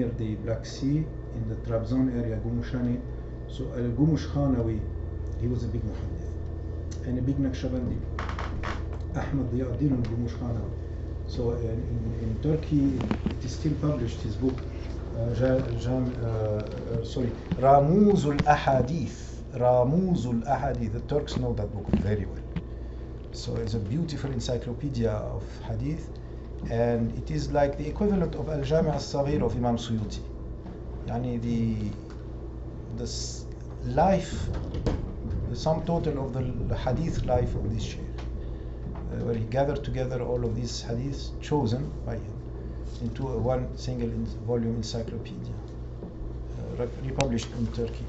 near the Black Sea in the Trabzon area, Gumushani. So Gumush Khanawi, he was a big muhaddith and a big Naqshbandi. Ahmad Diyauddin al-Gumush Khanawi. So in Turkey, it is still published, his book, Ramuz al-Ahadith. Ramuz al-Ahadith. The Turks know that book very well. So it's a beautiful encyclopedia of hadith, and it is like the equivalent of Al-Jami' al-Saghir of Imam Suyuti. Yani the life, the sum total of the hadith life of this Shaykh, where he gathered together all of these hadiths chosen by him into one single volume encyclopedia, republished in Turkey.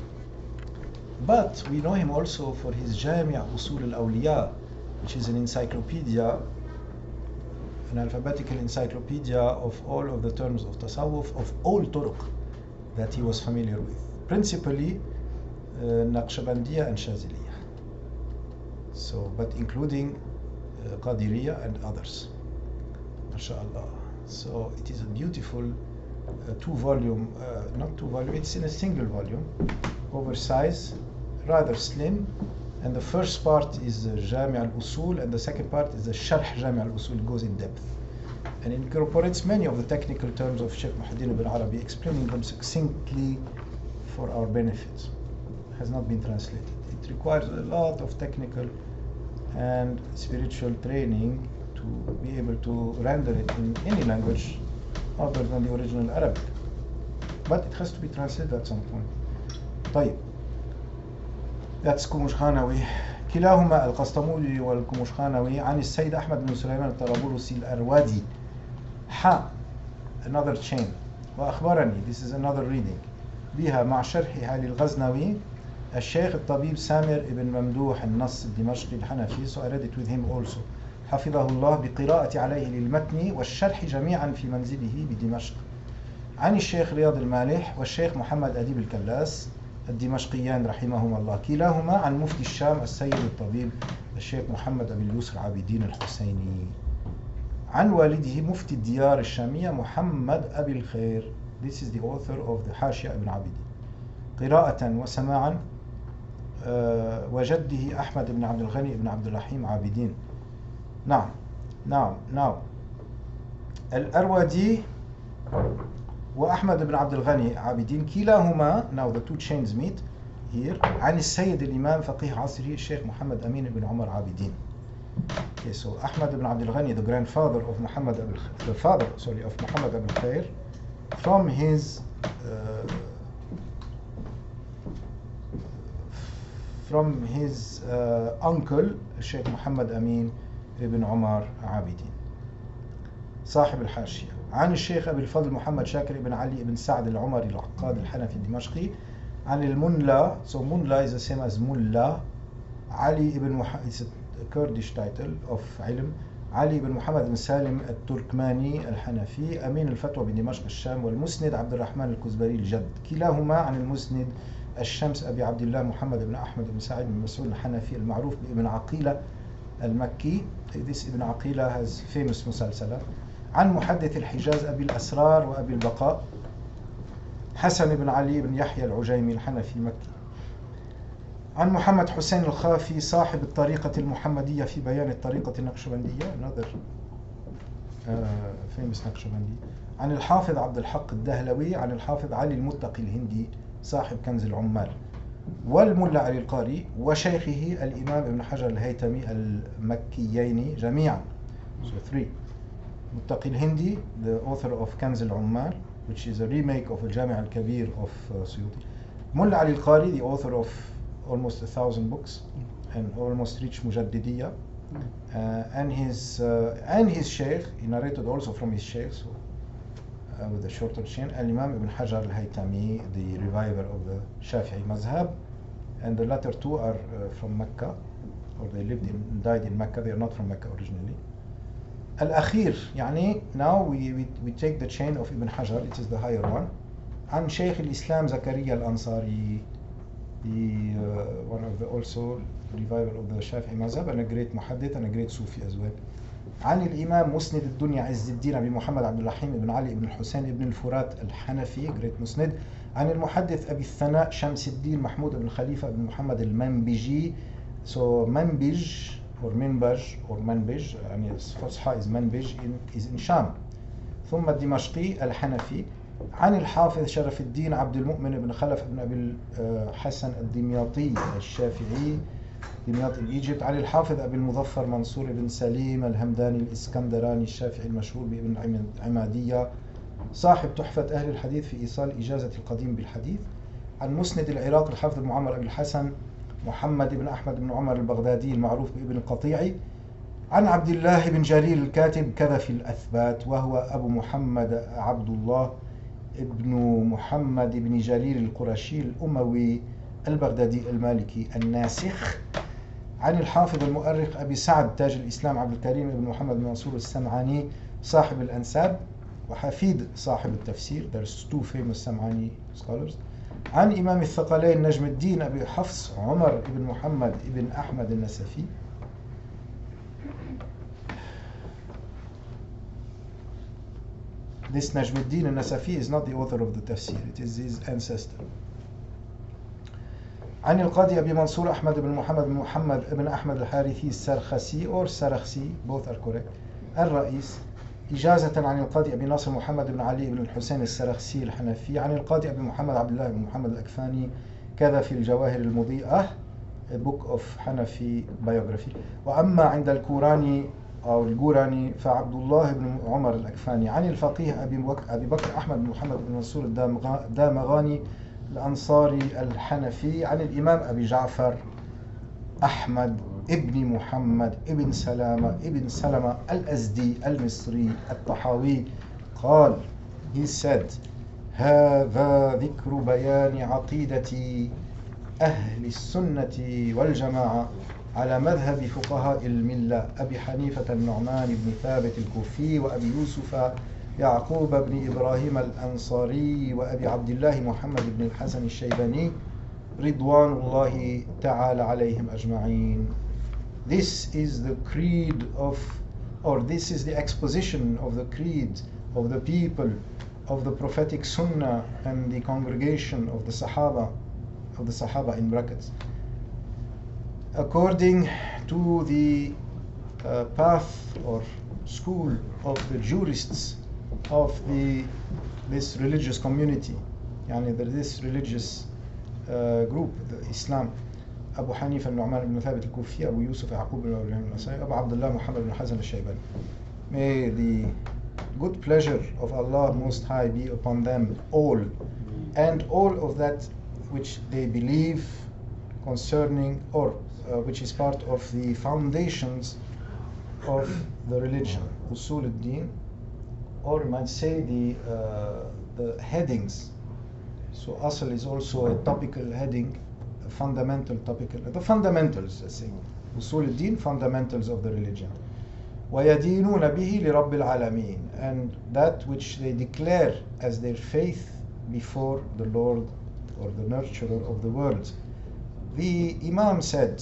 But we know him also for his Jami' Usul al-Awliya, which is an encyclopedia, an alphabetical encyclopedia of all of the terms of tasawwuf, of all turuq that he was familiar with, principally Naqshbandiyya and Shaziliyya. So, but including Qadiriyya and others, mashallah. So it is a beautiful not two volume, it's in a single volume, oversized, rather slim, and the first part is the Jami' al-Usul and the second part is the Sharh Jami' al-Usul. It goes in depth and incorporates many of the technical terms of Shaykh Muhyiddin ibn Arabi, explaining them succinctly for our benefit. It has not been translated. It requires a lot of technical and spiritual training to be able to render it in any language other than the original Arabic. But it has to be translated at some point. طيب. That's Kumushkhanawi. كلاهما القسطمولي والكمشخانوي عن السيد أحمد بن سليمان الطرابلسي الأروادي. Another chain. وأخبرني, this is another reading. بها مع شرحها للغزنوي الشيخ الطبيب سامر ابن ممدوح النص الدمشقي الحنفي. So I read it with him also. حفظه الله بقراءة عليه للمتن والشرح جميعا في منزله بدمشق. عن الشيخ رياض المالح والشيخ محمد أديب الكلاس الدمشقيان رحمهما الله. كلاهما عن مفتي الشام السيد الطبيب الشيخ محمد أبي اليسر عابدين الحسيني. عن والده مفتي الديار الشامية محمد أبي الخير. This is the author of the حاشية ابن عابدين. قراءة وسماعا وجده أحمد بن عبد الغني بن عبد الرحيم عابدين. نعم الأروادي وأحمد بن عبد الغني عابدين كلاهما, now the two chains meet here, عن السيد الإمام فقيه عصره الشيخ محمد أمين بن عمر عابدين. Okay, so Ahmad ibn Abdul Ghani, the grandfather of Muhammad of Muhammad Abul Khair, from his uncle Sheikh Muhammad Amin ibn Umar Abidin, صاحب الحاشية. عن الشيخ أبي الفضل محمد شاكر ibn علي ibn سعد العمري العقاد الحنفي الدمشقي. عن المنلا, so Munla is the same as Mulla, Ali ibn it's a Kurdish title of علم, علي بن محمد بن سالم التركماني الحنفي أمين الفتوى بدمشق الشام. والمسند عبد الرحمن الكزبري الجد. كلاهما عن المسند الشمس أبي عبد الله محمد بن أحمد بن سعيد بن مسعود الحنفي المعروف بابن عقيلة المكي. This Ibn Aqila has famous مسلسلة. عن محدث الحجاز أبي الأسرار وأبي البقاء حسن بن علي بن يحيى العجيمي الحنفي المكي. عن محمد حسين الخافي صاحب الطريقة المحمدية في بيان الطريقة النقشبندية, another famous نقشبندي. عن الحافظ عبد الحق الدهلوي. عن الحافظ علي المتقي الهندي صاحب كنز العمال. والملا علي القاري وشيخه الإمام ابن حجر الهيتمي المكيين جميعا. So three. متقي الهندي, the author of كنز العمال, which is a remake of الجامع الكبير of Suyuti. ملا علي القاري, the author of almost 1,000 books and almost reached Mujaddidiyya. And his Shaykh, he narrated also from his Shaykh, so with a shorter chain, Al-Imam Ibn Hajar al-Haytami, the reviver of the Shafi'i mazhab, and the latter two are from Mecca, or they died in Mecca. They are not from Mecca originally. Al-Akhir, يعني now we take the chain of Ibn Hajar, it is the higher one. عن شيخ الإسلام زكريا الأنصاري, the one of the also revival of the Shafi'i mazhab, and a great muhaddith and a great Sufi as well. عن الإمام مسند الدنيا عز الدين أبي محمد عبد الرحيم بن علي بن الحسين بن الفرات الحنفي great مسند. عن المحدث أبي الثناء شمس الدين محمود بن خليفة بن محمد المنبجي. So منبج or منبج or منبج يعني الفصحى is منبج is in شام. ثم الدمشقي الحنفي. عن الحافظ شرف الدين عبد المؤمن بن خلف بن أبي الحسن الدمياطي الشافعي دمياط الإيجيبت. عن الحافظ أبي المظفر منصور بن سليم الهمداني الإسكندراني الشافعي المشهور بابن عمادية صاحب تحفة أهل الحديث في إيصال إجازة القديم بالحديث. عن مسند العراق الحافظ المعمر أبي الحسن محمد بن أحمد بن عمر البغدادي المعروف بابن القطيعي. عن عبد الله بن جرير الكاتب كذا في الأثبات وهو أبو محمد عبد الله ابن محمد بن جرير القرشي الأموي البغدادي المالكي الناسخ. عن الحافظ المؤرخ أبي سعد تاج الإسلام عبد الكريم بن محمد بن منصور السمعاني صاحب الأنساب وحفيد صاحب التفسير. There's two famous سمعاني scholars. عن إمام الثقلين نجم الدين أبي حفص عمر بن محمد بن أحمد النسفي. This Najmuddin al-Nasafi is not the author of the tafsir, it is his ancestor. عن القاضي أبي منصور أحمد بن محمد بن أحمد الحارثي السرخسي or سرخسي both are correct الرئيس. إجازة عن القاضي أبي ناصر محمد بن علي بن الحسين السرخسي الحنفي. عن القاضي أبي محمد عبد الله بن محمد الأكفاني كذا في الجواهر المضيئة a book of Hanafi biography. وأما عند الكوراني أو الجوراني فعبد الله بن عمر الأكفاني. عن الفقيه أبي بكر أحمد بن محمد بن منصور الدامغاني الأنصاري الحنفي. عن الإمام أبي جعفر أحمد ابن محمد ابن سلمة الأزدي المصري الطحاوي قال he said هذا ذكر بيان عقيدة أهل السنة والجماعة على مذهب فقهاء الملة أبي حنيفة النعمان بن ثابت الكوفي وأبي يوسف يعقوب بن إبراهيم الأنصاري وأبي عبد الله محمد بن الحسن الشيباني رضوان الله تعالى عليهم أجمعين. This is the creed of, or this is the exposition of the creed of the people of the prophetic Sunnah and the congregation of the Sahaba in brackets. According to the path or school of the jurists of this religious community, this religious group, the Islam, Abu Hanifa al-Nu'man ibn Thabit al-Kufi, Abu Yusuf Yaqub ibn Ibrahim al-Ansari, Abu Abdullah Muhammad ibn Hazan al-Shaybani. May the good pleasure of Allah Most High be upon them all, and all of that which they believe concerning, or which is part of the foundations of the religion, Usul al-Din, or you might say the headings. So Asl is also a topical heading, a fundamental topical, the fundamentals, let's say. Usul al-Din, fundamentals of the religion. وَيَدِينُونَ بِهِ لِرَبِّ الْعَالَمِينَ, and that which they declare as their faith before the Lord or the nurturer of the world. The Imam said,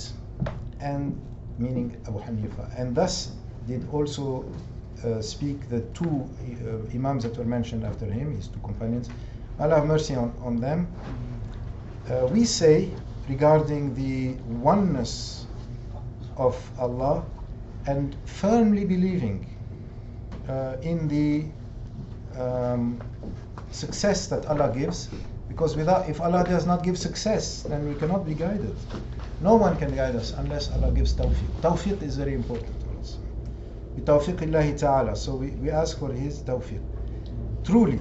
and meaning Abu Hanifa, and thus did also speak the two Imams that were mentioned after him, his two companions, Allah have mercy on them. We say regarding the oneness of Allah and firmly believing in the success that Allah gives, because if Allah does not give success, then we cannot be guided. No one can guide us unless Allah gives tawfiq. Tawfiq is very important for us. بتوفيق الله تعالى. So we ask for His tawfiq. Truly,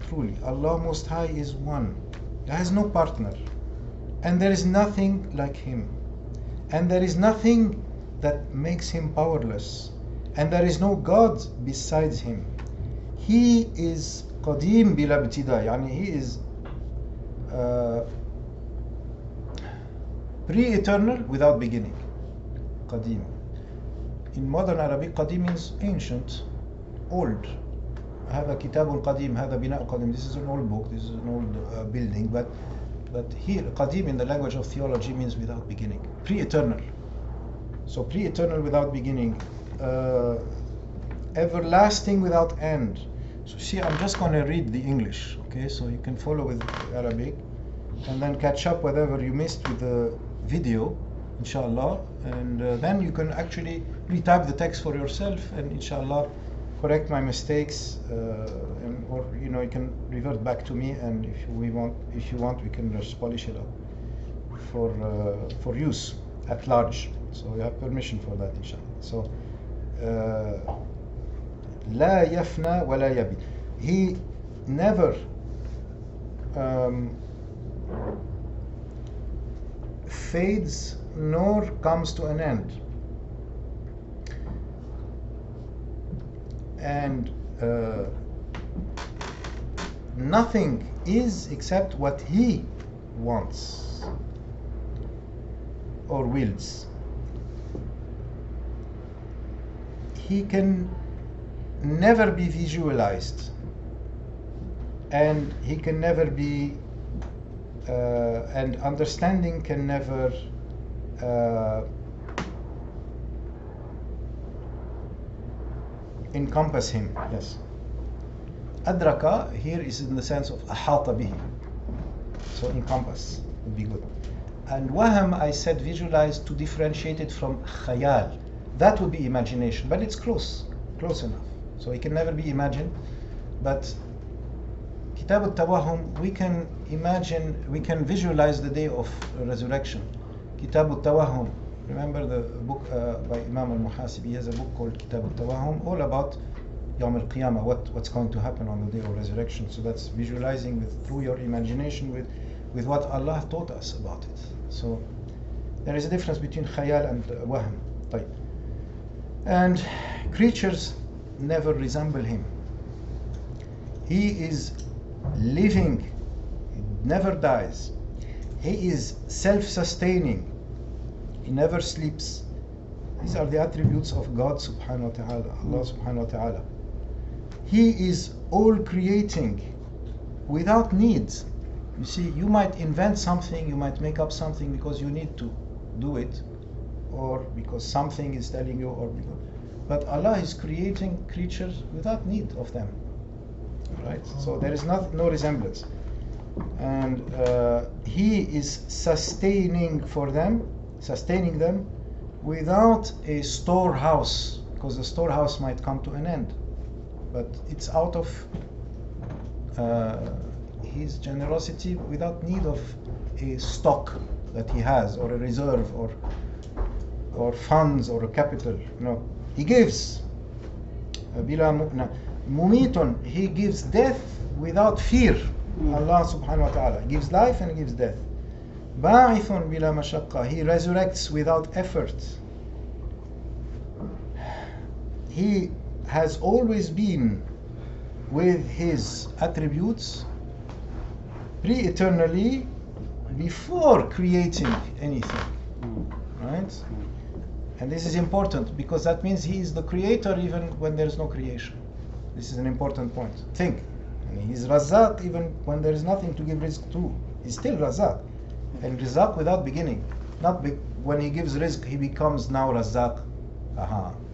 truly, Allah Most High is one. There is no partner. And there is nothing like Him. And there is nothing that makes Him powerless. And there is no God besides Him. He is Qadim bila ibtida, yani He is pre-eternal without beginning. Qadim. In modern Arabic, Qadim means ancient, old. هذا كتاب قديم, هذا بناء قديم. This is an old book, this is an old building, but here, Qadim in the language of theology means without beginning, pre-eternal. So pre-eternal without beginning, everlasting without end. So see, I'm just going to read the English, okay, so you can follow with Arabic and then catch up whatever you missed with the video, inshallah, and then you can actually retype the text for yourself and inshallah correct my mistakes, or you know, you can revert back to me, and if you want we can just polish it up for use at large. So you have permission for that, inshallah. So لا يفنى ولا يبي. He never fades nor comes to an end. And nothing is except what he wants or wills. He can never be visualized, and he can never be and understanding can never encompass him. Yes. Adraka here is in the sense of ahata bihi, so encompass would be good. And waham, I said visualize to differentiate it from khayal. That would be imagination, but it's close enough. So it can never be imagined. But Kitab al-Tawahum, we can imagine, we can visualize the day of resurrection. Kitab al-Tawahum, remember the book by Imam al-Muhasibi. He has a book called Kitab al-Tawahum, all about Yawm al-Qiyamah, what's going to happen on the day of resurrection. So that's visualizing through your imagination with what Allah taught us about it. So there is a difference between khayal and wahm. Right. And creatures never resemble him. He is living, he never dies. He is self-sustaining, he never sleeps. These are the attributes of God subhanahu wa ta'ala, Allah subhanahu wa ta'ala. He is all creating without needs. You see, you might invent something, you might make up something because you need to do it, or because something is telling you, or because, but Allah is creating creatures without need of them. Right? So there is no resemblance. And He is sustaining them without a storehouse, because the storehouse might come to an end. But it's out of His generosity without need of a stock that He has, or a reserve, or funds, or a capital. No. He gives. Mumitun, He gives death without fear. Allah subhanahu wa ta'ala gives life and gives death. Ba'ithun bila mashaqqa, He resurrects without effort. He has always been with His attributes pre-eternally before creating anything. Right? And this is important because that means He is the creator even when there is no creation. This is an important point. Think. He's Razzaq even when there is nothing to give rizq to. He's still Razzaq. And Razzaq without beginning. Not when He gives rizq, He becomes now Razzaq.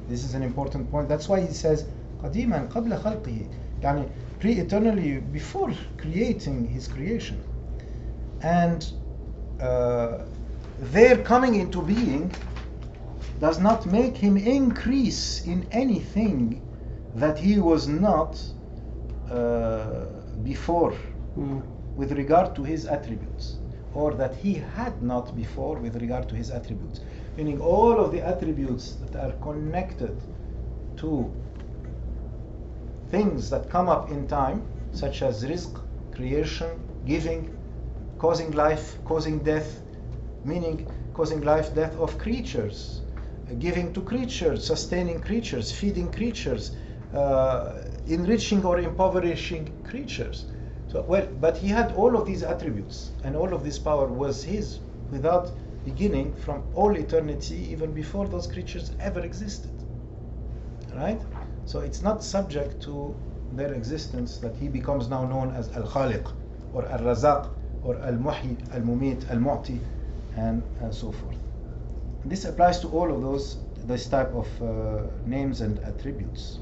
This is an important point. That's why He says, قَدِيمًا قَبْلَ خَلْقِهِ, يعني pre-eternally, before creating His creation. And their coming into being does not make Him increase in anything that He was not before with regard to His attributes, or that He had not before with regard to His attributes. Meaning all of the attributes that are connected to things that come up in time, such as rizq, creation, giving, causing life, causing death, meaning causing life, death of creatures, giving to creatures, sustaining creatures, feeding creatures, enriching or impoverishing creatures. So, but He had all of these attributes, and all of this power was His without beginning, from all eternity, even before those creatures ever existed. Right? So it's not subject to their existence that He becomes now known as Al-Khaliq, or Al-Razaq, or Al-Muhyi, Al-Mumit, Al-Mu'ti, and so forth. This applies to all of those this type of names and attributes.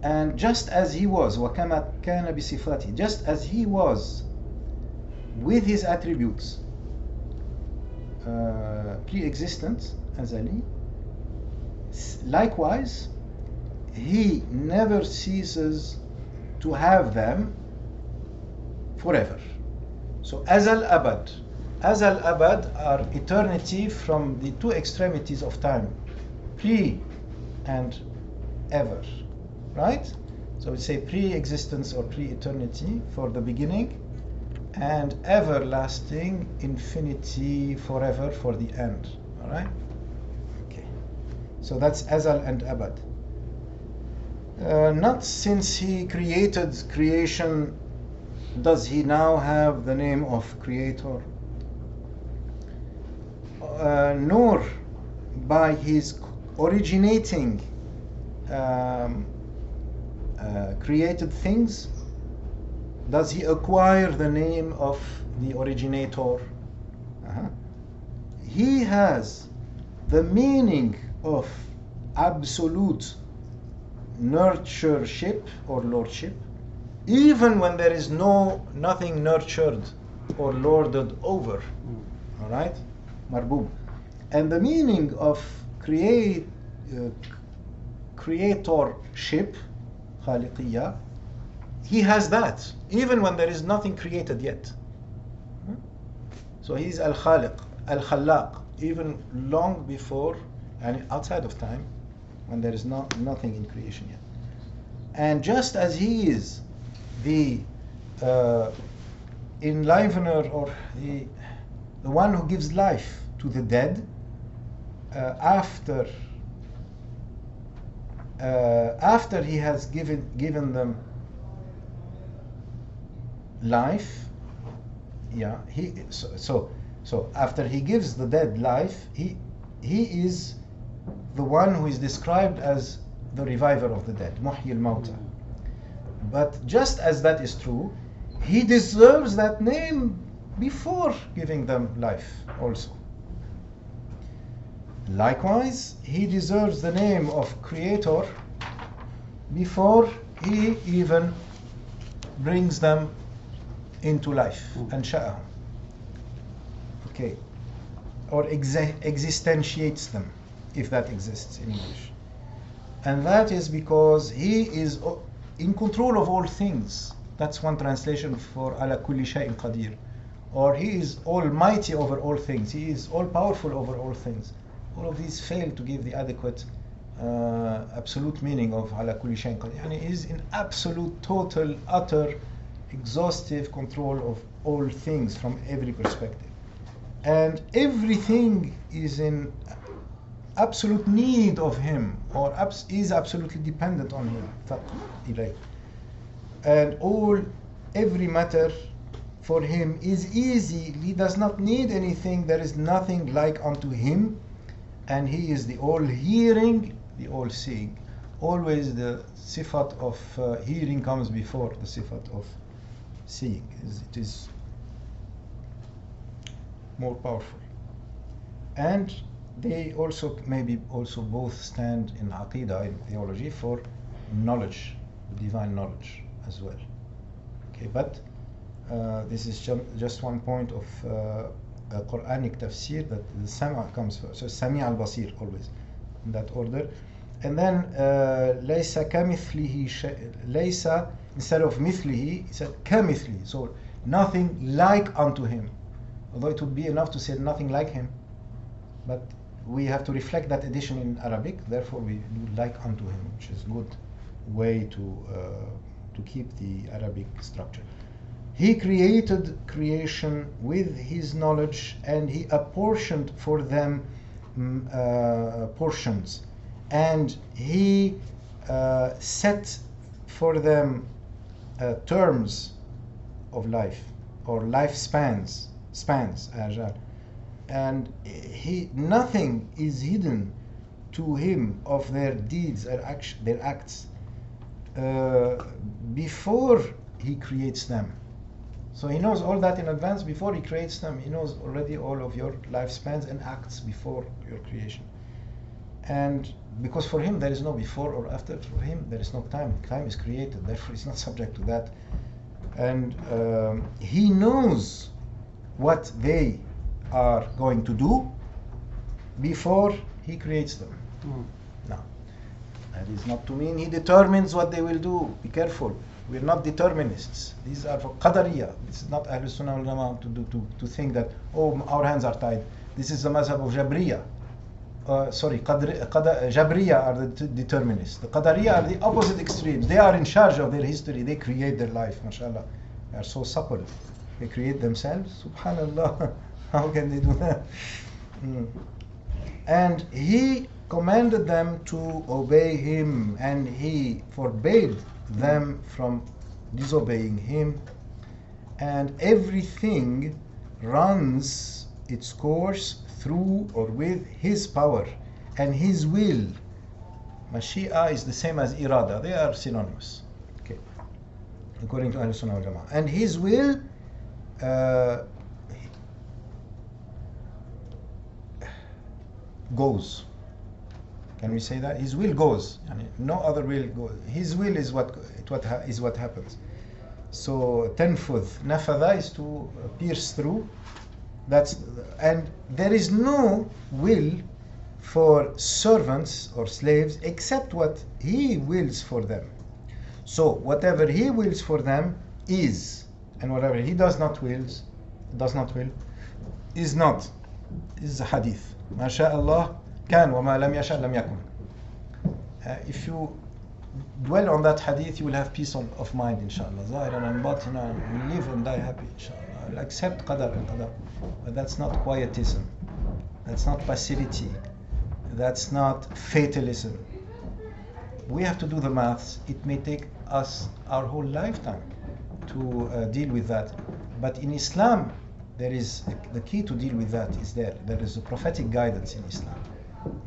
And just as he was, وَكَمَا كَانَ بِصِفَاتِهِ, just as he was with his attributes, pre-existent, azali, likewise, he never ceases to have them forever. So Azal Abad. Azal Abad are eternity from the two extremities of time, pre and ever. Right? So we say pre-existence or pre-eternity for the beginning, and everlasting, infinity, forever for the end. All right? Okay. So that's Azal and Abad. Not since he created creation does he now have the name of Creator, nor by his originating created things does he acquire the name of the originator. He has the meaning of absolute nurtureship or lordship, even when there is nothing nurtured or lorded over. All right, marbub. And the meaning of creatorship, khaliqiyya, he has that even when there is nothing created yet. So he's al-khaliq, al-khallaq, even long before and outside of time, when there is nothing in creation yet. And just as he is the enlivener, or the one who gives life to the dead after he has given them life, so after he gives the dead life, he is the one who is described as the reviver of the dead, muhyi al-mawta. But just as that is true, he deserves that name before giving them life also. Likewise, he deserves the name of Creator before he even brings them into life, ansha'ahum. Okay, or existentiates them, if that exists in English. And that is because he is in control of all things. That's one translation for ala kulli shay'in qadir. Or he is almighty over all things. He is all powerful over all things. All of these fail to give the adequate absolute meaning of ala kulli shay'in qadir. And he is in absolute, total, utter, exhaustive control of all things from every perspective. And everything is in absolute need of him, or is absolutely dependent on him. And every matter for him is easy. He does not need anything. There is nothing like unto him, and he is the all-hearing, the all-seeing. Always the sifat of hearing comes before the sifat of seeing. It is more powerful. And they also maybe also both stand in aqidah, in theology, for knowledge, divine knowledge as well. Okay, but this is just one point of Quranic tafsir, that the Sama comes first. So Sami' al-Basir, always in that order. And then laysa kamithlihi laysa, instead of mithlihi, he said kamithlihi, so nothing like unto him. Although it would be enough to say nothing like him, but we have to reflect that addition in Arabic. Therefore, we do like unto him, which is a good way to keep the Arabic structure. He created creation with his knowledge, and he apportioned for them portions, and he set for them terms of life, or lifespans, and nothing is hidden to him of their deeds or their acts before he creates them. So he knows all that in advance before he creates them. He knows already all of your lifespans and acts before your creation. And because for him there is no before or after, for him there is no time. Time is created, therefore he's not subject to that. And he knows what they are going to do before he creates them. Now, that is not to mean he determines what they will do. Be careful. We're not determinists. These are for Qadariyya. This is not Ahlul Sunnah wal Jama'ah to think that, oh, our hands are tied. This is the mazhab of Jabriyya. Jabriyya are the determinists. The Qadariyya are the opposite extremes. They are in charge of their history. They create their life, mashallah. They are so supple. They create themselves. Subhanallah. How can they do that? And he commanded them to obey him, and he forbade them from disobeying him, and everything runs its course through or with his power and his will. Mashi'a is the same as irada, they are synonymous, okay, according to Ahlul Sunnah wal Jama'ah. And his will goes. Can we say that? His will goes. No other will goes. His will is what happens. So tanfudh, nafadha is to pierce through. And there is no will for servants or slaves except what he wills for them. So whatever he wills for them is, and whatever he does not will, is not. This is a hadith. ما شاء الله كان وما لم يشاء لم يكن. If you dwell on that hadith, you will have peace of mind, inshallah. Zahiran and batinan, you live and die happy, inshallah. You'll accept qadar and qadar. But that's not quietism. That's not passivity. That's not fatalism. We have to do the maths. It may take us our whole lifetime to deal with that. But in Islam, there is the key to deal with that is there. There is a prophetic guidance in Islam.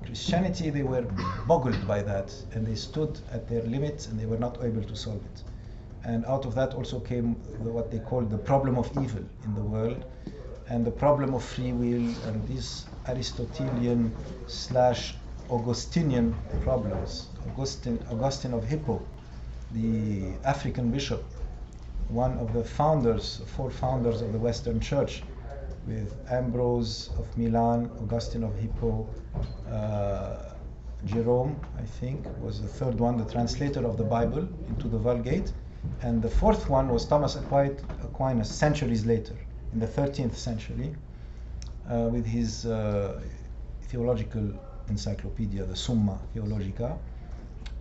Christianity, they were boggled by that, and they stood at their limits, and they were not able to solve it. And out of that also came what they called the problem of evil in the world, and the problem of free will, and these Aristotelian / Augustinian problems. Augustine of Hippo, the African bishop, one of the founders, 4 founders of the Western Church, with Ambrose of Milan, Augustine of Hippo, Jerome, I think, was the 3rd one, the translator of the Bible into the Vulgate, and the 4th one was Thomas Aquinas, centuries later, in the 13th century, with his theological encyclopedia, the Summa Theologica.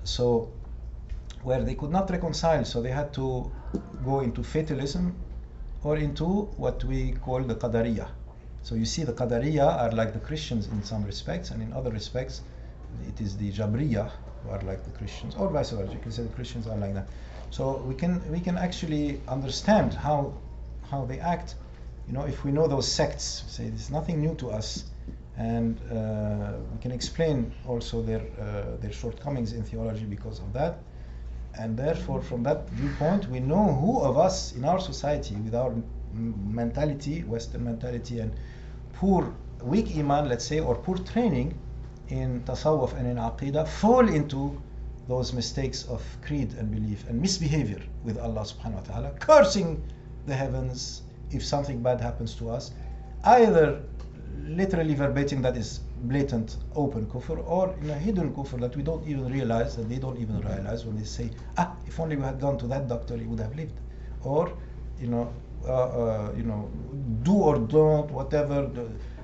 So, where they could not reconcile, so they had to go into fatalism or into what we call the Qadariyya. So you see, the Qadariyya are like the Christians in some respects, and in other respects it is the Jabriyya who are like the Christians, or vice versa. You can say the Christians are like that. So we can actually understand how they act, if we know those sects. We say there's nothing new to us, and we can explain also their shortcomings in theology because of that. And therefore, from that viewpoint, we know who of us in our society, with our mentality, Western mentality, and poor, weak iman, let's say, or poor training in tasawwuf and in aqidah, fall into those mistakes of creed and belief and misbehavior with Allah subhanahu wa ta'ala, cursing the heavens if something bad happens to us, either literally verbatim, that is blatant open kufr, or in a hidden kufr that we don't even realize, that they don't even realize, when they say, if only we had gone to that doctor, he would have lived, or do or don't, whatever.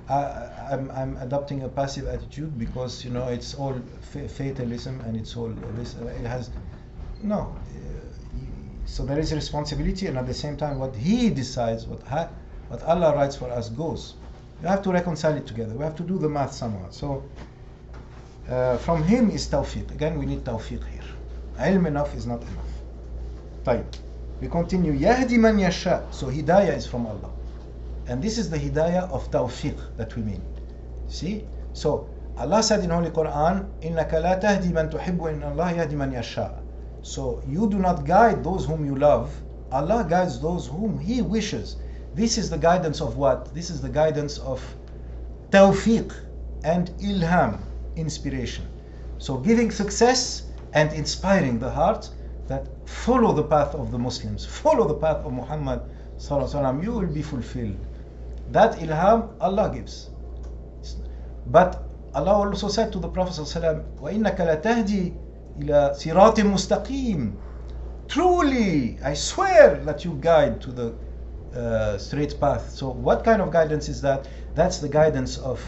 I'm adopting a passive attitude because it's all fatalism, and it's all this. It has no. So there is a responsibility, and at the same time, what He decides, what Allah writes for us goes. You have to reconcile it together. We have to do the math somehow. So from Him is tawfiq. Again, we need tawfiq here. Ilm enough is not enough. طيب. We continue. يهدي من يشاء. So hidayah is from Allah. And this is the hidayah of tawfiq that we mean. See? So Allah said in Holy Quran, إِنَّكَ لَا تَهْدِي مَن تُحِبُّ إِنَّ اللَّهَ يَهْدِي مَن يَشَاء. So you do not guide those whom you love, Allah guides those whom He wishes. This is the guidance of what? This is the guidance of tawfiq and ilham, inspiration. So giving success and inspiring the heart that follow the path of the Muslims, follow the path of Muhammad sallallahu alaihi wasallam, you will be fulfilled. That ilham Allah gives. But Allah also said to the Prophet sallallahu alaihi wasallam, وَإِنَّكَ لَتَهْدِي إِلَى صِرَاطٍ مُسْتَقِيمٍ. Truly, I swear that you guide to the straight path. So what kind of guidance is that? That's the guidance of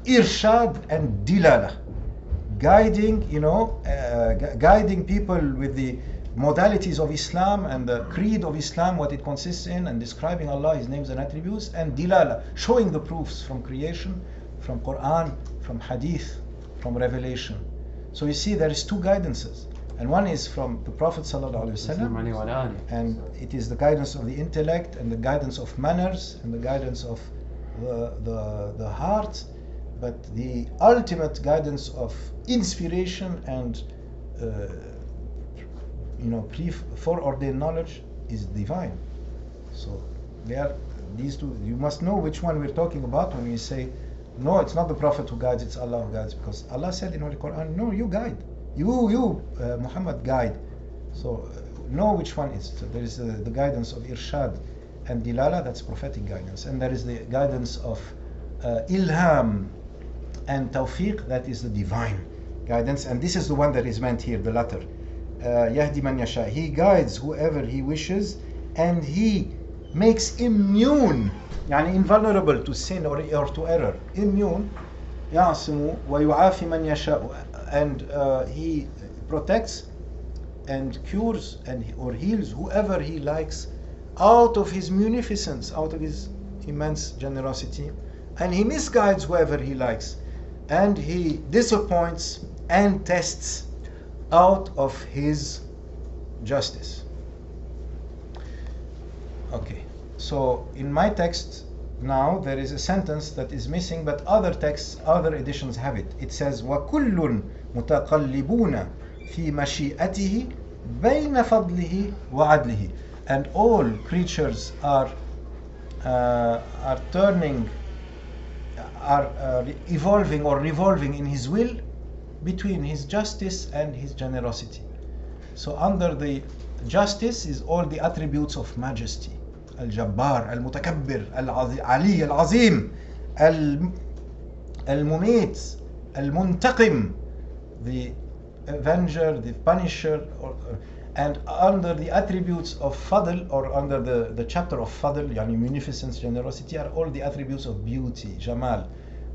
irshad and dilala. Guiding, guiding people with the modalities of Islam and the creed of Islam, what it consists in, and describing Allah, His names and attributes, and dilala, showing the proofs from creation, from Quran, from Hadith, from Revelation. So you see, there is two guidances, and one is from the Prophet ﷺ, and it is the guidance of the intellect, and the guidance of manners, and the guidance of the heart. But the ultimate guidance of inspiration and foreordained knowledge is divine. So these two. You must know which one we're talking about when we say, no, it's not the Prophet who guides, it's Allah who guides, because Allah said in the Quran, no, you guide, you Muhammad, guide. So know which one is. So there is the guidance of irshad and dilala, that's prophetic guidance, and there is the guidance of ilham and tawfiq, that is the divine guidance, and this is the one that is meant here, the latter. Yahdi man yasha, He guides whoever He wishes, and He makes immune, يعني invulnerable to sin or to error, immune, يعصم ويعافي من يشاء, and He protects and cures or heals whoever He likes out of His munificence, out of His immense generosity, and He misguides whoever He likes, and He disappoints and tests out of His justice. Okay, so in my text now there is a sentence that is missing, but other texts, other editions have it. It says وَكُلٌّ مُتَقَلِّبُونَ فِي مَشِيئَتِهِ بَيْنَ فَضْلِهِ وَعَدْلِهِ, and all creatures are evolving or revolving in His will between His justice and His generosity. So under the justice is all the attributes of majesty, al-Jabbar, al-Mutakabbir, al-Ali, al-Azim, al-Mumit, al-Muntaqim, the avenger, the punisher, and under the attributes of Fadl, or under the chapter of Fadl, yani munificence, generosity, are all the attributes of beauty, Jamal,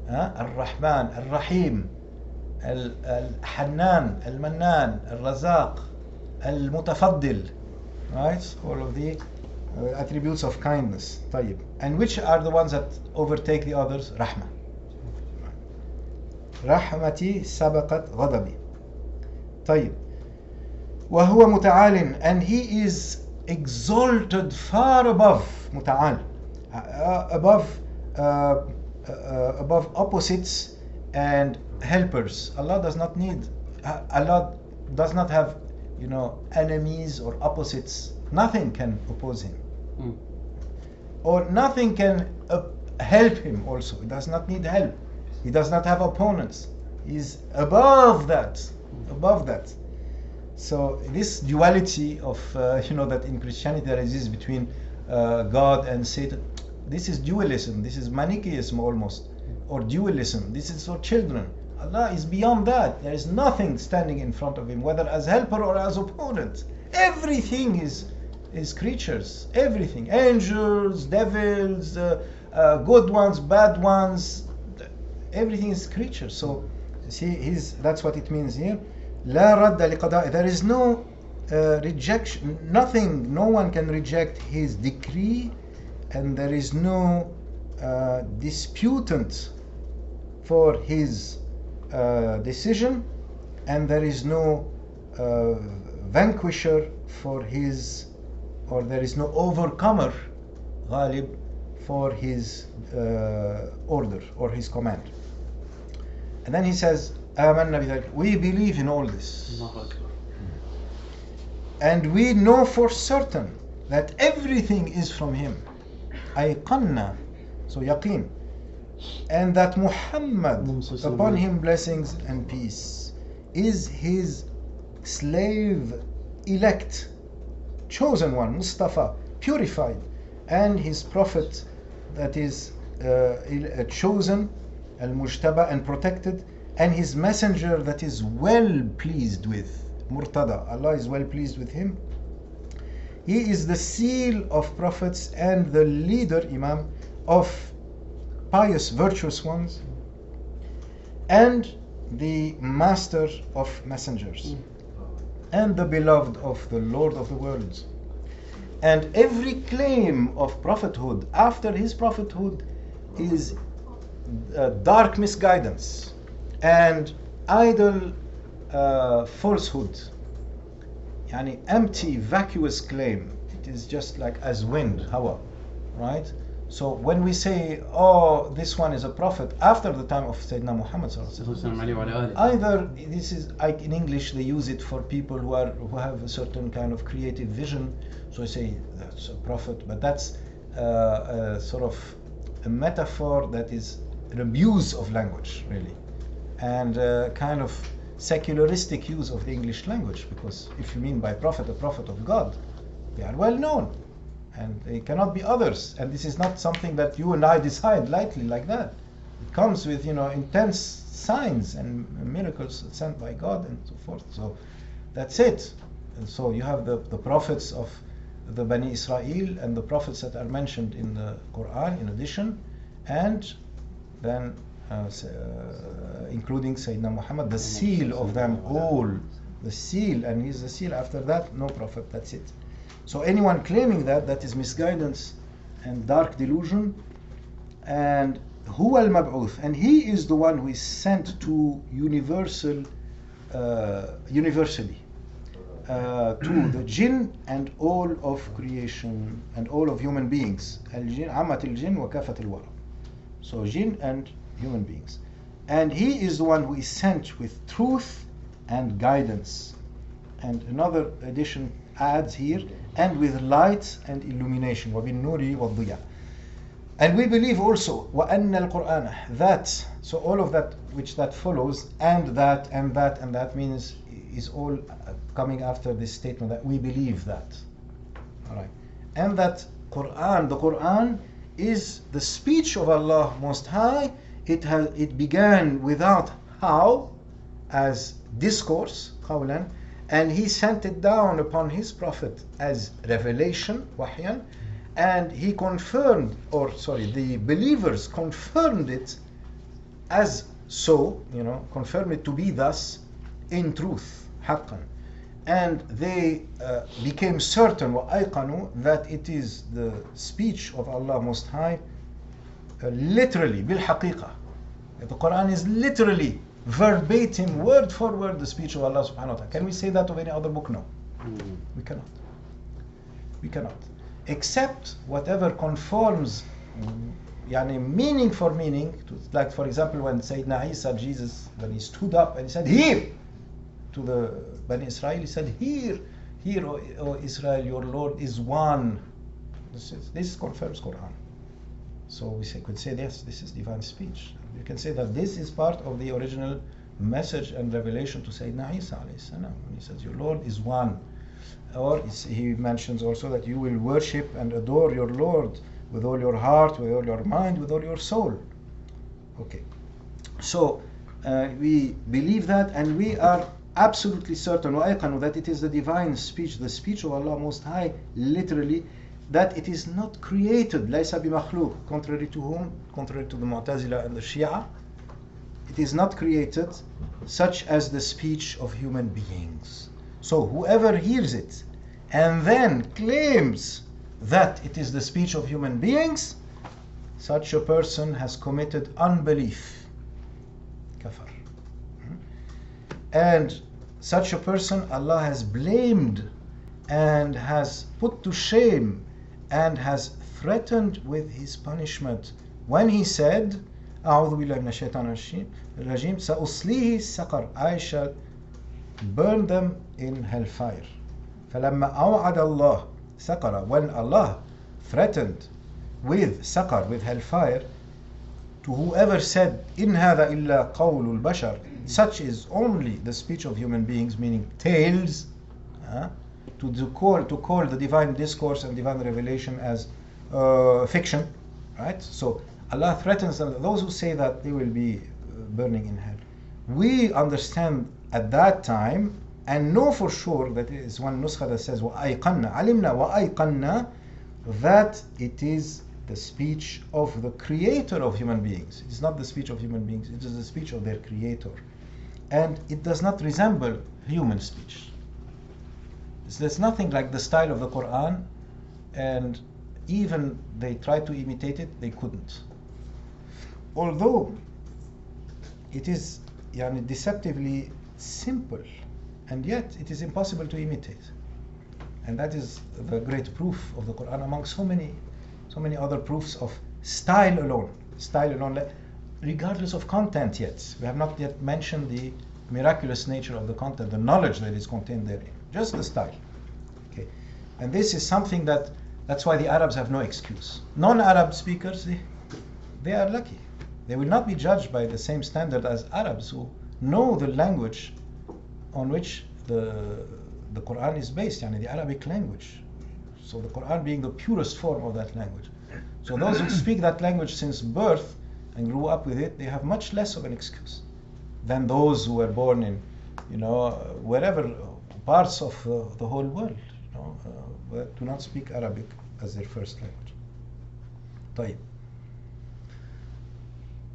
al-Rahman, al-Rahim, al-Hannan, al-Mannan, al-Razaq, al-Mutafaddil, right? All of the attributes of kindness. طيب. And which are the ones that overtake the others? Rahmah. Rahmati sabaqat ghadabi. طيب. وهو متعال, and He is exalted far above, متعال, above opposites and helpers. Allah does not have enemies or opposites. Nothing can oppose Him, or nothing can help Him also. He does not need help. He does not have opponents. He's above that. So this duality of that in Christianity there exists between God and Satan, this is dualism. This is Manichaeism almost, or dualism. This is for children. Allah is beyond that. There is nothing standing in front of Him, whether as helper or as opponent. Everything is creatures. Everything, angels, devils, good ones, bad ones. Everything is creatures. So see, that's what it means here. لا رد لقضاء. There is no rejection. Nothing. No one can reject His decree, and there is no disputant for His decision, and there is no vanquisher for His, or there is no overcomer, ghalib, for His order or His command. And then He says, آمنا بذلك, we believe in all this, and we know for certain that everything is from him. أيقنا, so yaqeen. And that Muhammad, upon him blessings and peace, is his slave elect, chosen one, Mustafa, purified, and his prophet that is chosen, al-mujtaba, and protected, and his messenger that is well pleased with, murtada, Allah is well pleased with him. He is the seal of prophets and the leader, imam, of pious, virtuous ones, and the master of messengers, and the beloved of the Lord of the worlds. And every claim of prophethood after his prophethood is dark misguidance and idle falsehood, yani empty, vacuous claim. It is just like as wind, hawa, right? So when we say, oh, this one is a prophet after the time of Sayyidina Muhammad, either this is like in English they use it for people who have a certain kind of creative vision. So I say that's a prophet, but that's sort of a metaphor that is an abuse of language, really, and kind of secularistic use of the English language. Because if you mean by prophet a prophet of God, they are well known, and they cannot be others. And this is not something that you and I decide lightly like that. It comes with, intense signs and miracles sent by God and so forth. So that's it. And so you have the prophets of the Bani Israel and the prophets that are mentioned in the Quran in addition, and then including Sayyidina Muhammad, the seal of them all, the seal, and he's the seal. After that, no prophet, that's it. So anyone claiming that is misguidance and dark delusion. And huwa al-mab'uth, and he is the one who is sent to universally to the jinn and all of creation and all of human beings. Al-jinn, amat al-jinn wa kafat al-wara. So jinn and human beings. And he is the one who is sent with truth and guidance. And another addition adds here, and with light and illumination. وَبِالنُّورِ وَالضِّيَاءِ. And we believe also, وَأَنَّ الْقُرْآنَ, that, so all of that which that follows, and that means is all coming after this statement that we believe that. All right. And that Quran, the Quran is the speech of Allah Most High. It began without how, as discourse, qawlan, and he sent it down upon his prophet as revelation, wahyan, and he confirmed, the believers confirmed it as so, confirmed it to be thus in truth, haqqan. And they became certain, وَأَيْقَنُوا, that it is the speech of Allah Most High, literally, bil-haqiqa. The Quran is literally, verbatim, word for word, the speech of Allah subhanahu wa ta'ala. Can we say that of any other book? No. We cannot. We cannot. Except whatever conforms, meaning for meaning, like for example when Sayyidina Isa, Jesus, when he stood up and he said, "Hear!" to the Bani Israel, he said, "Hear, hear, O Israel, your Lord is one." This confirms Quran. So we could say, yes, this is divine speech. You can say that this is part of the original message and revelation to Sayyidina Isa alayhi salam, when he says, "Your Lord is one." Or he mentions also that you will worship and adore your Lord with all your heart, with all your mind, with all your soul. Okay. So we believe that, and we are absolutely certain that it is the divine speech, the speech of Allah Most High, literally, that it is not created, laysa bimakhluq, contrary to whom? Contrary to the Mu'tazila and the Shia. It is not created such as the speech of human beings. So whoever hears it and then claims that it is the speech of human beings, such a person has committed unbelief, kafar. And such a person Allah has blamed and has put to shame and has threatened with his punishment when he said, أعوذ بالله من الشيطان الرجيم سأصليه السقر, I shall burn them in hellfire. فلما أوعد الله سَقَرَ. When Allah threatened with saqar, with hellfire, to whoever said, إِنْ هَذَا إِلَّا قَوْلُ الْبَشَرِ, such is only the speech of human beings, meaning tales, to call the divine discourse and divine revelation as fiction, right? So Allah threatens them, those who say that they will be burning in hell. We understand at that time and know for sure that it is one nuskha that says وَأَيْقَنَّا عَلِمْنَا وَأَيْقَنَّا, that it is the speech of the creator of human beings. It is not the speech of human beings, it is the speech of their creator. And it does not resemble human speech. There's nothing like the style of the Quran, and even they tried to imitate it, they couldn't. Although it is deceptively simple, and yet it is impossible to imitate. And that is the great proof of the Quran among so many other proofs of style alone, regardless of content yet. We have not yet mentioned the miraculous nature of the content, the knowledge that is contained therein, just the style. Okay, and this is something that's why the Arabs have no excuse. Non-Arab speakers, they are lucky. They will not be judged by the same standard as Arabs who know the language on which the Quran is based, the Arabic language. So the Quran being the purest form of that language. So those who speak that language since birth and grew up with it, they have much less of an excuse than those who were born in, wherever parts of the whole world, do not speak Arabic as their first language. طيب.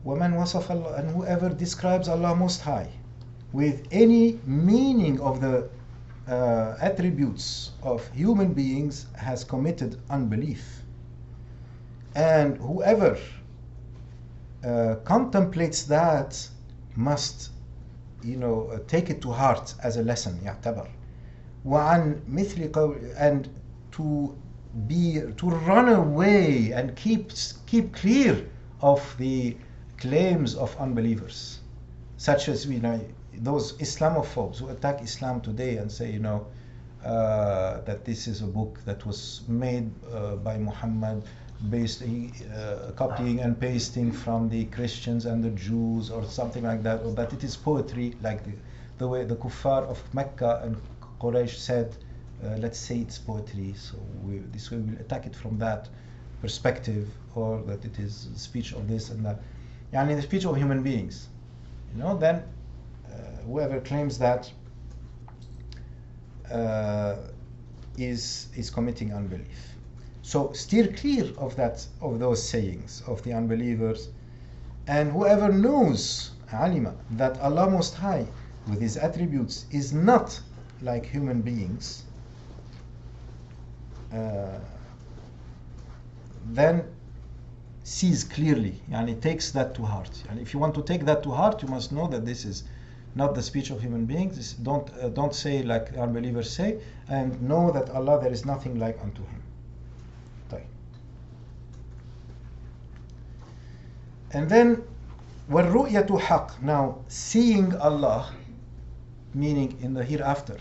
وَمَنْ وَصَفَ اللَّهَ, and whoever describes Allah Most High with any meaning of the attributes of human beings has committed unbelief. And whoever contemplates that must take it to heart as a lesson, يعتبر. وعن مثل قول, and to run away and keep clear of the claims of unbelievers, such as those Islamophobes who attack Islam today and say that this is a book that was made by Muhammad, based copying and pasting from the Christians and the Jews or something like that, or that it is poetry, like the way the kuffar of Mecca and Quraysh said, let's say it's poetry, so this way we'll attack it from that perspective, or that it is speech of this and that, the speech of human beings, then whoever claims that is committing unbelief. So steer clear of those sayings of the unbelievers. And whoever knows, alima, that Allah Most High with His attributes is not like human beings, then sees clearly, takes that to heart. And if you want to take that to heart, you must know that this is not the speech of human beings. Don't say like unbelievers say, and know that Allah, there is nothing like unto Him. And then وَالرُّؤْيَةُ حَقٌّ. Now, seeing Allah, meaning in the hereafter,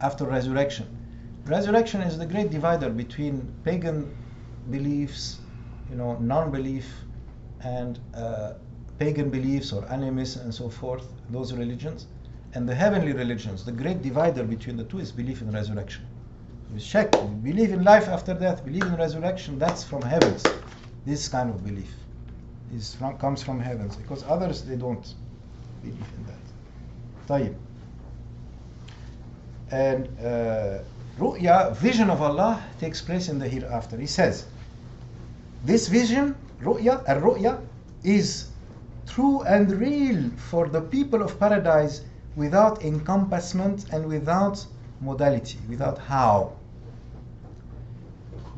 after resurrection. Resurrection is the great divider between pagan beliefs, non-belief, and pagan beliefs or animism and so forth, those religions, and the heavenly religions. The great divider between the two is belief in resurrection. So Shaykh, believe in life after death, believe in resurrection, that's from heavens. This kind of belief comes from heavens, because others, they don't believe in that. طيب. And ru'ya, vision of Allah, takes place in the hereafter. He says, this vision, ru'ya, al-ru'ya, is true and real for the people of paradise without encompassment and without modality, without how.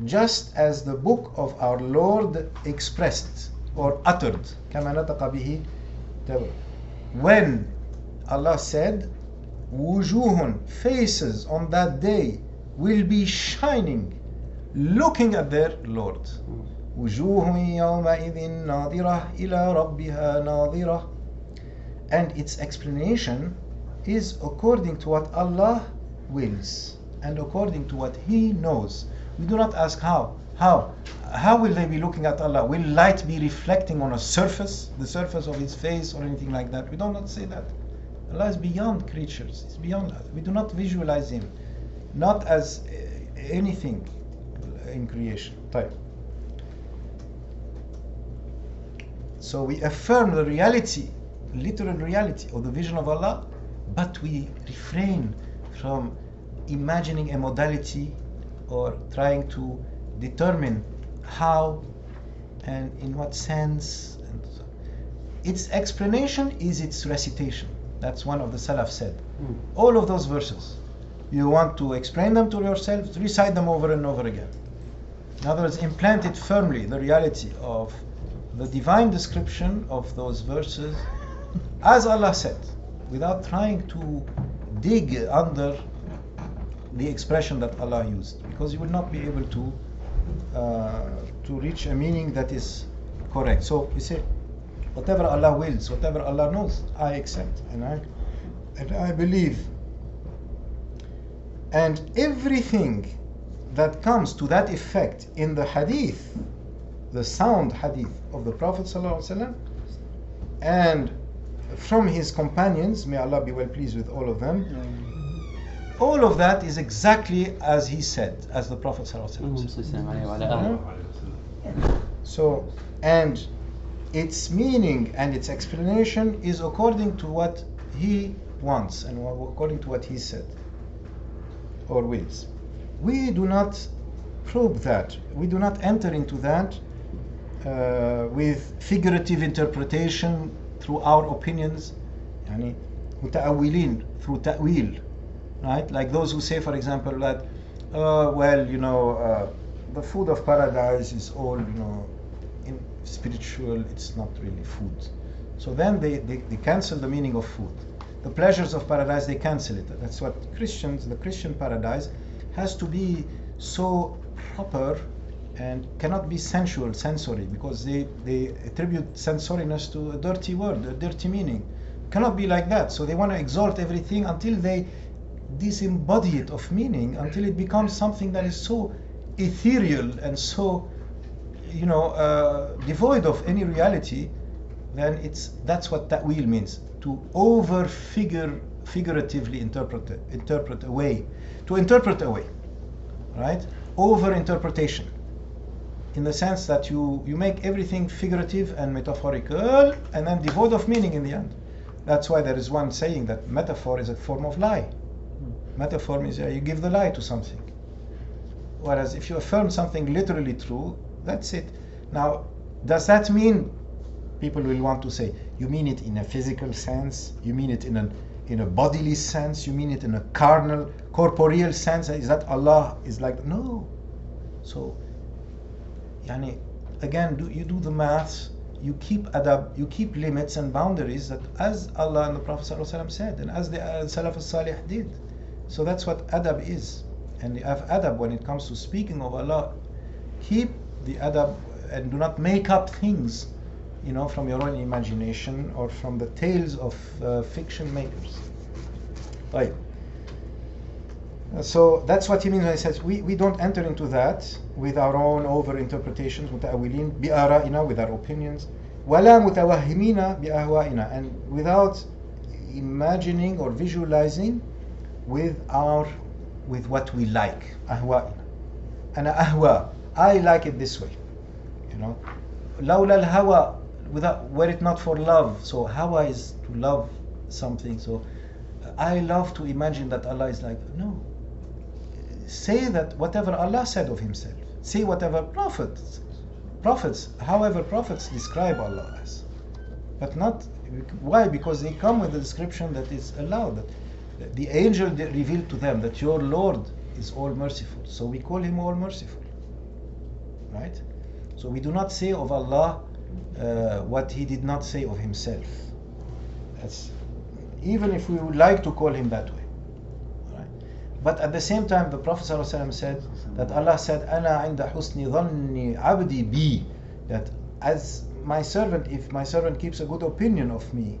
Just as the book of our Lord expressed or uttered, كما نطق به, when Allah said, wujuhun, faces on that day will be shining, looking at their Lord. وجوه يومئذ ناظرة إلى ربها ناظرة. And its explanation is according to what Allah wills. and according to what He knows. We do not ask how. How will they be looking at Allah? Will light be reflecting on a surface, the surface of His face or anything like that? We do not say that. Allah is beyond creatures. He's beyond that. We do not visualize Him, not as anything in creation. Type. So we affirm the reality, literal reality of the vision of Allah, but we refrain from imagining a modality or trying to determine how and in what sense. And so its explanation is its recitation. That's one of the Salaf said. All of those verses, you want to explain them to yourself, recite them over and over again. In other words, implant it firmly, the reality of the divine description of those verses as Allah said, without trying to dig under the expression that Allah used, because you will not be able to reach a meaning that is correct. So you say, whatever Allah wills, whatever Allah knows, I accept and I believe. And everything that comes to that effect in the hadith, the sound hadith of the Prophet ﷺ, and from his companions, may Allah be well pleased with all of them, all of that is exactly as he said, as the Prophet ﷺ said. So, and its meaning and its explanation is according to what he wants and according to what he said or wills. We do not probe that. We do not enter into that with figurative interpretation through our opinions, يعني متأولين, through ta'wil, right? Like those who say, for example, that the food of paradise is all in spiritual, it's not really food. So then they cancel the meaning of food. The pleasures of paradise, they cancel it. That's what the Christian paradise has to be so proper and cannot be sensory, because they attribute sensoriness to a dirty word, a dirty meaning. Cannot be like that. So they want to exalt everything until they disembody it of meaning, until it becomes something that is so ethereal and so devoid of any reality. Then that's what ta'wil means, to figuratively interpret away, right? Over interpretation, in the sense that you make everything figurative and metaphorical and then devoid of meaning in the end. That's why there is one saying that metaphor is a form of lie. Metaphor means you give the lie to something. Whereas if you affirm something literally true, that's it. Now, does that mean, people will want to say, you mean it in a physical sense? You mean it in a bodily sense? You mean it in a carnal, corporeal sense? Is that Allah is like, no. So, again, you do the maths, you keep adab, you keep limits and boundaries, that as Allah and the Prophet ﷺ said, and as the Salaf al-Salih did. So that's what adab is. And you have adab when it comes to speaking of Allah. Keep the adab and do not make up things, from your own imagination or from the tales of fiction makers. Right. So that's what he means when he says we don't enter into that with our own over interpretations, متأولين بآرائنا, with our opinions, ولا متوهمين بأهوائنا, and without imagining or visualizing with what we like. أهوائنا. أنا أهوى, I like it this way. لولا الهوى, were it not for love. So hawa is to love something. So I love to imagine that Allah is like, no. Say that whatever Allah said of himself. Say whatever prophets, however prophets describe Allah as. But not, why? Because they come with a description that is allowed. That the angel revealed to them that your Lord is all merciful. So we call him all merciful. Right? So we do not say of Allah what he did not say of himself. That's, even if we would like to call him that way. Right? But at the same time, the Prophet ﷺ said that Allah said, أَنَا عِنْدَ حُسْنِ ظَنِّ عَبْدِي بِي, that as my servant, if my servant keeps a good opinion of me,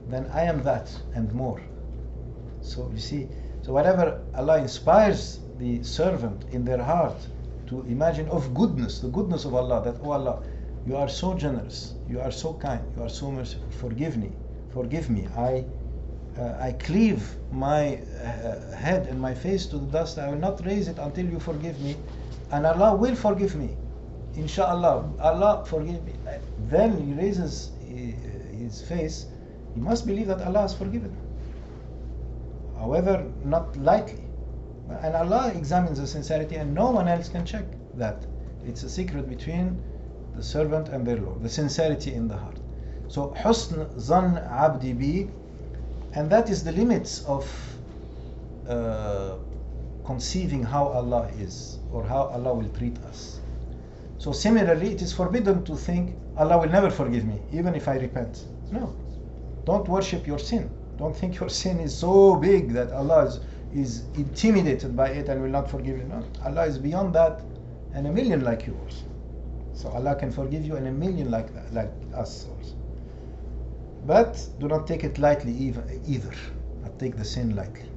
then I am that and more. So you see, So whatever Allah inspires the servant in their heart to imagine of goodness, the goodness of Allah, that, oh Allah, you are so generous, you are so kind, you are so merciful, forgive me, I cleave my head and my face to the dust, I will not raise it until you forgive me, and Allah will forgive me, inshallah, Allah forgive me. Then he raises his face, he must believe that Allah has forgiven him, however not lightly, and Allah examines the sincerity, and no one else can check that. It's a secret between the servant and their Lord, the sincerity in the heart. So husn zan abdi bi, and that is the limits of conceiving how Allah is, or how Allah will treat us. So similarly, it is forbidden to think Allah will never forgive me even if I repent. No, don't worship your sin. Don't think your sin is so big that Allah is intimidated by it and will not forgive you. No, Allah is beyond that, and a million like you also. So Allah can forgive you, and a million like us also. But do not take it lightly either. Not take the sin lightly.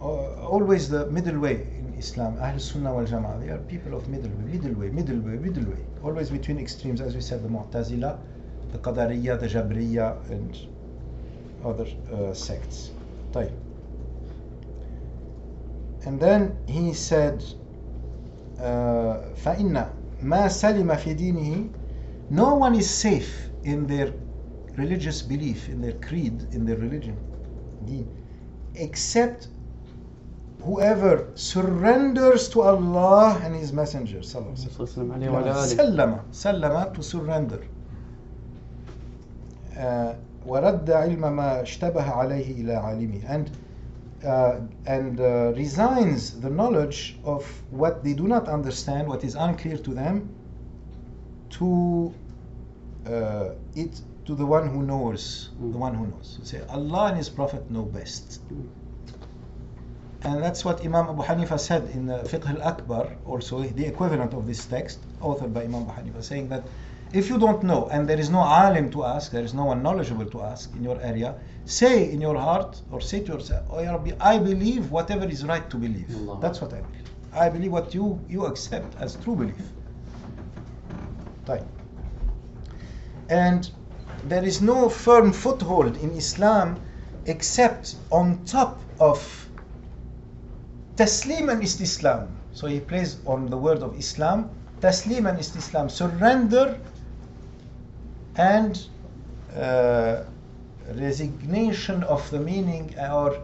Always the middle way in Islam, Ahl Sunnah wal Jama'ah, they are people of middle way. Always between extremes, as we said, the Mu'tazila, the Qadariyya, the Jabriyya, and other sects. طيب. And then he said, فَإِنَّ مَا سَلِمَ فِي دِينِهِ, no one is safe in their religious belief, in their creed, in their religion, except whoever surrenders to Allah and His Messenger. Sallama, to surrender. وَرَدَّ عِلْمَ مَا اشْتَبَهَ عَلَيْهِ إِلَى عَالِمِهِ, and resigns the knowledge of what they do not understand, what is unclear to them, to the one who knows, the one who knows. Say Allah and His Prophet know best. And that's what Imam Abu Hanifa said in the Fiqh al-Akbar, also the equivalent of this text, authored by Imam Abu Hanifa, saying that if you don't know and there is no alim to ask, there is no one knowledgeable to ask in your area, say in your heart, or say to yourself, oh Ya Rabbi, I believe whatever is right to believe. Allah. That's what I believe. I believe what you accept as true belief. Right. And there is no firm foothold in Islam except on top of taslim and istislam. So he plays on the word of Islam, taslim and istislam, surrender and resignation of the meaning, or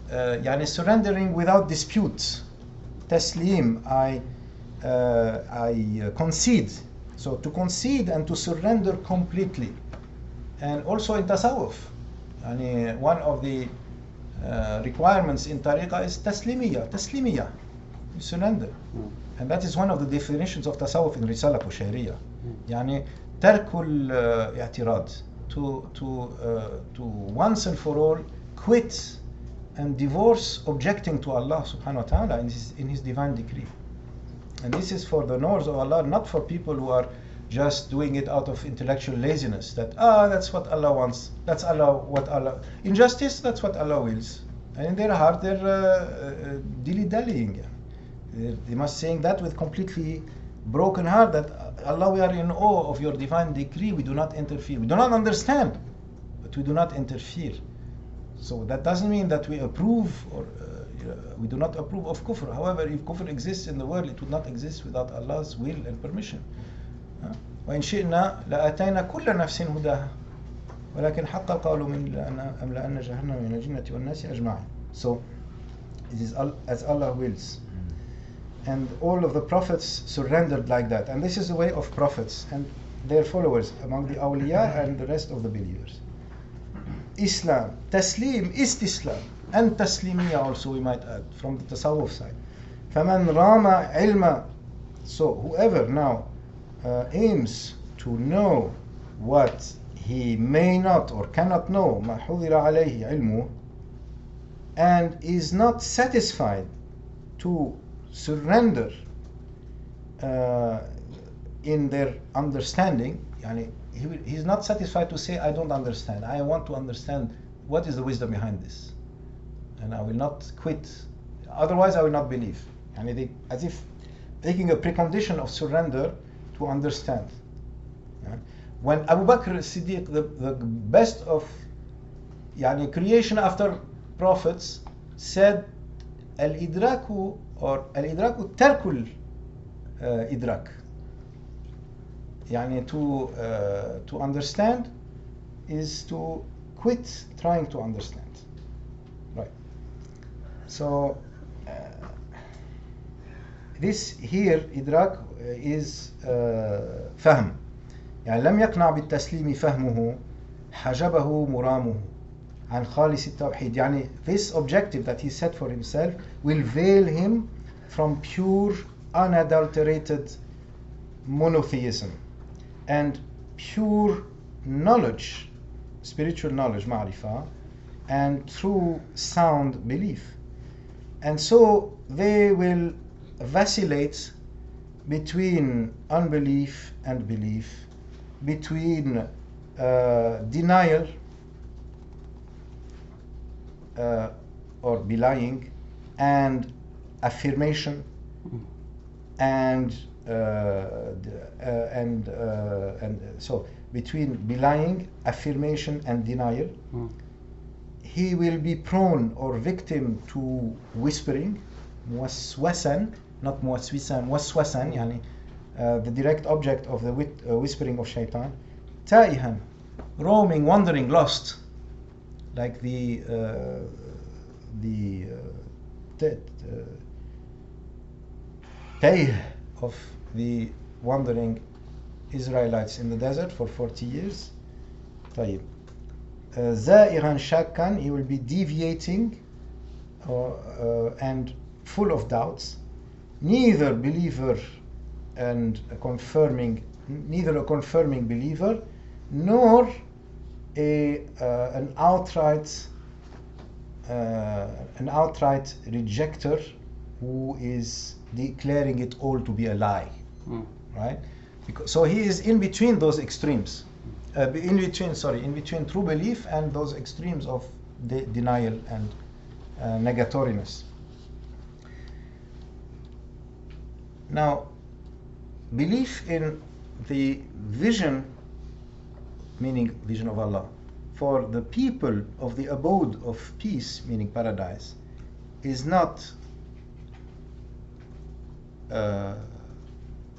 yani surrendering without dispute. Taslim, I concede. So to concede and to surrender completely. And also in tasawwuf, yani one of the requirements in tariqah is taslimiyya, you surrender. And that is one of the definitions of tasawwuf in Risala Qushayriya. Yani tarkul i'tirad, to once and for all quit and divorce objecting to Allah subhanahu wa ta'ala in his divine decree. And this is for the knowers of Allah, not for people who are just doing it out of intellectual laziness, that that's what Allah wants, that's what Allah, injustice, that's what Allah wills. And in their heart they're dilly-dallying. They must saying that with completely broken heart, that Allah, we are in awe of your divine decree, we do not interfere. We do not understand, but we do not interfere. So that doesn't mean that we approve, or we do not approve of kufr. However, if kufr exists in the world, it would not exist without Allah's will and permission. وإن شئنا لأتينا كل نفس هداها ولكن حق القول مني لأملأن جهنم من الجنة والناس أجمعين. So it is as Allah wills. And all of the prophets surrendered like that. And this is the way of prophets and their followers among the awliya and the rest of the believers. Islam, taslim, istislam, and taslimiyya also we might add from the tasawwuf side. فَمَنْ رَامَ عِلْمًا, so whoever now aims to know what he may not or cannot know, مَا حُضِرَ عَلَيْهِ عِلْمُهُ, and is not satisfied to surrender in their understanding, yani he's not satisfied to say I don't understand, I want to understand what is the wisdom behind this. and I will not quit. Otherwise, I will not believe. And as if taking a precondition of surrender to understand. When Abu Bakr as-Siddiq, the best of creation after prophets, said al-idraku tarkul idrak. To understand is to quit trying to understand. Right. So this here idrak is فهم. لم يقنع بالتسليم فهمه حجبه مرامه عن خالص التوحيد. This objective that he set for himself will veil him from pure unadulterated monotheism and pure knowledge, spiritual knowledge, ma'rifah, and true sound belief. And so they will vacillate between unbelief and belief, between denial or belying and affirmation, and so between belying, affirmation, and denial. He will be prone or victim to whispering, موسوسا, not موسوسا, موسوسا, the direct object of the whispering of shaitan. تائها, roaming, wandering, lost, like the تيه of the wandering Israelites in the desert for 40 years. طيب. زائغا شاكا, he will be deviating and full of doubts. Neither believer and neither a confirming believer nor an outright rejecter who is declaring it all to be a lie. Right? So he is in between those extremes, in between true belief and those extremes of denial and negatoriness. Now, belief in the vision, meaning vision of Allah, for the people of the abode of peace, meaning paradise, is not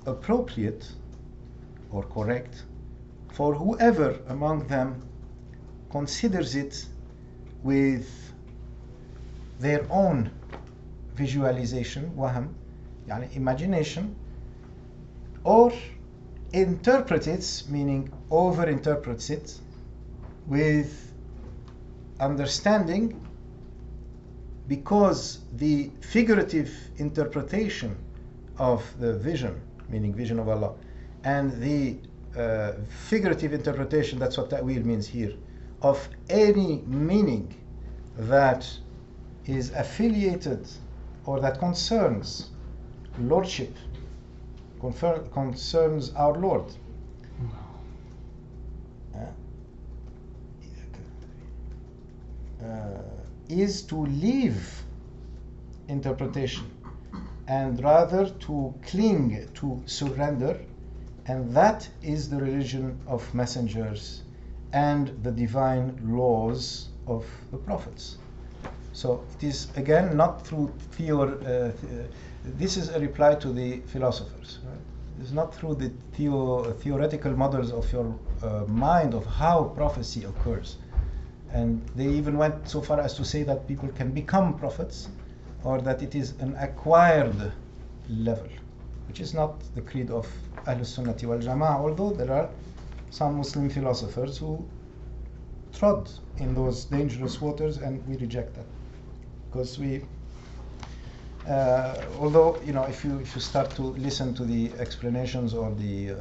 appropriate or correct for whoever among them considers it with their own visualization, waham, imagination, or interpret it, meaning over-interprets it, with understanding, because the figurative interpretation of the vision, meaning vision of Allah, and the figurative interpretation, that's what ta'wil means here, of any meaning that is affiliated or that concerns lordship, concerns our Lord, is to leave interpretation and rather to cling to surrender, and that is the religion of messengers and the divine laws of the prophets. So it is again not through this is a reply to the philosophers, right? It is not through the theoretical models of your mind of how prophecy occurs. And they even went so far as to say that people can become prophets, or that it is an acquired level, which is not the creed of Ahlus Sunnati wal Jama'ah, although there are some Muslim philosophers who trod in those dangerous waters, and we reject that. Because although, if you start to listen to the explanations or the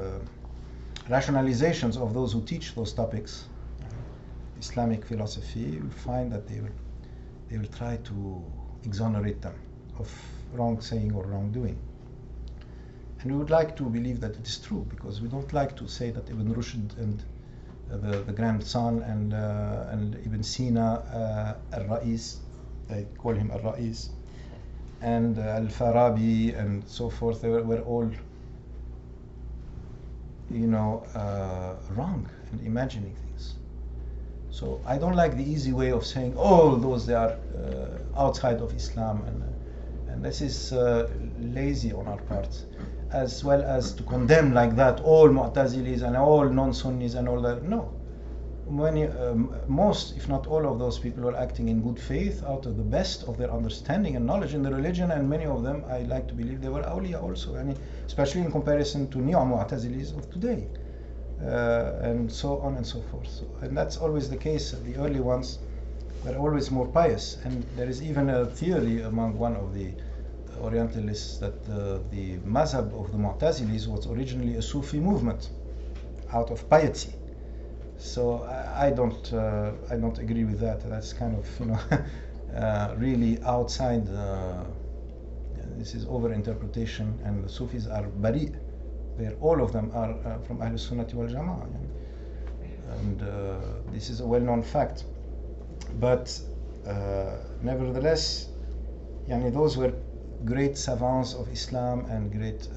rationalizations of those who teach those topics, Islamic philosophy, you will find that they will try to exonerate them of wrong saying or wrongdoing. And we would like to believe that it is true, because we don't like to say that Ibn Rushd and the grandson and Ibn Sina al-Ra'is, they call him Al-Ra'is, and Al-Farabi and so forth, they were all, wrong and imagining things. So I don't like the easy way of saying, oh, those they are outside of Islam, and this is lazy on our part, as well as to condemn like that all Mu'tazilis and all non-Sunnis and all that. No. Most, if not all of those people were acting in good faith out of the best of their understanding and knowledge in the religion, and many of them, I like to believe, they were awliya also, especially in comparison to neo-Mu'tazilis of today, and so on and so forth. And that's always the case. The early ones were always more pious, and there is even a theory among one of the Orientalists that the mazhab of the Mu'tazilis was originally a Sufi movement out of piety. So I don't agree with that. That's kind of really outside. This is over-interpretation, and the Sufis are bari. All of them are from Ahl Sunnati wal Jama'ah, and this is a well-known fact. But nevertheless, those were great savants of Islam and great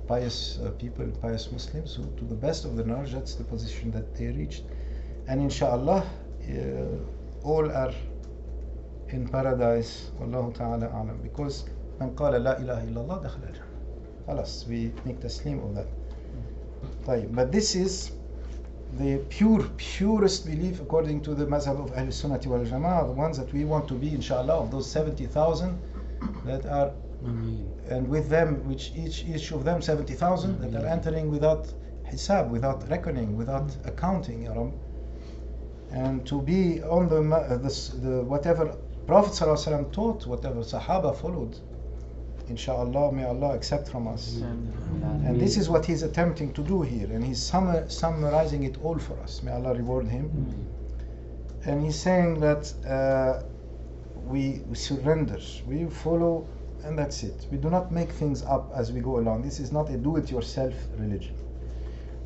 pious people, pious Muslims, who, to the best of their knowledge, that's the position that they reached. And inshallah, all are in paradise, Wallahu ta'ala a'lam, because man qala la ilaha illallah dakhala al-jannah. Khalas, we make taslim of that. But this is the purest belief according to the mazhab of Ahl Sunnati wal Jama'ah, the ones that we want to be, inshallah, of those 70,000 that are, and with them, which each of them 70,000 that are entering without hisab, without reckoning, without accounting, and to be on the whatever Prophet ﷺ taught, whatever Sahaba followed, inshallah, may Allah accept from us. And this is what he's attempting to do here, and he's summarizing it all for us. May Allah reward him. And he's saying that we surrender, we follow, and that's it. We do not make things up as we go along. This is not a do-it-yourself religion.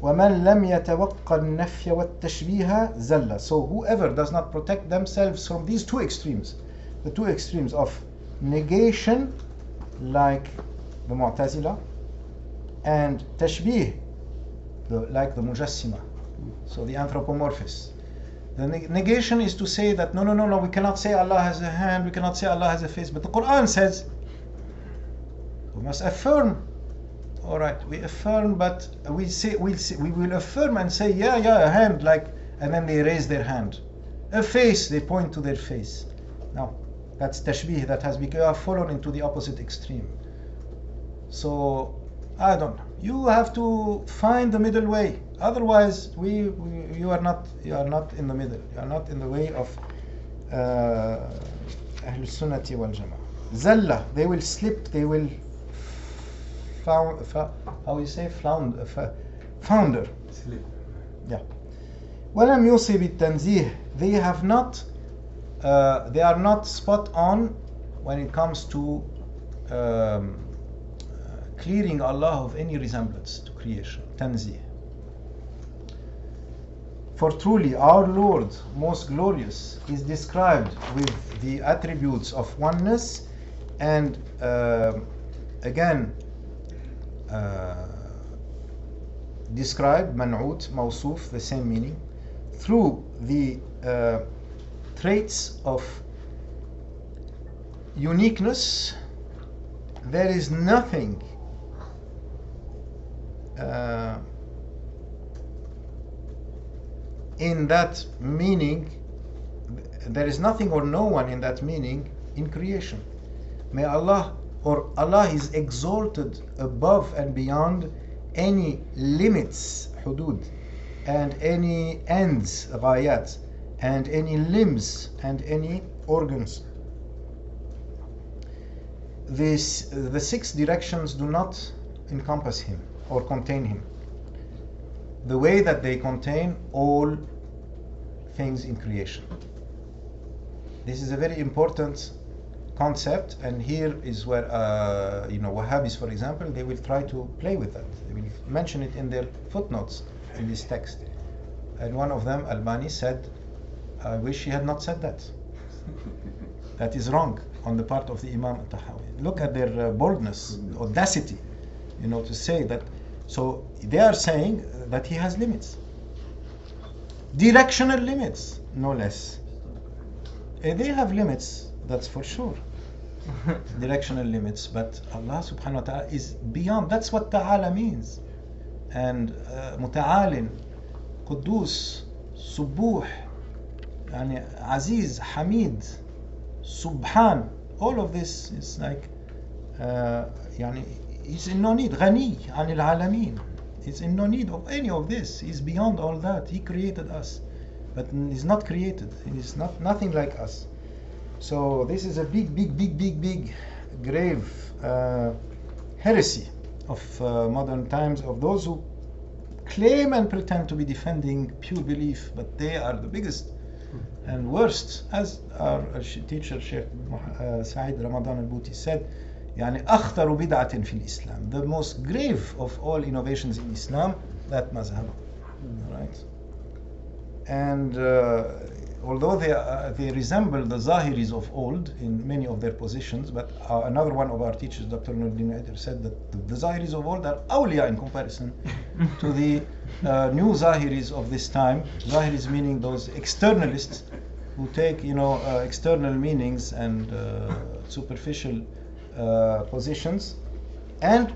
وَمَنْ لَمْ يَتَوَقَّ النَّفْيَ وَالتَّشْبِيهَ زَلَّ. So whoever does not protect themselves from these two extremes, the two extremes of negation, like the Mu'tazila, and tashbih, like the Mujassima, so the anthropomorphists. The negation is to say that no, we cannot say Allah has a hand, we cannot say Allah has a face, but the Quran says we must affirm. All right, we affirm, but we will affirm and say yeah, a hand, and then they raise their hand. A face, they point to their face. Now that's tashbih, that has become fallen into the opposite extreme. So I don't know. You have to find the middle way. Otherwise, you are not in the middle. You are not in the way of Ahl Sunnati wal Jama'ah. Zalla, they will slip. They will founder. Slip. Yeah. وَلَمْ يُصِبِ التَّنْزِيهِ. They are not spot on when it comes to clearing Allah of any resemblance to creation. Tanzih. For truly our Lord, most glorious, is described with the attributes of oneness, and again described, man'ut, mawsuf, the same meaning, through the traits of uniqueness. There is nothing in that meaning, there is nothing or no one in that meaning in creation. May Allah, or Allah is exalted above and beyond any limits, hudud, and any ends, ghayat, and any limbs and any organs. The 6 directions do not encompass him or contain him the way that they contain all things in creation. This is a very important concept, and here is where Wahhabis, for example, they will try to play with that. They will mention it in their footnotes in this text. And one of them, Albani, said, I wish he had not said that. that is wrong on the part of the Imam al-Tahawiyya. Look at their boldness, audacity, to say that. So they are saying that he has limits, directional limits, no less. They have limits, that's for sure. Directional limits, but Allah subhanahu wa ta'ala is beyond. That's what ta'ala means. And muta'alin, Quddus, Subuh, Aziz, Hamid, Subhan, all of this is like he's in no need. Ghani anil alameen. He's in no need of any of this. He's beyond all that. He created us, but he's not created. He's nothing like us. So this is a big grave heresy of modern times, of those who claim and pretend to be defending pure belief, but they are the biggest and worst, as our teacher Shaykh Saeed Ramadan al-Bouti said, أخطر بدعة في الإسلام, the most grave of all innovations in Islam, that mazhab, right? And although they resemble the Zahiris of old in many of their positions, but another one of our teachers, Dr. Nuruddin Aider, said that the Zahiris of old are awliya in comparison to the new Zahiris of this time. Zahiris meaning those externalists who take external meanings and superficial positions, and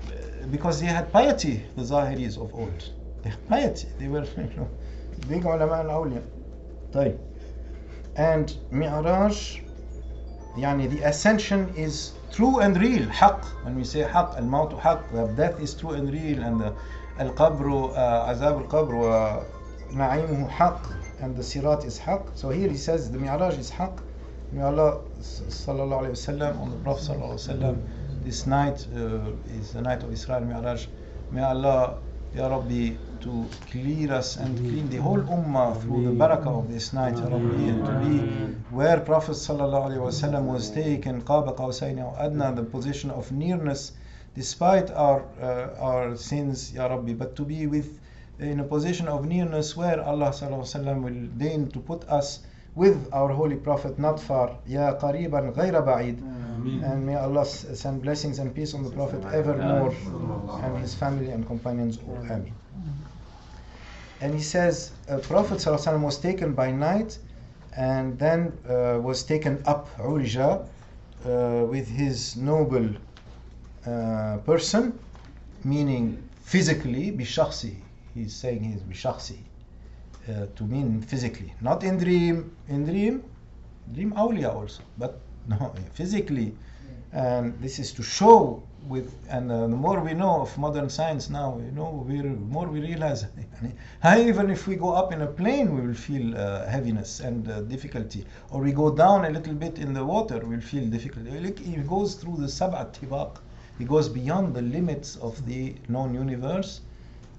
because they had piety, the Zahiris of old, they had piety, they were big ulama al-awliya. طيب. And Mi'raj, the ascension is true and real, haq. When we say haq, al-mawtu haq, that death is true and real, and the al-qabru, azab al-qabr wa na'imuhu haq, and the sirat is haq. So here he says the Mi'raj is haq. May Allah sallallahu alayhi wa sallam, on the Prophet sallallahu alayhi wa sallam, this night is the night of Isra Mi'raj. May Allah, Ya Rabbi, to clear us and clean the whole ummah through the barakah of this night, Ya Rabbi, and to be where Prophet sallallahu alayhi wa sallam was taken, qaba qawsayni aw adna, the position of nearness, despite our sins, Ya Rabbi, but to be in a position of nearness where Allah sallallahu alayhi wa sallam will deign to put us with our holy Prophet, not far. Ya qariban ghayra ba'id. And may Allah send blessings and peace on the Prophet evermore, and his family and companions. Ameen. And he says, Prophet ﷺ was taken by night, and then was taken up, urija, with his noble person, meaning physically, bishakhsi. He's saying he's bishakhsi. To mean physically, not in dream. In dream awliya also, but no, physically. And this is to show and the more we know of modern science now, more we realize, even if we go up in a plane, we will feel heaviness and difficulty, or we go down a little bit in the water, we'll feel difficulty. He goes through the sab'at tibaq. He goes beyond the limits of the known universe,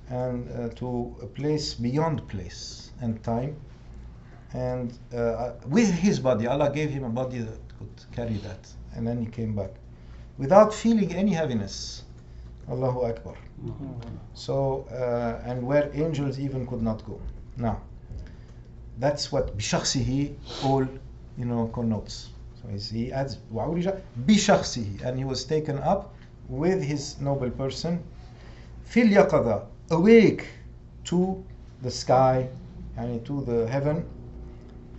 and to a place beyond place and time, and with his body, Allah gave him a body that could carry that, and then he came back without feeling any heaviness. Allahu Akbar. So and where angels even could not go. Now that's what bishakhsihi all connotes. So he adds wa'urija bishakhsihi, and he was taken up with his noble person, fil yaqadha, awake to the sky, and to the heaven,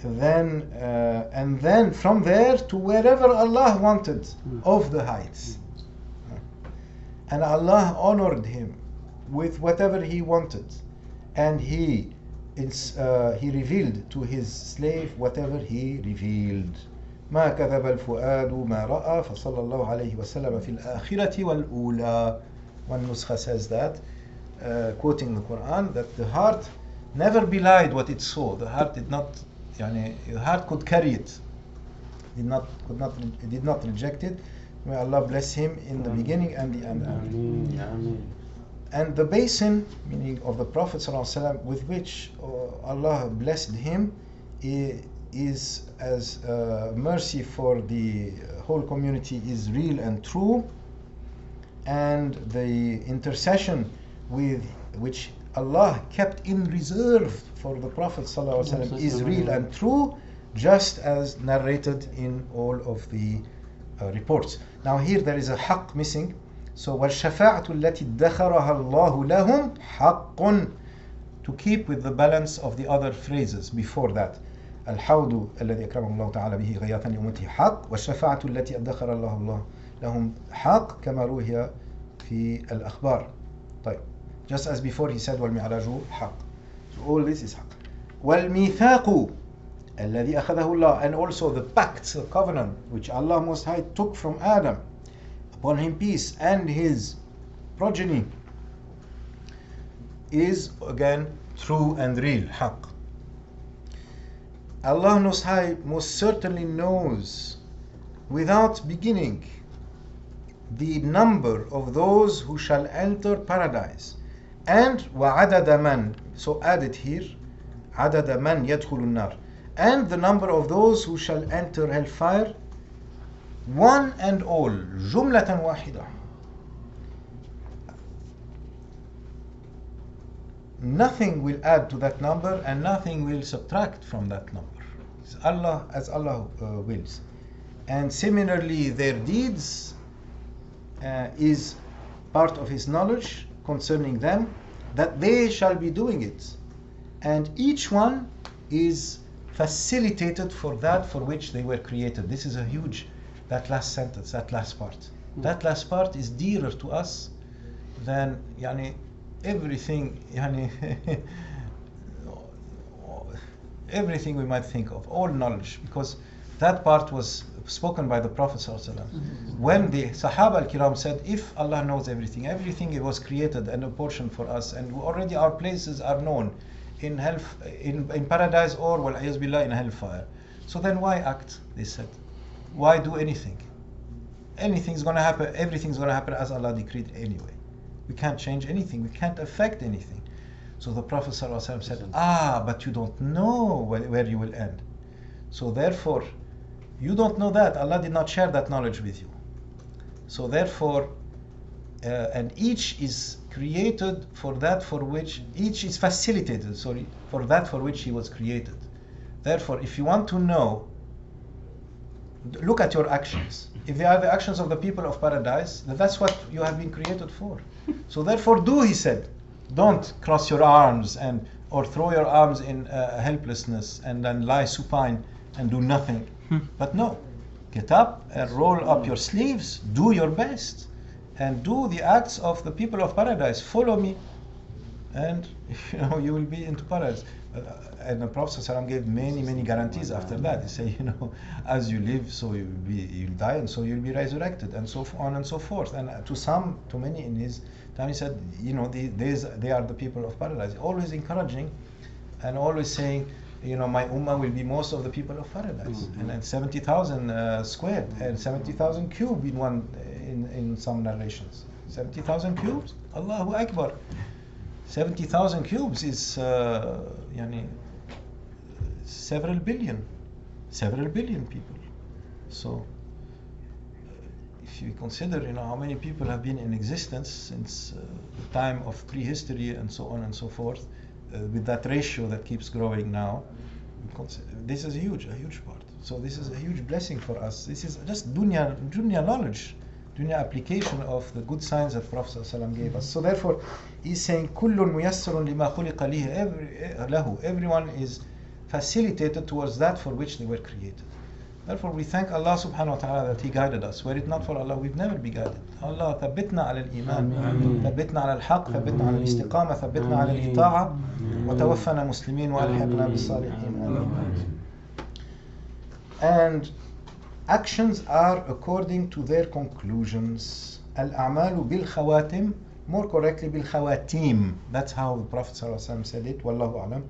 and then from there to wherever Allah wanted of the heights. And Allah honored him with whatever he wanted, and he revealed to his slave whatever he revealed. ما كذب الفؤاد ما رأى فصلى الله عليه وسلم في الآخرة والأولى. One nuskha says that, quoting the Quran, that the heart never belied what it saw. The heart did not, the heart could carry it. It did not reject it. May Allah bless him in the beginning and the end. Ameen. And the basin, meaning of the Prophet ﷺ, with which Allah blessed him, is as mercy for the whole community, is real and true. And the intercession with which Allah kept in reserve for the Prophet ﷺ is real and true, just as narrated in all of the reports. Now here there is a haqq missing. So وَالشَّفَاعَةُ الَّتِي ادَّخَرَهَا اللَّهُ لَهُمْ حَقٌّ, to keep with the balance of the other phrases before that. الحوض الذي أكرمه الله تعالى به غياثا لأمته حق والشفاعة التي أدخر الله لهم حق كما روي في الأخبار. طيب. Just as before he said والمعراج حق. So all this is حق. والميثاق الذي أخذه الله, and also the pact, the covenant which Allah Most High took from Adam, upon him peace, and his progeny, is again true and real, حق. Allah Most High most certainly knows without beginning the number of those who shall enter paradise, and وعدد من, so added here عدد من يدخل النار, and the number of those who shall enter hellfire, one and all, جملة واحدة. Nothing will add to that number and nothing will subtract from that number. It's Allah as Allah wills. And similarly their deeds is part of His knowledge concerning them, that they shall be doing it, and each one is facilitated for that for which they were created. This is a huge, that last sentence, that last part. That last part is dearer to us than everything, everything we might think of, all knowledge, because that part was spoken by the Prophet ﷺ. When the Sahaba al-Kiram said, if Allah knows everything, everything was created and apportioned for us, and already our places are known in hell, in paradise, or wal-'iyaz billah, in hellfire. So then why act? They said. Why do anything? Anything's going to happen, everything's going to happen as Allah decreed anyway. We can't change anything, we can't affect anything. So the Prophet ﷺ said, but you don't know where you will end. So therefore, you don't know that. Allah did not share that knowledge with you. So therefore, and each is created for that for which, each is facilitated, for that for which he was created. Therefore, if you want to know, look at your actions. If they are the actions of the people of paradise, then that's what you have been created for. So therefore do, he said. Don't cross your arms or throw your arms in helplessness and then lie supine and do nothing. But no, get up and roll up your sleeves, do your best, and do the acts of the people of paradise. Follow me, and you will be into paradise. And the Prophet ﷺ gave many guarantees after that. He said, as you live, so you'll die, and so you'll be resurrected, and so on and so forth. And to many in his time, he said, they are the people of paradise. Always encouraging, and always saying, my ummah will be most of the people of paradise. And then 70,000 squared, and 70,000 cubed in some narrations. 70,000 cubes, Allahu Akbar. 70,000 cubes is several billion people. So if you consider how many people have been in existence since the time of prehistory and so on and so forth, with that ratio that keeps growing now, this is a huge part. So this is a huge blessing for us. This is just dunya knowledge, dunya application of the good signs that Prophet ﷺ gave us. So therefore, he's saying, كُلٌّ مُيَسَّرٌ لِمَا خُلِقَ لَهُ. Everyone is facilitated towards that for which they were created. Therefore, we thank Allah subhanahu wa ta'ala that He guided us. Were it not for Allah, we'd never be guided. Allah, ثبتنا على الإيمان, ثبتنا على الحق, ثبتنا على الاستقامة, ثبتنا على الإطاعة, وتوفنا مسلمين وألحقنا بالصالحين. And actions are according to their conclusions. الأعمال بالخواتم, more correctly بالخواتيم. That's how the Prophet ﷺ said it. Wallahu a'lam.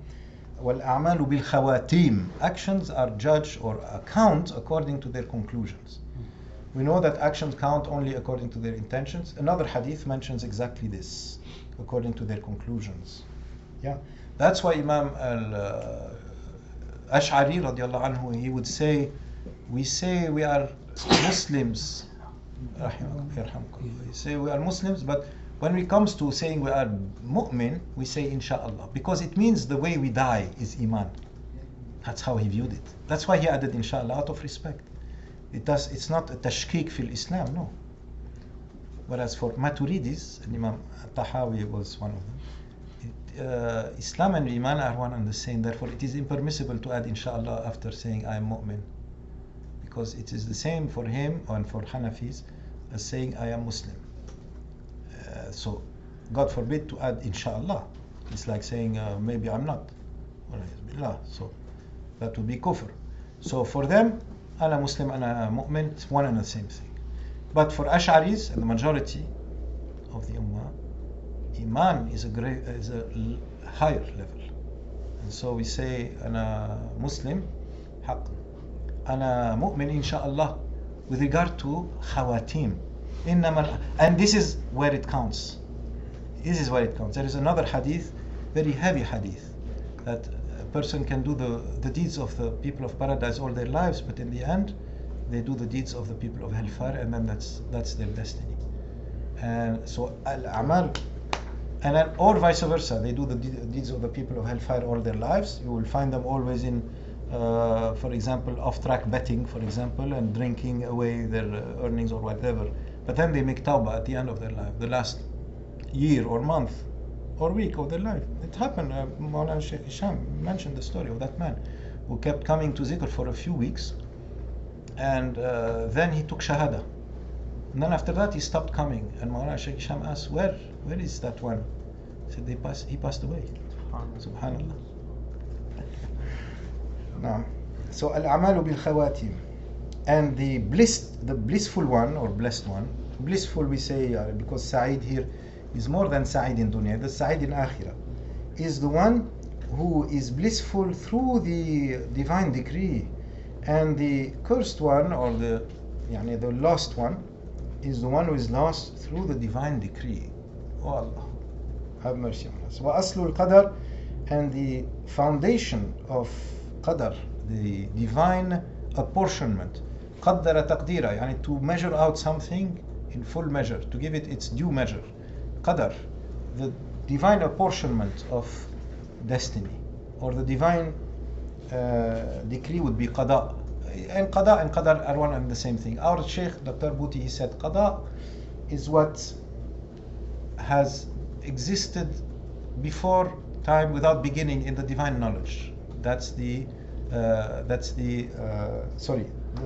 وَالْأَعْمَالُ بِالْخَوَاتِيمِ. Actions are judged or count according to their conclusions. We know that actions count only according to their intentions. Another hadith mentions exactly this, according to their conclusions. Yeah, that's why Imam al-Ash'ari radiallahu anhu, he would say, we say we are Muslims. We say we are Muslims, but when it comes to saying we are mu'min, we say insha'Allah, because it means the way we die is iman. That's how he viewed it. That's why he added inshallah out of respect. It's not a tashkik fil Islam, no. Whereas for Maturidis, and Imam Tahawiyya was one of them, Islam and Iman are one and the same. Therefore, it is impermissible to add inshallah after saying I am mu'min, because it is the same for him and for Hanafis as saying I am Muslim. So, God forbid to add inshallah. It's like saying maybe I'm not. So that would be kufr. So for them, ana Muslim, ana mu'min, it's one and the same thing. But for Ash'aris and the majority of the Ummah, Iman is a higher level. And so we say, ana Muslim, haqq. Ana mu'min, inshallah, with regard to khawatim. And this is where it counts. This is where it counts. There is another hadith, very heavy hadith, that a person can do the deeds of the people of paradise all their lives, but in the end, they do the deeds of the people of hellfire, and then that's their destiny. And so al-amal, and then, or vice versa, they do the deeds of the people of hellfire all their lives. You will find them always in, for example, off-track betting, for example, and drinking away their earnings or whatever. But then they make tawbah at the end of their life, the last year or month or week of their life. It happened. Maulana Shaykh Hisham mentioned the story of that man who kept coming to zikr for a few weeks, and then he took shahada. And then after that he stopped coming, and Maulana Shaykh Hisham asked, where is that one? He said he passed away. Subhanallah. Now, so al-amalu bil khawatim, and the blissful one or blessed one. Blissful we say because Sa'id here is more than Sa'id in dunya. The Sa'id in akhirah is the one who is blissful through the divine decree, and the cursed one or the lost one is the one who is lost through the divine decree. Oh Allah, have mercy on us. Wa aslul qadar, and the foundation of qadar, the divine apportionment. Qaddara taqdira, yani to measure out something in full measure, to give it its due measure. Qadar, the divine apportionment of destiny, or the divine decree would be qada. And qadar are one and the same thing. Our Shaykh, Dr. Bhuti, he said qada is what has existed before time without beginning in the divine knowledge. That's the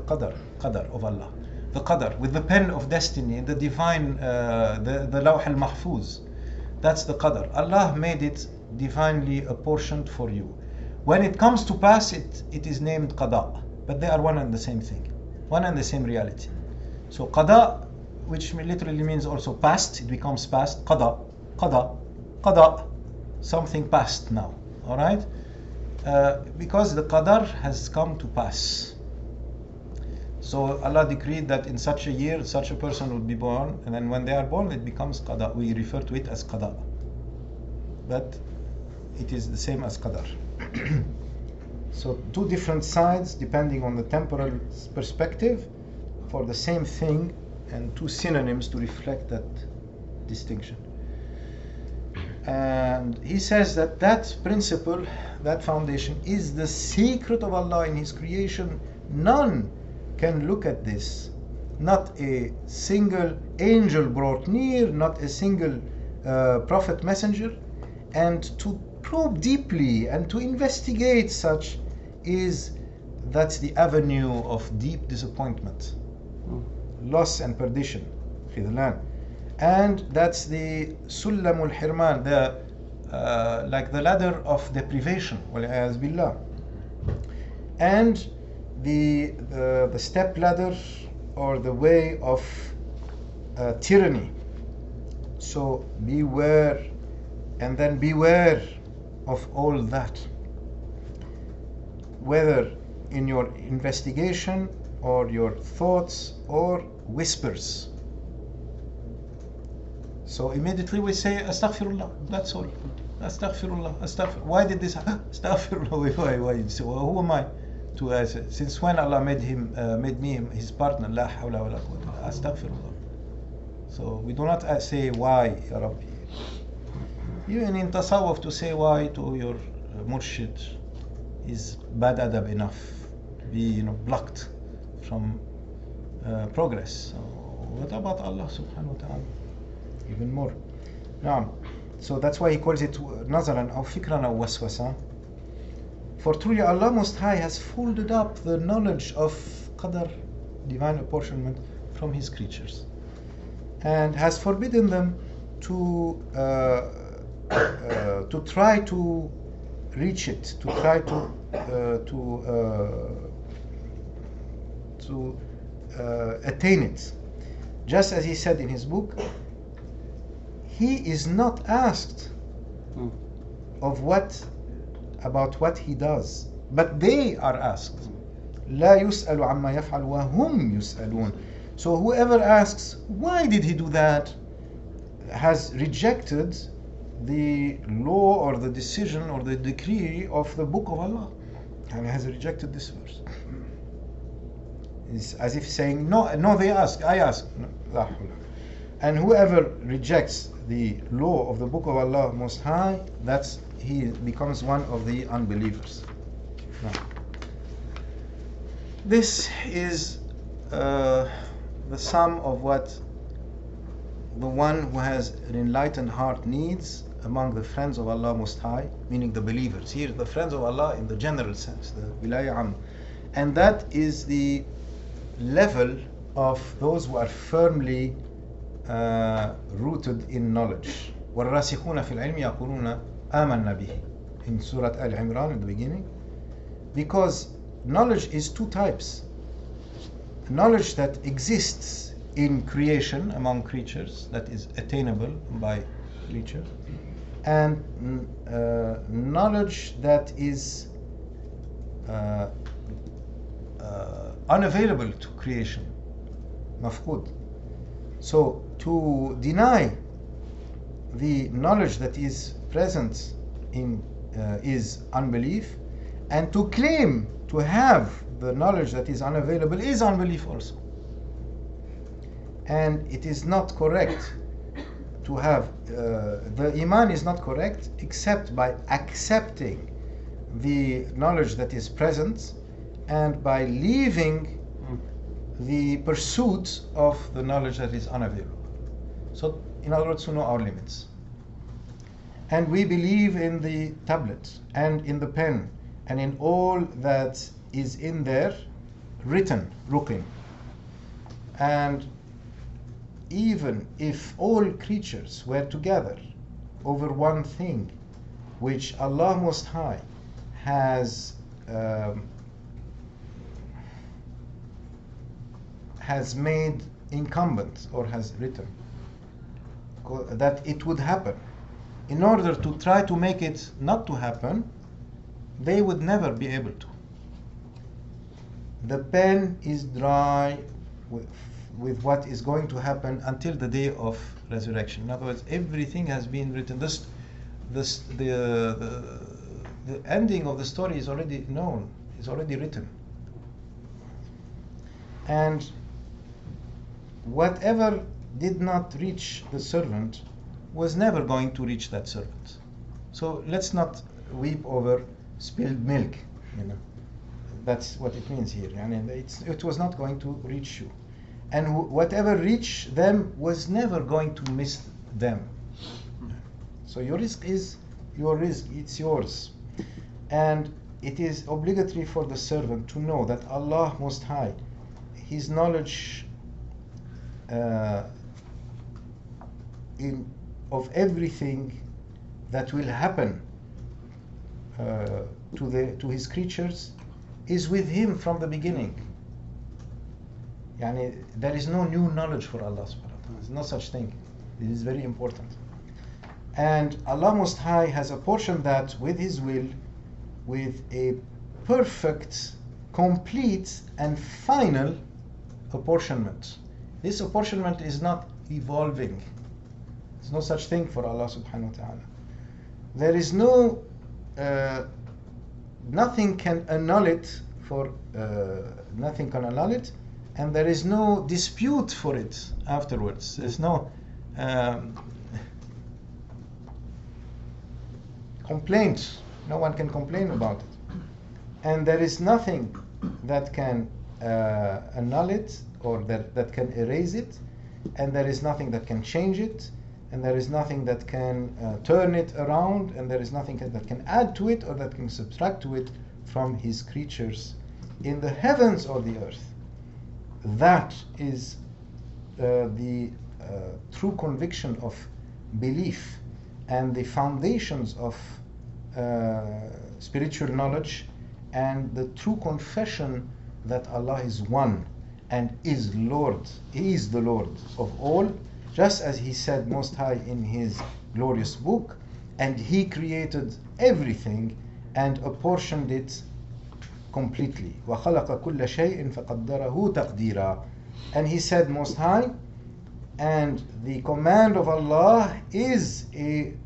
qadar of Allah. The qadar, with the pen of destiny, in the divine, the lawh al-mahfuz. That's the qadar. Allah made it divinely apportioned for you. When it comes to pass, it is named qada. But they are one and the same thing. One and the same reality. So qada, which literally means also past, it becomes past. Qada. Something past now. Alright? Because the qadar has come to pass. So Allah decreed that in such a year, such a person would be born, and then when they are born, it becomes qada. We refer to it as qada. But it is the same as qadar. So two different sides, depending on the temporal perspective, for the same thing, and two synonyms to reflect that distinction. And he says that principle, that foundation, is the secret of Allah in His creation. None can look at this. Not a single angel brought near, not a single prophet messenger. And to probe deeply and to investigate such that's the avenue of deep disappointment, loss and perdition, khidlan. And that's the sullamul hirman, like the ladder of deprivation, wal-iyaz billah. And the step ladder or the way of tyranny. So beware, and then beware of all that, whether in your investigation or your thoughts or whispers. So immediately we say astaghfirullah, that's all. Astaghfirullah. Why did this happen? Astaghfirullah. Why? So who am I to since when Allah made me his partner? La hawla wa la quwwata. Astaghfirullah. So we do not say why, Ya Rabbi. Even in tasawwuf, to say why to your murshid is bad adab enough to be blocked from progress. So what about Allah subhanahu wa ta'ala? Even more. Now, so that's why he calls it nazaran or fikran or waswasa. For truly Allah Most High has folded up the knowledge of qadar, divine apportionment, from his creatures, and has forbidden them to try to reach it, to try to attain it. Just as he said in his book, he is not asked about what he does, but they are asked. لا يسأل عما يفعل وهم يسألون. So whoever asks, why did he do that, has rejected the law or the decision or the decree of the book of Allah, and has rejected this verse. It's as if saying, no, they ask, I ask. No, and whoever rejects the law of the book of Allah Most High, he becomes one of the unbelievers. Now, this is the sum of what the one who has an enlightened heart needs among the friends of Allah Most High, meaning the believers. Here, the friends of Allah in the general sense, the wilaya am. And that is the level of those who are firmly rooted in knowledge. وَالرَّاسِخُونَ فِي الْعِلْمِ يَقُولُونَ آمَنَّا بِهِ, in Surah Al-Imran in the beginning. Because knowledge is two types. Knowledge that exists in creation among creatures, that is attainable by creatures, and knowledge that is unavailable to creation, mafqud. So to deny the knowledge that is present in is unbelief, and to claim to have the knowledge that is unavailable is unbelief also. And it is not correct to have the iman is not correct except by accepting the knowledge that is present and by leaving the pursuit of the knowledge that is unavailable. So, in other words, to know our limits. And we believe in the tablet and in the pen and in all that is in there written, ruqin. And even if all creatures were together over one thing which Allah Most High has made incumbent or has written that it would happen, in order to try to make it not to happen, they would never be able to. The pen is dry with what is going to happen until the day of resurrection. In other words, everything has been written. The ending of the story is already known, is already written. And whatever did not reach the servant was never going to reach that servant. So let's not weep over spilled milk. That's what it means here. And it was not going to reach you. And whatever reached them was never going to miss them. So your risk is your risk, it's yours. And it is obligatory for the servant to know that Allah Most High, His knowledge of everything that will happen to His creatures is with Him from the beginning. There is no new knowledge for Allah subhanahu wa ta'ala. There's no such thing. It is very important. And Allah Most High has apportioned that with His will, with a perfect, complete and final apportionment. This apportionment is not evolving. There's no such thing for Allah subhanahu wa ta'ala. There is no nothing can annul it nothing can annul it, and there is no dispute for it afterwards. There's no complaint. No one can complain about it. and there is nothing that can annul it, or that can erase it, and there is nothing that can change it, and there is nothing that can turn it around, and there is nothing that can add to it or that can subtract to it from his creatures in the heavens or the earth. That is the true conviction of belief and the foundations of spiritual knowledge, and the true confession that Allah is one and is Lord. He is the Lord of all, just as He said Most High in His glorious book, and He created everything and apportioned it completely. وَخَلَقَ كُلَّ شَيْءٍ فَقَدَّرَهُ تَقْدِيرًا. And He said Most High, and the command of Allah is an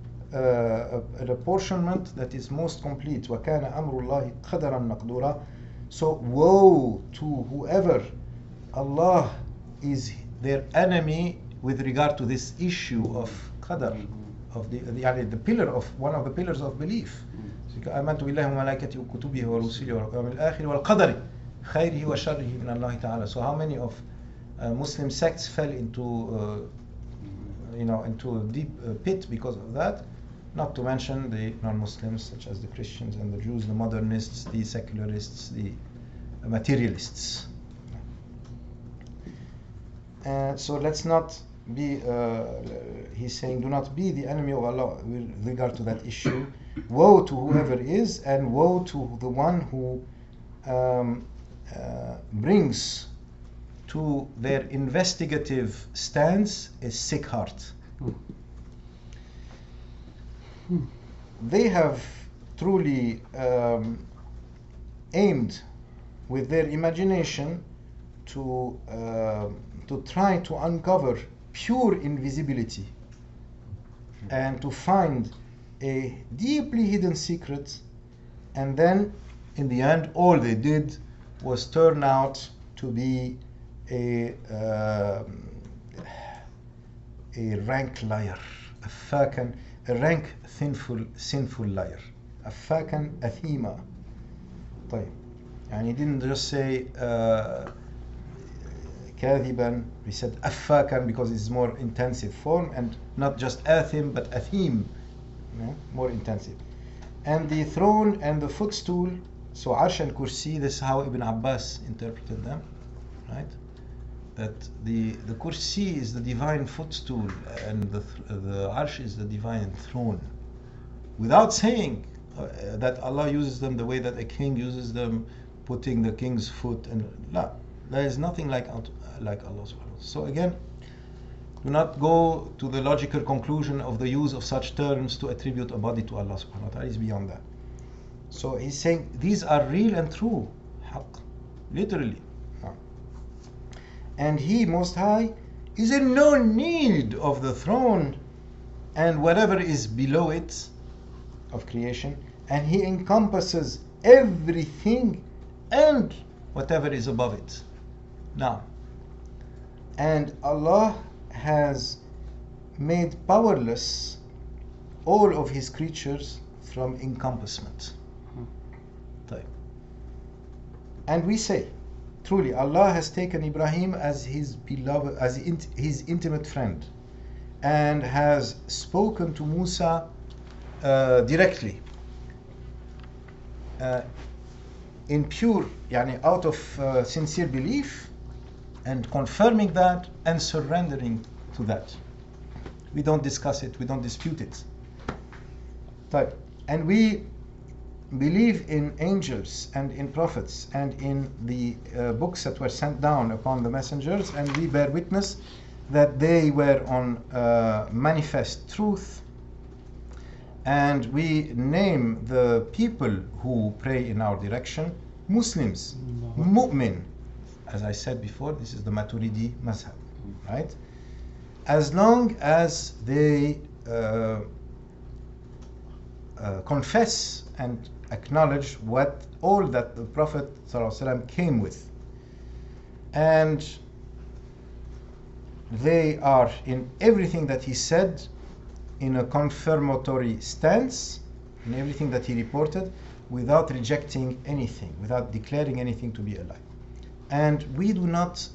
apportionment that is most complete. وَكَانَ أَمْرُ اللَّهِ قَدَرًا مَقْدُورًا. So woe to whoever Allah is their enemy with regard to this issue of qadar, of the pillar of one of the pillars of belief. آمنت بالله وملائكته وكتبه ورسله واليوم الآخر والقدر خيره وشره من الله تعالى. So how many of Muslim sects fell into into a deep pit because of that? Not to mention the non-Muslims, such as the Christians and the Jews, the modernists, the secularists, the materialists. So let's not be, he's saying, do not be the enemy of Allah with regard to that issue. Woe to whoever is, and woe to the one who brings to their investigative stance a sick heart. They have truly aimed with their imagination to try to uncover pure invisibility and to find a deeply hidden secret, and then in the end all they did was turn out to be a rank liar, a rank sinful liar, أفاكا أثيما. طيب, and he didn't just say كاذبا, he said أفاكا because it's more intensive form, and not just athim but athim, more intensive. And the throne and the footstool, so Arsh and Kursi, this is how Ibn Abbas interpreted them, right? That the Kursi is the divine footstool and the Arsh is the divine throne, without saying that Allah uses them the way that a king uses them, putting the king's foot, and there is nothing like Allah subhanahu wa ta'ala. So again, do not go to the logical conclusion of the use of such terms to attribute a body to Allah subhanahu wa ta'ala. Is beyond that. So he's saying these are real and true, haqq, literally. And He, Most High, is in no need of the throne and whatever is below it of creation, and He encompasses everything and whatever is above it. Now, and Allah has made powerless all of His creatures from encompassment. And we say, truly, Allah has taken Ibrahim as His beloved, as His intimate friend, and has spoken to Musa directly, in pure, out of sincere belief, and confirming that and surrendering to that. We don't discuss it, we don't dispute it. And we believe in angels and in prophets and in the books that were sent down upon the messengers, and we bear witness that they were on manifest truth, and we name the people who pray in our direction Muslims, mu'min. As I said before, this is the Maturidi Mazhab, right? As long as they confess and acknowledge all that the Prophet ﷺ came with, and they are in everything that he said in a confirmatory stance, in everything that he reported, without rejecting anything, without declaring anything to be a lie. And we do not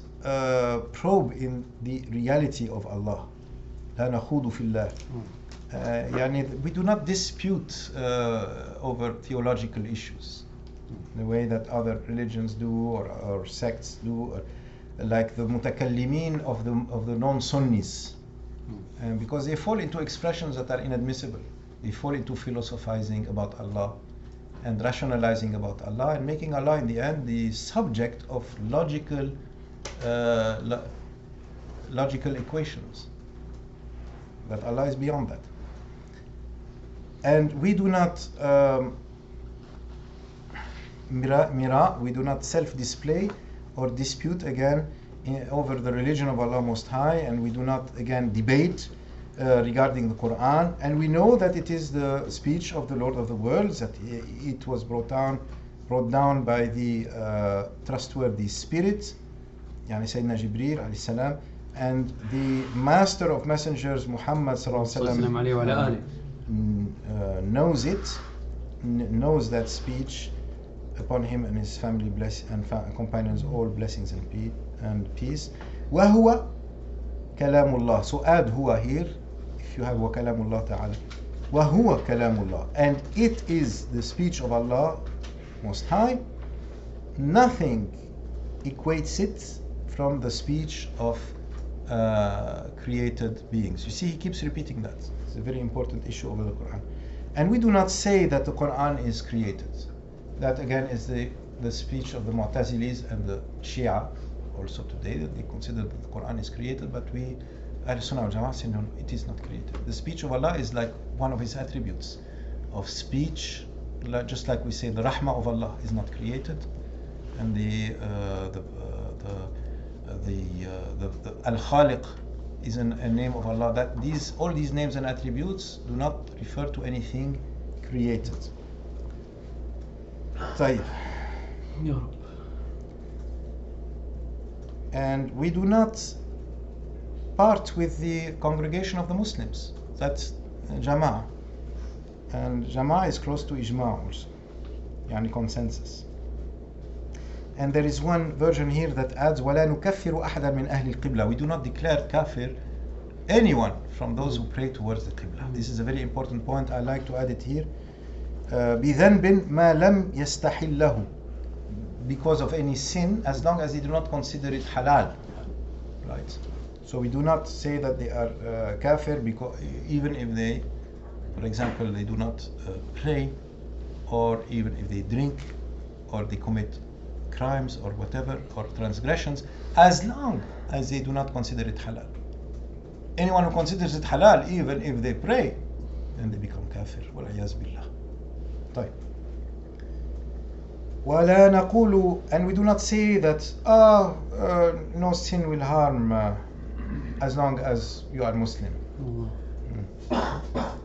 probe in the reality of Allah. لا نخوض في الله. We do not dispute over theological issues the way that other religions do, or sects do, or like the mutakallimin of the non-Sunnis, because they fall into expressions that are inadmissible. They fall into philosophizing about Allah and rationalizing about Allah and making Allah in the end the subject of logical equations, that Allah is beyond that. And we do not we do not self-display or dispute again over the religion of Allah Most High, and we do not again debate regarding the Quran, and we know that it is the speech of the Lord of the worlds, that it was brought down by the trustworthy spirit, يعني Sayyidina Gibril alayhi salam, and the master of messengers Muhammad sallallahu alaihi wasallam knows that speech. Upon him and his family and companions all blessings and peace. وَهُوَ كَلَامُ اللَّهِ. So add huwa here if you have وَكَلَامُ اللَّهِ ta'ala. وَهُوَ كَلَامُ اللَّهِ. And it is the speech of Allah Most High. Nothing equates it from the speech of created beings. You see, he keeps repeating that. It's a very important issue over the Quran. And we do not say that the Quran is created. That again is the speech of the Mu'tazilis and the Shia also today, that they consider that the Quran is created, but we, Sunnah wal Jama'ah, say no, it is not created. The speech of Allah is like one of his attributes of speech, just like we say the Rahmah of Allah is not created, and the Al-Khaliq is a name of Allah. That all these names and attributes do not refer to anything created. طيب. And we do not part with the congregation of the Muslims. That's Jama'ah. And Jama'ah is close to Ijma' also, يعني consensus. And there is one version here that adds وَلَا نُكَفِّرُ أَحَدًا مِنْ أَهْلِ الْقِبْلَةِ. We do not declare kafir anyone from those who pray towards the Qibla. This is a very important point. I like to add it here. بِذَنْبٍ مَا لَمْ يَسْتَحِلَّهُ. Because of any sin, as long as they do not consider it halal. Right? So we do not say that they are kafir, because even if they, for example, they do not pray, or even if they drink, or they commit crimes or whatever, or transgressions, as long as they do not consider it halal. Anyone who considers it halal, even if they pray, then they become kafir. وَالْعِيَاذُ بِاللَّهِ. طيب. وَلَا نَقُولُ. And we do not say that no sin will harm as long as you are Muslim.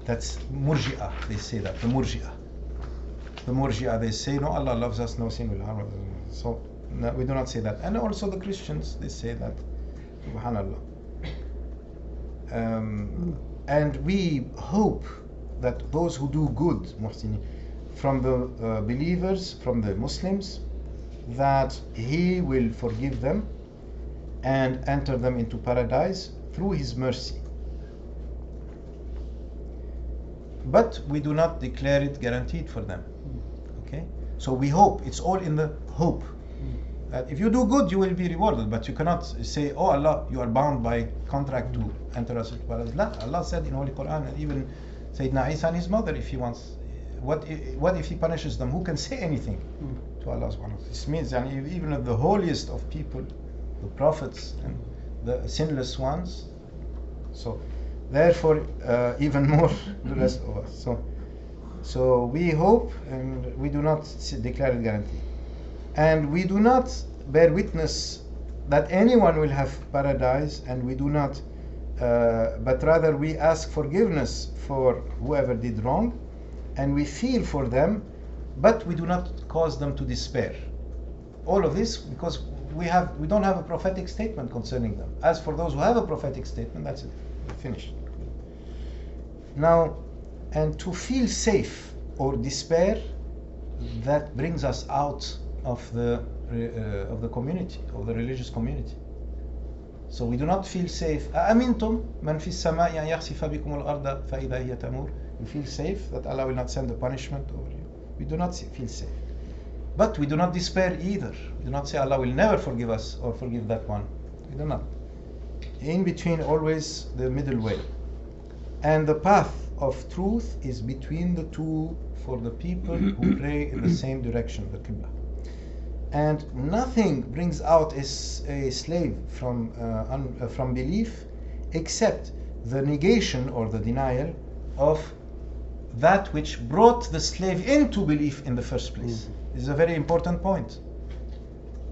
That's Murji'ah, they say that, the Murji'ah. The Murji'ah, they say, no, Allah loves us, no sin will harm us. So no, we do not say that. And also the Christians, they say that. Subhanallah. And we hope that those who do good, Muhsini, from the believers, from the Muslims, that He will forgive them and enter them into paradise through His mercy. But we do not declare it guaranteed for them. Okay? So we hope, it's all in the hope. That if you do good, you will be rewarded, but you cannot say, oh Allah, you are bound by contract to enter us into paradise. La, Allah said in Holy Quran, and even Sayyidina Isa and his mother, if he wants, what if he punishes them? Who can say anything to Allah subhanahu wa ta'ala? This means that even the holiest of people, the prophets and the sinless ones, so therefore even more the rest of us. So we hope, and we do not declare it guaranteed. And we do not bear witness that anyone will have paradise, and we do not, but rather we ask forgiveness for whoever did wrong, and we feel for them, but we do not cause them to despair. All of this because we don't have a prophetic statement concerning them. As for those who have a prophetic statement, that's it, we're finished. Now, and to feel safe or despair, that brings us out of the community, of the religious community. So we do not feel safe. أأمنتم من في السماء أن يخسف بكم الأرض فإذا هي تمور. You feel safe that Allah will not send a punishment over you. We do not feel safe. But we do not despair either. We do not say Allah will never forgive us or forgive that one. We do not. In between, always the middle way. And the path of truth is between the two for the people who pray in the same direction, the Qibla. And nothing brings out a slave from belief except the negation or the denial of that which brought the slave into belief in the first place. This is a very important point.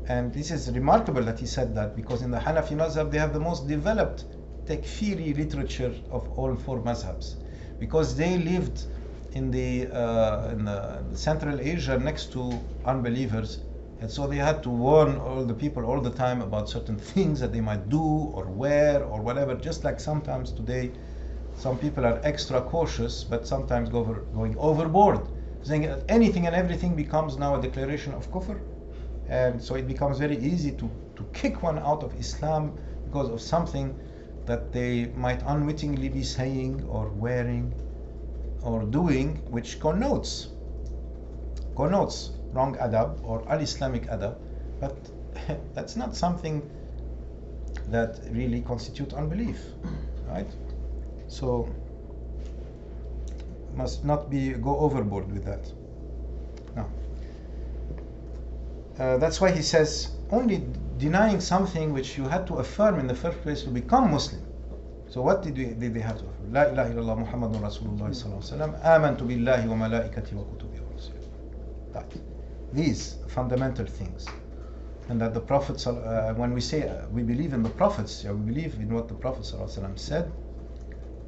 And this is remarkable that he said that, because in the Hanafi mazhab they have the most developed takfiri literature of all four mazhabs, because they lived in the Central Asia next to unbelievers, and so they had to warn all the people all the time about certain things that they might do or wear or whatever, just like sometimes today some people are extra cautious but sometimes going overboard, saying that anything and everything becomes now a declaration of kufr. And so it becomes very easy to kick one out of Islam because of something that they might unwittingly be saying or wearing or doing, which connotes wrong adab or un-Islamic adab, but that's not something that really constitutes unbelief, right? So must not go overboard with that. No. That's why he says only denying something which you had to affirm in the first place to become Muslim. So what did they have to affirm? La ilaha illallah Muhammadun Rasulullah sallallahu alaihi wasallam. Amantu billahi wa malaikati wa kutubi wa rusuli. That. These fundamental things. And that the Prophet, when we say we believe in the Prophets, we believe in what the Prophet sallallahu alaihi wasallam said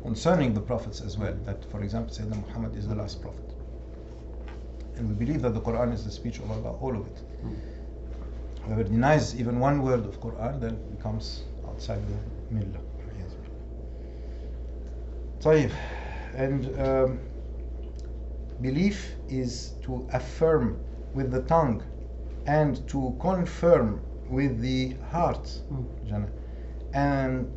concerning the Prophets as well. That, for example, Sayyidina Muhammad is the last Prophet. And we believe that the Quran is the speech of Allah, all of it. Whoever denies even one word of Quran then becomes outside the millah. طيب. And belief is to affirm with the tongue and to confirm with the heart, and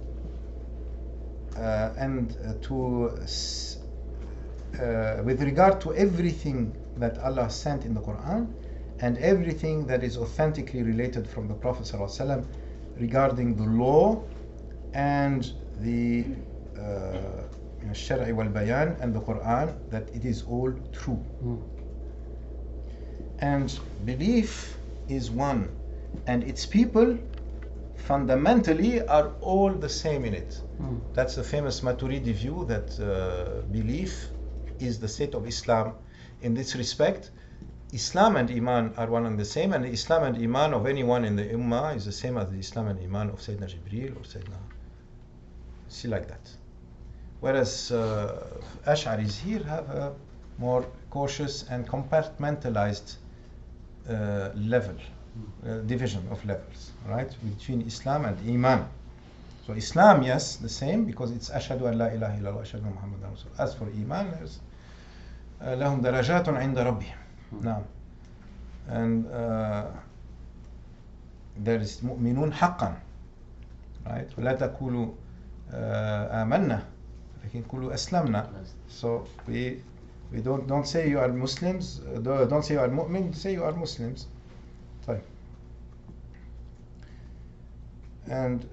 with regard to everything that Allah sent in the Quran and everything that is authentically related from the Prophet ﷺ regarding the law and the Shari wal Bayan and the Quran, that it is all true. And belief is one, and its people fundamentally are all the same in it. That's the famous Maturidi view that belief is the state of Islam. In this respect, Islam and Iman are one and the same, and the Islam and Iman of anyone in the Ummah is the same as the Islam and Iman of Sayyidina Gibril or Sayyidina. See, like that. Whereas Ash'aris here have a more cautious and compartmentalized level, division of levels, right, between Islam and Iman. So Islam, yes, the same, because it's Ashhadu an la ilaha illallah, Ashhadu Muhammadan Rasul. As for Iman, there's لهم درجات عند ربهم. Now, and there is مؤمنون حقا, right? ولا تقولوا آمنا, لكن قولوا أسلمنا. So we don't say you are Muslims, don't say you are mu'min, say you are Muslims. طيب. And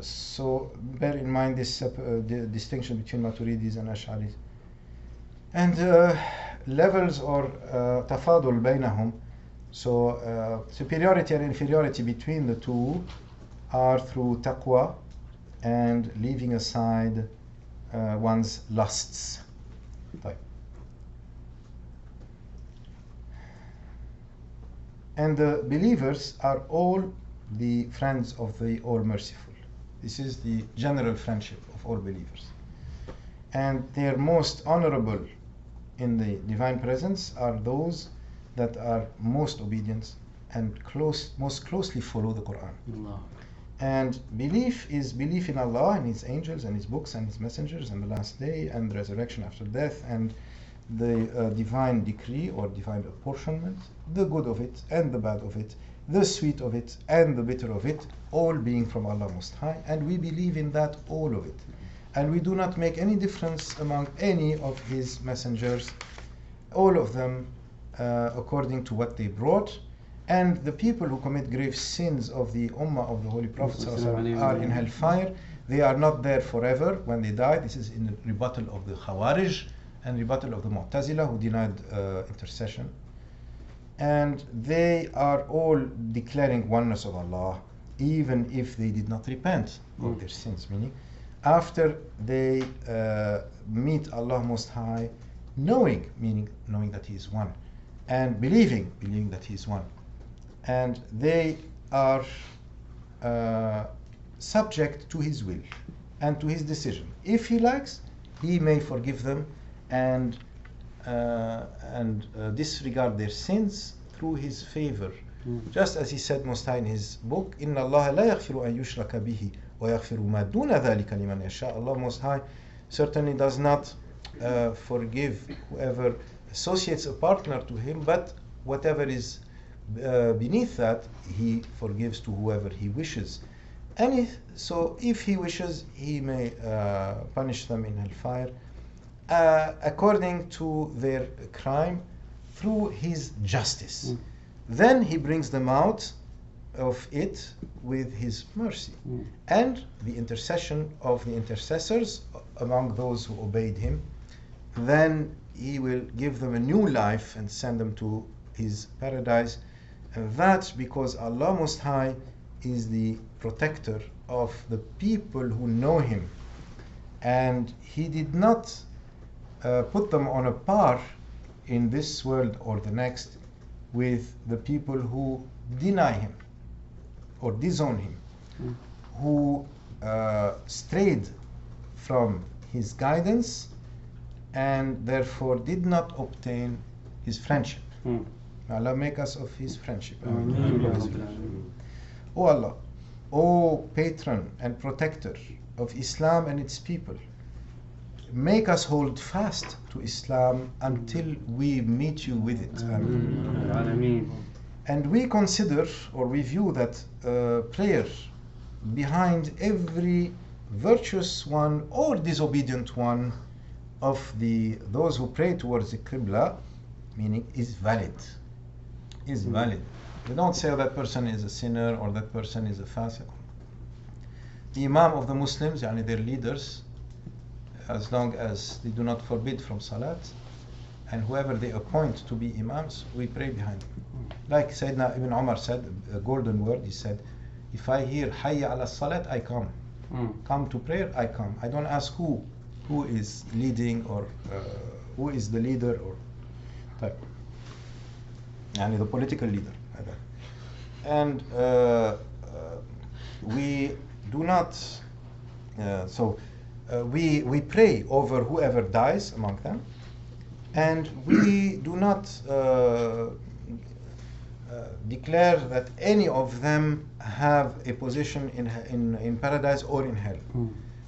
so bear in mind this distinction between Maturidis and Ash'aris. And levels or tafadul baynahum, so superiority and inferiority between the two are through taqwa and leaving aside one's lusts. طيب. And the believers are all the friends of the All-Merciful. This is the general friendship of all believers. And their most honorable in the divine presence are those that are most obedient and most closely follow the Quran. Allah. And belief is belief in Allah and His angels and His books and His messengers and the last day and the resurrection after death and the divine decree or divine apportionment, the good of it and the bad of it, the sweet of it and the bitter of it, all being from Allah Most High, and we believe in that, all of it. And we do not make any difference among any of His messengers, all of them according to what they brought. And the people who commit grave sins of the Ummah of the Holy Prophet are in hellfire. They are not there forever when they die. This is in rebuttal of the Khawarij and rebuttal of the Mu'tazila who denied intercession. And they are all declaring oneness of Allah, even if they did not repent of their sins, meaning after they meet Allah Most High, knowing that He is one, and believing that He is one. And they are subject to His will and to His decision. If He likes, He may forgive them and disregard their sins through His favor. Just as He said Most High in His book, إِنَّ اللَّهَ لَا يَغْفِرُ أَن يُشْرَكَ بِهِ وَيَغْفِرُ مَا دُونَ ذَلِكَ لِمَنْ يَشَاءُ. Allah Most High certainly does not forgive whoever associates a partner to Him, but whatever is beneath that, He forgives to whoever He wishes. And so if He wishes, He may punish them in hellfire according to their crime through His justice. Then He brings them out of it with His mercy and the intercession of the intercessors among those who obeyed Him. Then He will give them a new life and send them to His paradise. And that's because Allah Most High is the protector of the people who know Him. And He did not put them on a par in this world or the next with the people who deny Him or disown Him, who strayed from His guidance and therefore did not obtain His friendship. Allah make us of His friendship. O Allah, O patron and protector of Islam and its people, make us hold fast to Islam until we meet You with it. Ameen. And we consider, or we view that prayer behind every virtuous one or disobedient one of those who pray towards the Qibla, meaning is valid. Is valid. We don't say that person is a sinner or that person is a fasiq. The Imam of the Muslims, yani their leaders, as long as they do not forbid from Salat, and whoever they appoint to be Imams, we pray behind them. Like Sayyidina Ibn Umar said, a golden word, he said, if I hear Hayya ala Salat, I come. Come to prayer, I come. I don't ask who is leading or who is the leader or type. Yani the political leader. And we do not, we pray over whoever dies among them, and we do not declare that any of them have a position in paradise or in hell.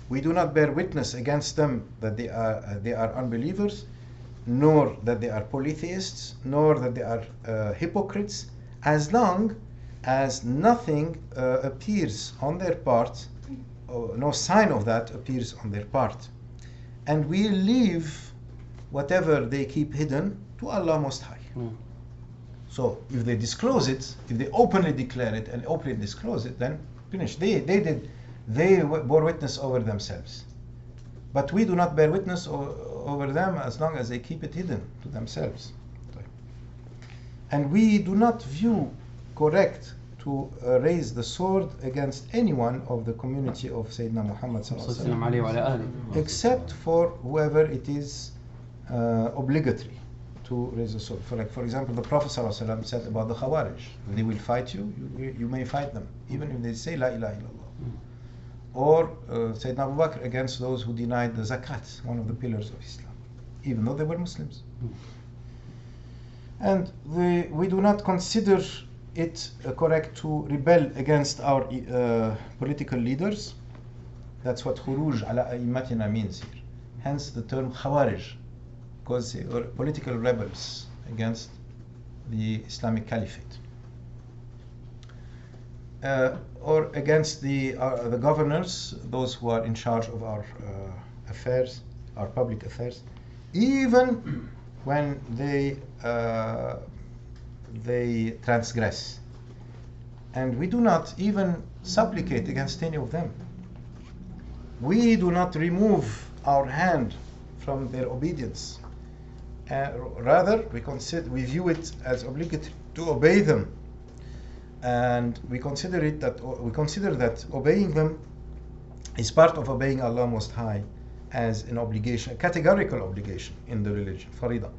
We do not bear witness against them that they are unbelievers, nor that they are polytheists, nor that they are hypocrites, as long as nothing appears on their part, no sign of that appears on their part. And we leave whatever they keep hidden to Allah Most High. So if they disclose it, if they openly declare it and openly disclose it, then finish. They bore witness over themselves. But we do not bear witness over them as long as they keep it hidden to themselves. And we do not view correct to raise the sword against anyone of the community of Sayyidina Muhammad except for whoever it is obligatory to raise the sword. For example, the Prophet ﷺ said about the Khawarij, they will fight you, you may fight them, even if they say La ilaha illallah. Or Sayyidina Abu Bakr against those who denied the zakat, one of the pillars of Islam, even though they were Muslims. And we do not consider it correct to rebel against our political leaders. That's what khuruj ala a'immatina means here. Hence the term Khawarij. because they were political rebels against the Islamic Caliphate, or against the governors, those who are in charge of our affairs, our public affairs, even when they transgress. And we do not even supplicate against any of them. We do not remove our hand from their obedience. Rather, we view it as obligatory to obey them, and we consider that obeying them is part of obeying Allah Most High as an obligation, a categorical obligation in the religion, farida.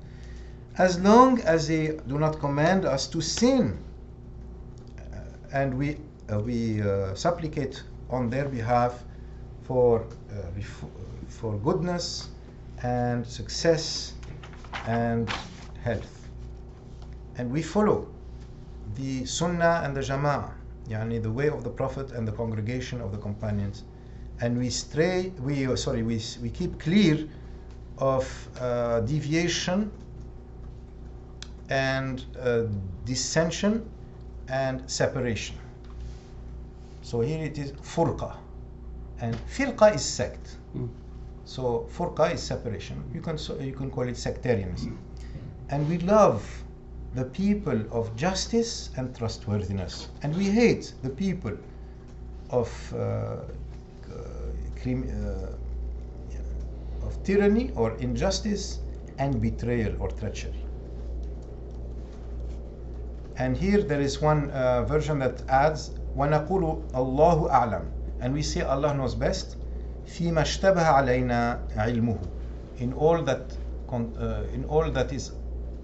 As long as they do not command us to sin, and we supplicate on their behalf for goodness and success and health. And we follow the Sunnah and the Jama'ah, yani the way of the Prophet and the congregation of the companions. And we keep clear of deviation and dissension and separation. So here it is furqa, and firqa is sect. So furqa is separation. You can call it sectarianism. And we love the people of justice and trustworthiness, and we hate the people of tyranny or injustice and betrayal or treachery. And here there is one version that adds وَنَقُولُ اللَّهُ أَعْلَمُ, and we say Allah knows best فِيمَا اشْتَبَهَ عَلَيْنَا عِلْمُهُ, in all that is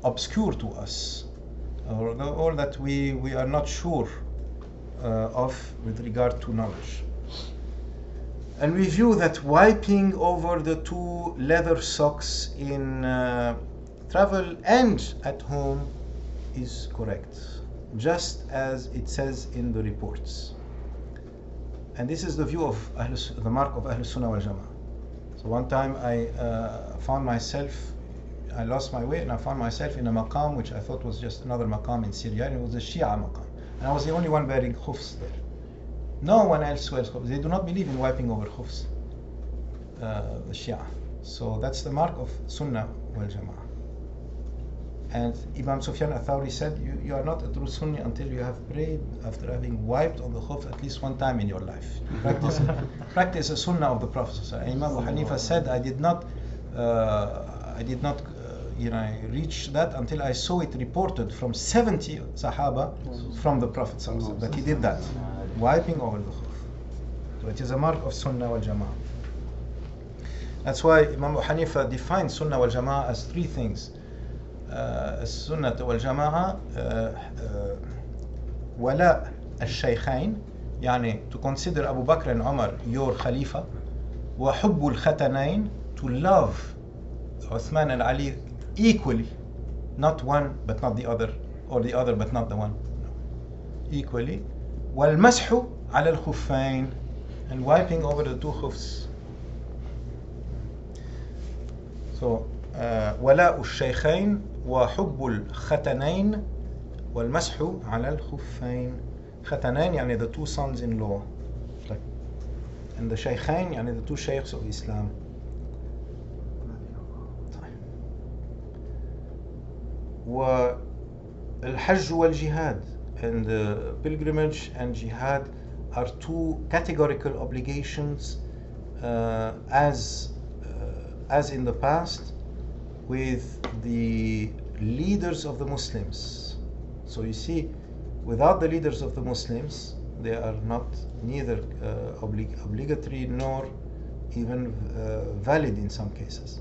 obscure to us, or all that we are not sure of with regard to knowledge. And we view that wiping over the 2 leather socks in travel and at home is correct, just as it says in the reports. And this is the view of the mark of Ahl Sunnah wal Jama'ah. So one time I lost my way, and I found myself in a maqam which I thought was just another maqam in Syria, and it was a Shia maqam. And I was the only one wearing khufs there. No one else wears khufs. They do not believe in wiping over khufs, the Shia. So that's the mark of Sunnah wal Jama'ah. And Imam Sufyan al-Thawri said, you are not a true Sunni until you have prayed after having wiped on the khuf at least one time in your life. Practice a Sunnah of the Prophet. Imam Abu Hanifa said, I did not reach that until I saw it reported from 70 Sahaba from the Prophet that he did that, wiping over the khuf. So it is a mark of Sunnah wal Jama'ah. That's why Imam Abu Hanifa defined Sunnah wal Jama'ah as 3 things. السنة والجماعة ولاء الشيخين, يعني to consider Abu Bakr and Umar your Khalifa, وحب الختنين, to love Uthman and Ali equally, not one but not the other, or the other but not the one, no. Equally. والمسح على الخفين, and wiping over the 2 khufs. So ولاء الشيخين وحب الختنين والمسح على الخفين. ختنين يعني the 2 sons-in-law, and the shaykhain يعني the 2 shaykhs of Islam. والحج والجهاد, and the pilgrimage and jihad are 2 categorical obligations, as in the past with the leaders of the Muslims. So you see, without the leaders of the Muslims, they are not neither obligatory nor even valid in some cases.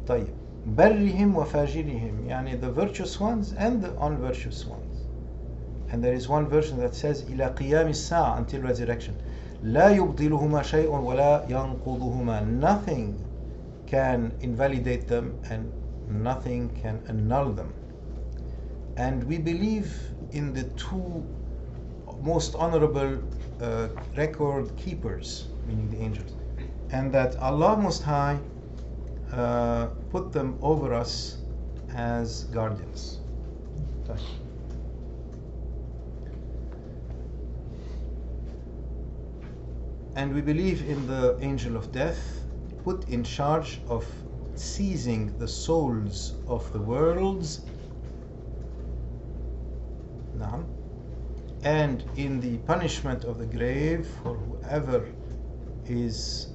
طيب. برهم وفاجرهم, يعني the virtuous ones and the unvirtuous ones. And there is one version that says إلى قيام الساعة, until resurrection. لا يبطلهما شيء ولا ينقضهما. Nothing can invalidate them and nothing can annul them. And we believe in the 2 most honorable record keepers, meaning the angels, and that Allah Most High put them over us as guardians. And we believe in the angel of death, put in charge of seizing the souls of the worlds, and in the punishment of the grave for whoever is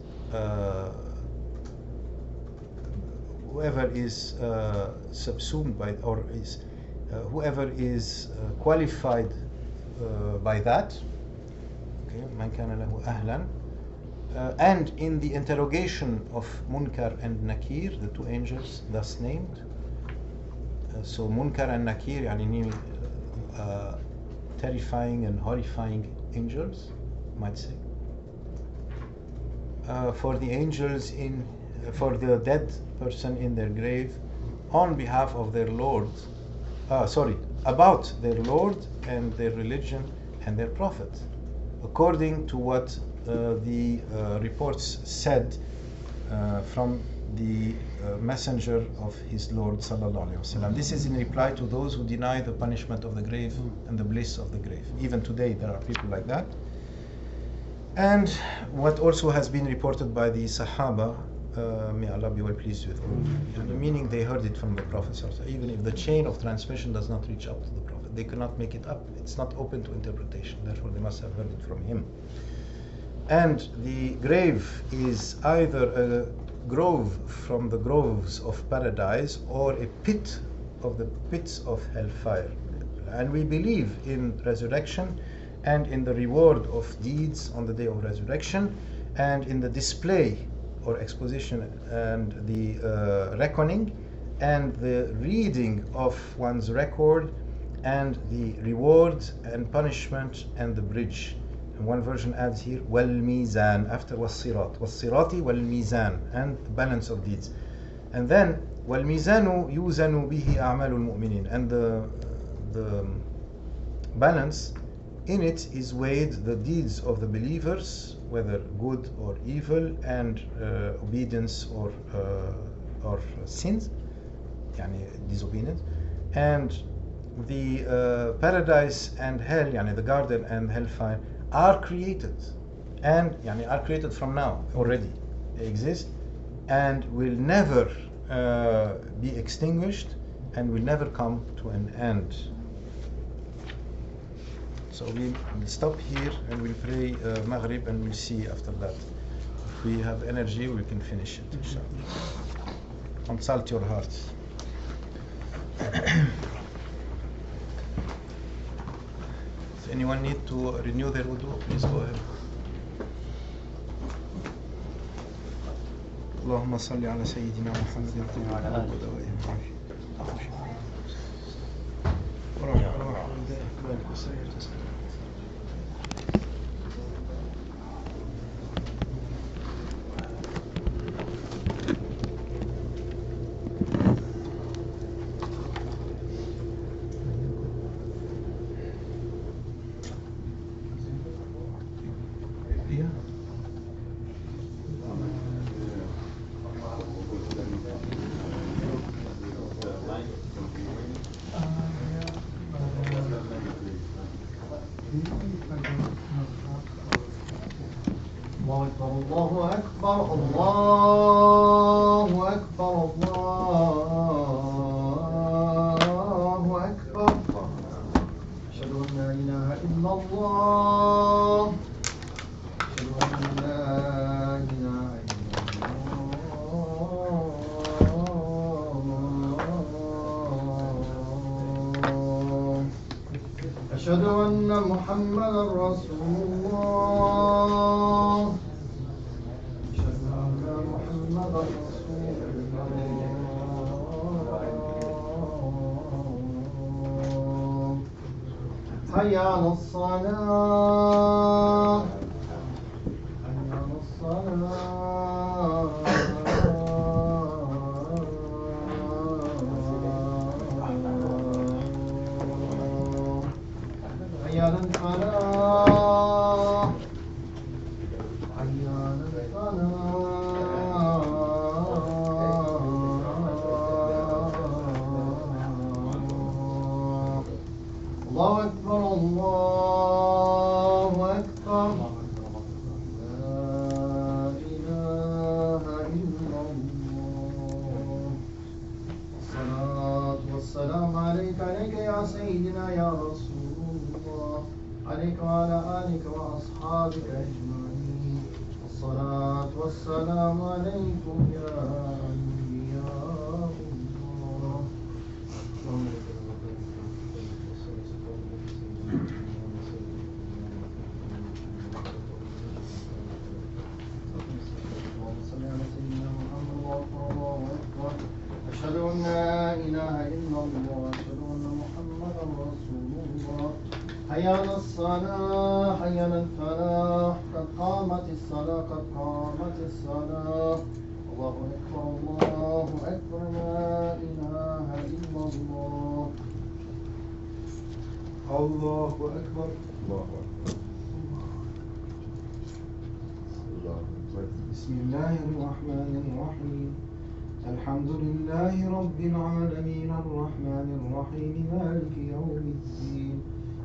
subsumed by, or is whoever is qualified by that. Man kana lahu ahlan. And in the interrogation of Munkar and Nakir, the two angels thus named. So Munkar and Nakir, yani terrifying and horrifying angels, might say. For the angels for the dead person in their grave, on behalf of their Lord, about their Lord and their religion and their prophet, according to what the reports said from the messenger of his Lord sallallahu alaihi wasallam. This is in reply to those who deny the punishment of the grave and the bliss of the grave. Even today there are people like that. And what also has been reported by the Sahaba, may Allah be well pleased with all, meaning they heard it from the Prophet sallallahu alaihi wasallam. Even if the chain of transmission does not reach up to the Prophet, they cannot make it up. It's not open to interpretation. Therefore they must have heard it from him. And the grave is either a grove from the groves of paradise or a pit of the pits of hellfire. And we believe in resurrection and in the reward of deeds on the day of resurrection, and in the display or exposition and the reckoning and the reading of one's record and the reward and punishment and the bridge. And one version adds here wal mizan after was-sirat, was-sirati wal mizan, and the balance of deeds. And then wal mizanu yuzanu bihi a'malul mu'minin, and the balance, in it is weighed the deeds of the believers, whether good or evil, and obedience or sins, yani disobedience, and the paradise and hell, yani the garden and hellfire, are created, and yani are created from now already. They exist and will never be extinguished and will never come to an end. So we'll stop here and we'll pray Maghrib, and we'll see after that. If we have energy, we can finish it, inshallah. Consult your heart. If anyone need to renew their wudu, please go ahead. اللهم صل على سيدنا محمد وعلى آله وصحبه. أشهد أن محمدا رسول الله. أشهد أن محمدا رسول الله. حي على الصلاة، حي على الصلاة. حي على الفلاح، حي على الفلاح. عليك يا سيدنا يا رسول الله، عليك وعلى آلك وأصحابك أجمعين. الصلاة والسلام عليكم يا أنبياء الله. أشهد أن لا إله إلا الله وأشهد أن محمدا رسول الله. حي على الصلاة حي على الفلاح، قد قامت الصلاة قد قامت الصلاة. الله أكبر الله أكبر، لا إله إلا الله. الله أكبر. الله أكبر. بسم الله الرحمن الرحيم. الحمد لله رب العالمين الرحمن الرحيم مالك يوم الدين.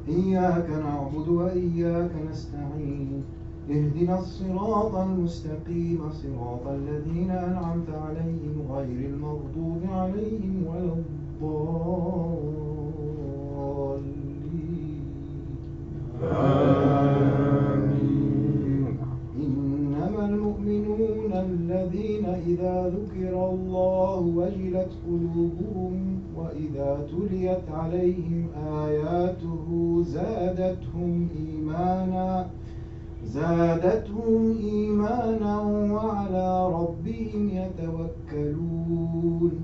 إياك نعبد وإياك نستعين. اهدنا الصراط المستقيم صراط الذين أنعمت عليهم غير المغضوب عليهم ولا الضالين. آمين. إنما المؤمنون الذين إذا ذكر الله وجلت قلوبهم وإذا تليت عليهم آياته زادتهم إيمانا وعلى ربهم يتوكلون.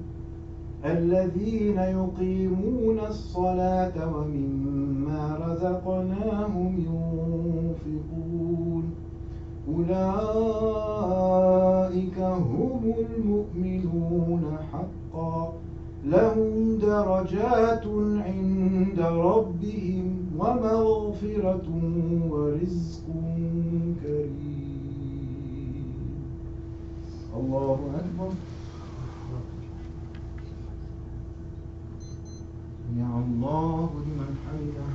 الذين يقيمون الصلاة ومما رزقناهم ينفقون. أولئك هم المؤمنون حقا، لهم درجات عند ربهم ومغفرة ورزق كريم. الله أكبر. سمع الله لمن حمده.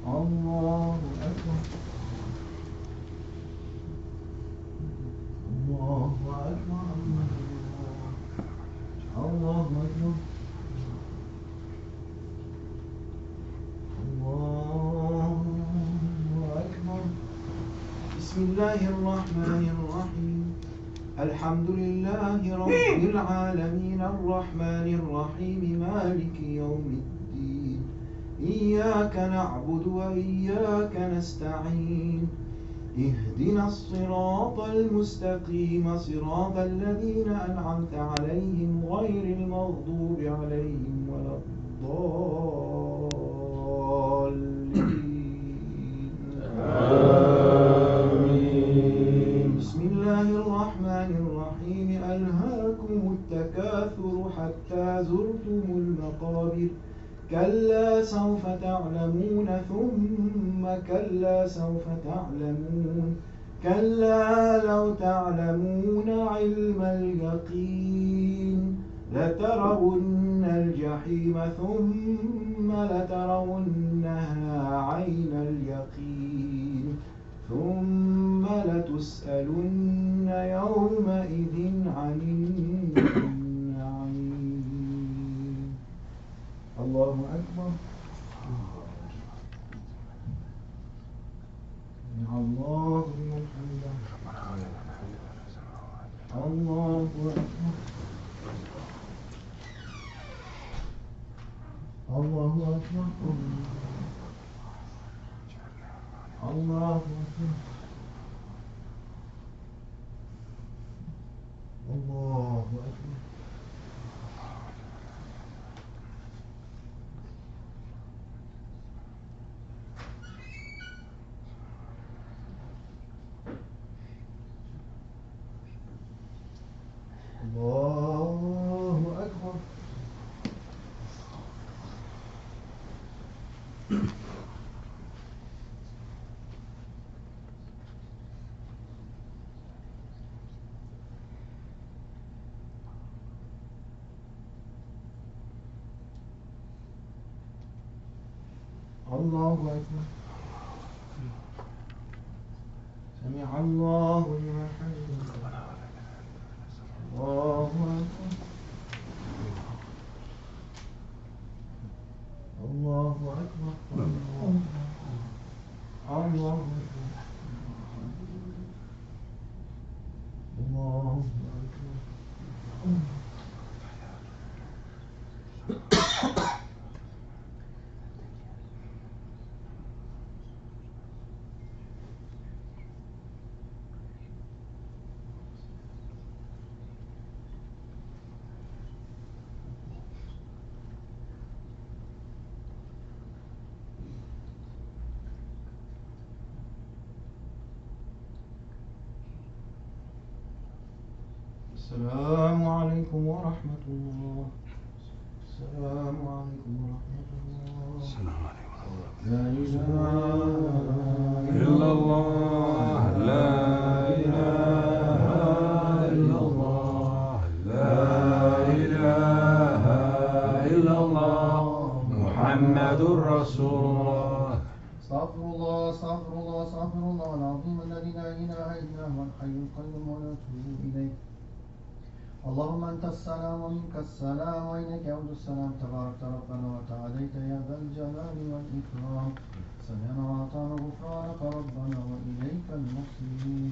الله أكبر. الله أكبر. الله أكبر. الله أكبر. بسم الله الرحمن الرحيم. الحمد لله رب العالمين الرحمن الرحيم مالك يوم الدين. إياك نعبد وإياك نستعين. اهدنا الصراط المستقيم صراط الذين أنعمت عليهم غير المغضوب عليهم ولا الضالين. آمين. بسم الله الرحمن الرحيم. ألهاكم التكاثر حتى زرتم المقابر. كلا سوف تعلمون ثم كلا سوف تعلمون. كلا لو تعلمون علم اليقين لترون الجحيم ثم لترونها عين اليقين ثم لتسألن يومئذ عن النعيم. الله أكبر. سمع الله لمن حمده. الله أكبر. الله أكبر. الله أكبر. الله أكبر. الله أكبر. الله أكبر. سمع الله لمن حمده. الله أكبر. السلام عليكم ورحمة الله. السلام عليكم ورحمة الله. السلام عليكم ورحمة لا إله إلا الله. لا إله إلا الله. لا إله إلا الله. محمد رسول الله. استغفر الله استغفر الله استغفر الله العظيم الذي لا إله إلا هو الحي القيوم ونتوب إليه. اللهم أنت السلام ومنك السلام وإليك يعود السلام تبارك ربنا وتعاليت يا ذا الجلال والإكرام. سمعنا وأطعنا غفرانك ربنا وإليك المصير.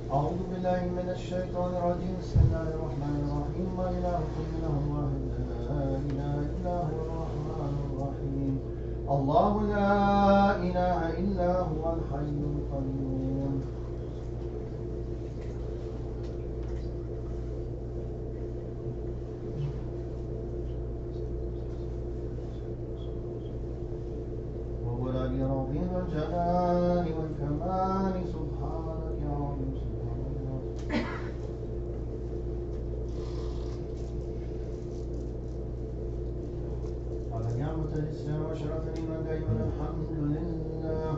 أعوذ بالله من الشيطان الرجيم. بسم الله الرحمن الرحيم. ما إلهكم إله واحد لا إله إلا هو الرحمن الرحيم. الله لا إله إلا هو الحي القيوم. وهو العلي العظيم الجلال والكمال. سبحانك يا رب سبحان الله. على نعمة الإسلام وشرف الإيمان دائما الحمد لله.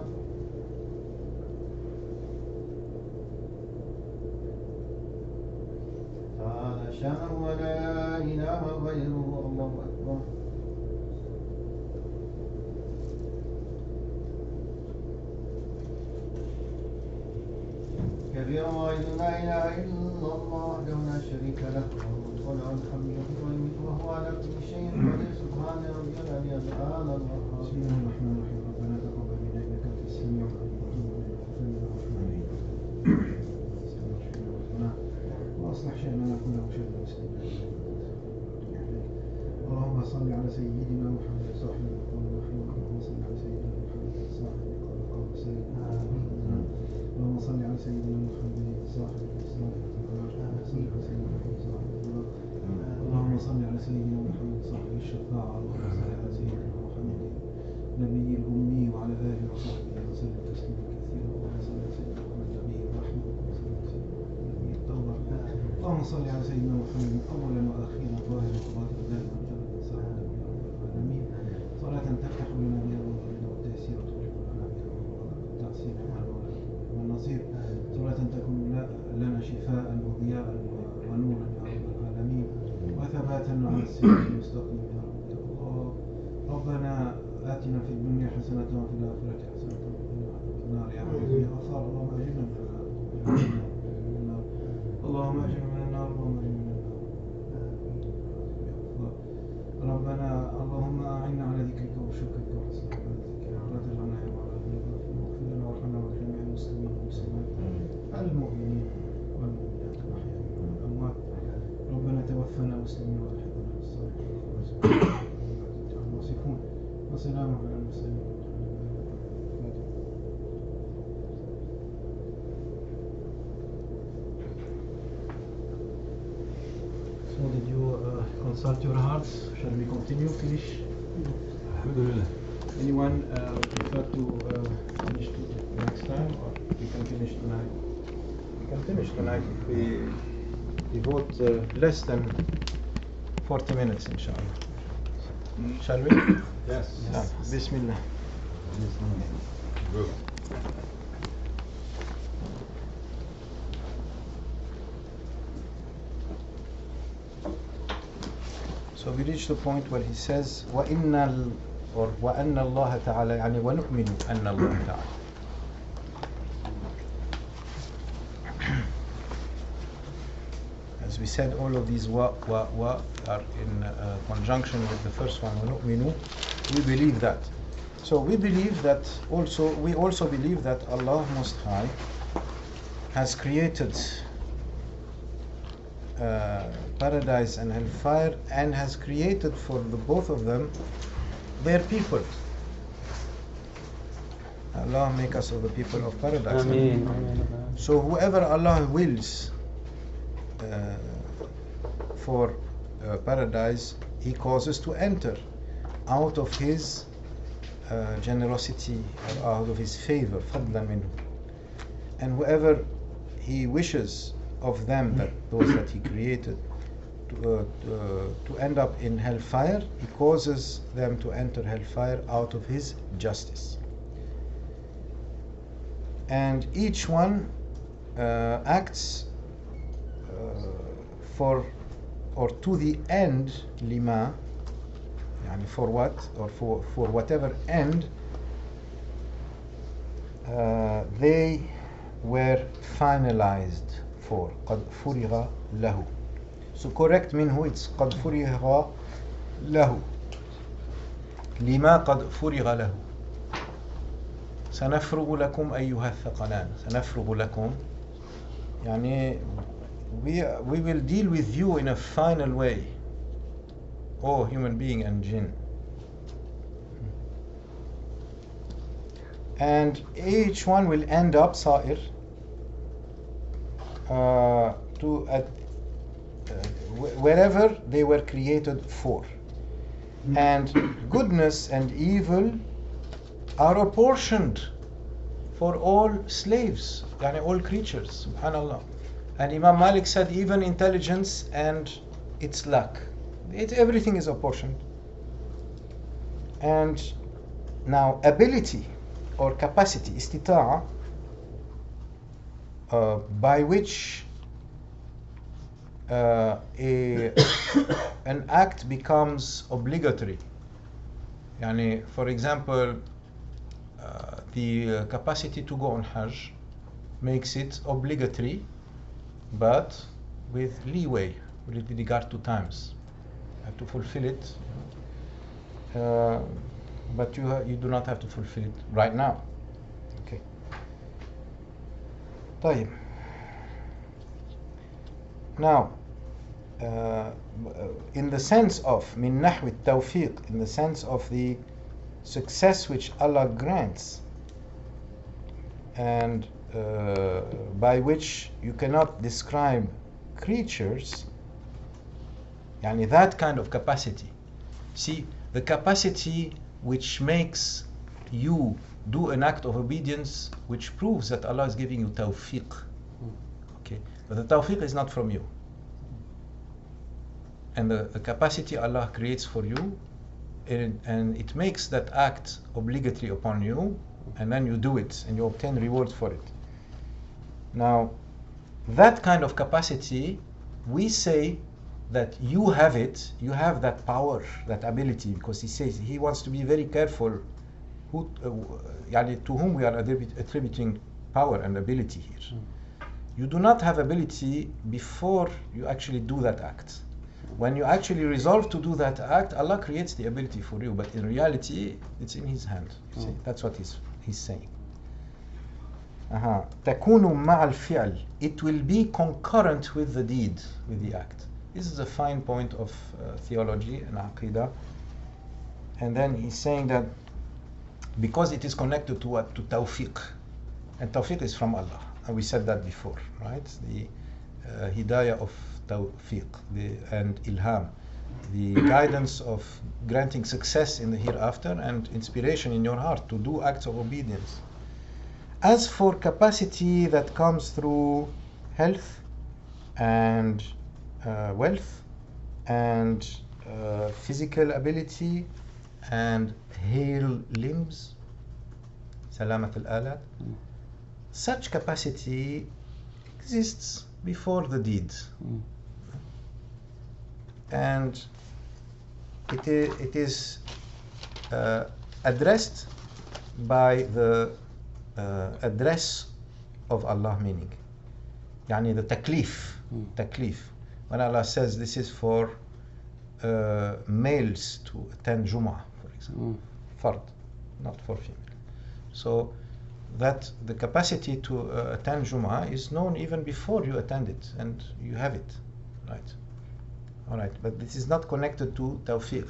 تعالى شأنه ولا إله غيره. الله أكبر. كبير وعيد لا إله إلا الله وحده لا شريك له له الملك وله الحمد ويميت وهو على كل شيء قدير. سبحان ربي العلي الأعلى الوهاب. بسم الله الرحمن الرحيم. ربنا تقبل منا إنك أنت السميع العليم وأصلح شأننا كله وشأن المسلمين. اللهم صل على سيدنا محمد صاحب القول المحمود. اللهم صل على سيدنا محمد صاحب القول سيدنا اللهم صل على سيدنا محمد صاحب الإسلام. اللهم صل على سيدنا محمد صاحب الشفاعة. اللهم صل على سيدنا محمد نبي الأمي وعلى آله وصحبه وسلم تسليما كثيرا. اللهم صل على سيدنا محمد نبي الرحمة. اللهم صل على سيدنا محمد أولا وأخيرا ظاهرا وباطنا دائما أبدا سعادة يا رب العالمين. صلاة تفتح لنا بها الظلم والتيسير وتجعل لنا بها التعسير والنصير. صلاة تكون لنا شفاء وضياء ونورا يا رب العالمين وثباتا على الصراط المستقيم يا رب يا الله. ربنا آتنا في الدنيا حسنة وفي الآخرة حسنة وقنا عذاب النار يا عزيز يا غفار. اللهم أجرنا من النار. اللهم أجرنا من النار. اللهم أجرنا من النار. ربنا اللهم أعنا على ذكرك وشكرك وحسن عبادتك. ولا تجعلنا يا رب واغفر لنا وارحمنا وجميع المسلمين والمسلمات المؤمنين والمؤمنات الأحياء والسلام على المرسلين. So did you consult your hearts? Shall we continue? Finish? Alhamdulillah. Anyone prefer to finish next time, or we can finish tonight? We can finish tonight if we devote less than 40 minutes, inshallah. Shall we? Yes. Bismillah. Good. So we reach the point where he says وَإِنَّ or وَأَنَّ اللَّهَ تَعَالَى يعني وَنُؤْمِنُ أَنَّ اللَّهَ تَعَالَى. As we said, all of these wa are in conjunction with the first one, وَنُؤْمِنُ. We believe that. So we believe that also, we also believe that Allah Most High has created paradise and hellfire, and has created for the both of them their people. Allah make us of the people of paradise. Ameen. So whoever Allah wills for paradise, He causes to enter out of His generosity, or out of His favor, فضلا منه. And whoever He wishes of them, that those that He created, to end up in hellfire, He causes them to enter hellfire out of His justice. And each one acts for or to the end, lima, yani for what, or for whatever end they were finalized for. قد فرغ له. So correct منه, it's قد فرغ له. لما قد فرغ له. سنفرغ لكم أيها الثقلان. سنفرغ لكم يعني we will deal with you in a final way, oh human being and jinn. And each one will end up sa'ir to wherever they were created for. And goodness and evil are apportioned for all slaves, yani all creatures, subhanallah. And Imam Malik said even intelligence and its lack, everything is apportioned. And now ability or capacity, istita'a, by which an act becomes obligatory. Yani, for example, the capacity to go on Hajj makes it obligatory, but with leeway with regard to times. You have to fulfill it, but you do not have to fulfill it right now. Okay. طيب. Now, in the sense of min nahwi tawfiq, in the sense of the success which Allah grants, and by which you cannot describe creatures, yani that kind of capacity. See, the capacity which makes you do an act of obedience, which proves that Allah is giving you tawfiq. Okay, but the tawfiq is not from you. And the capacity Allah creates for you, and it makes that act obligatory upon you, and then you do it and you obtain rewards for it. Now, that kind of capacity, we say that you have it, you have that power, that ability, because he says he wants to be very careful who, to whom we are attributing power and ability here. You do not have ability before you actually do that act. When you actually resolve to do that act, Allah creates the ability for you, but in reality, it's in His hand. See? That's what he's saying. تكون مع الفعل. It will be concurrent with the deed, with the act. This is a fine point of theology and aqidah. And then he's saying that because it is connected to what? To tawfiq. And tawfiq is from Allah. And we said that before, right? The hidayah of tawfiq and ilham. The guidance of granting success in the hereafter and inspiration in your heart to do acts of obedience. As for capacity that comes through health and wealth and physical ability and hale limbs, salamat al-alat, such capacity exists before the deed. And it is addressed by the address of Allah, meaning يعني the taklif. When Allah says this is for males to attend Jumu'ah, for example, fard, not for female. So that the capacity to attend Jumu'ah is known even before you attend it, and you have it, right? All right, but this is not connected to tawfiq.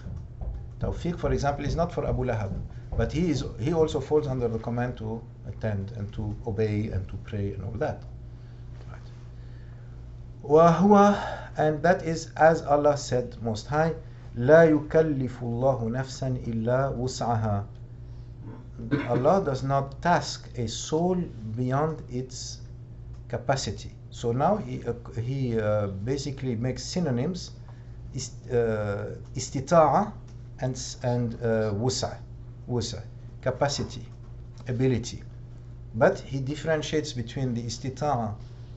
Tawfiq, for example, is not for Abu Lahab, but he also falls under the command to attend and to obey and to pray and all that. Right. وَهُوَ, and that is as Allah said Most High, لَا يُكَلِّفُ اللَّهُ نَفْسًا إِلَّا وُسْعَهَا. Allah does not task a soul beyond its capacity. So now he basically makes synonyms, istita'a and wusa, capacity, ability. But he differentiates between the istita'a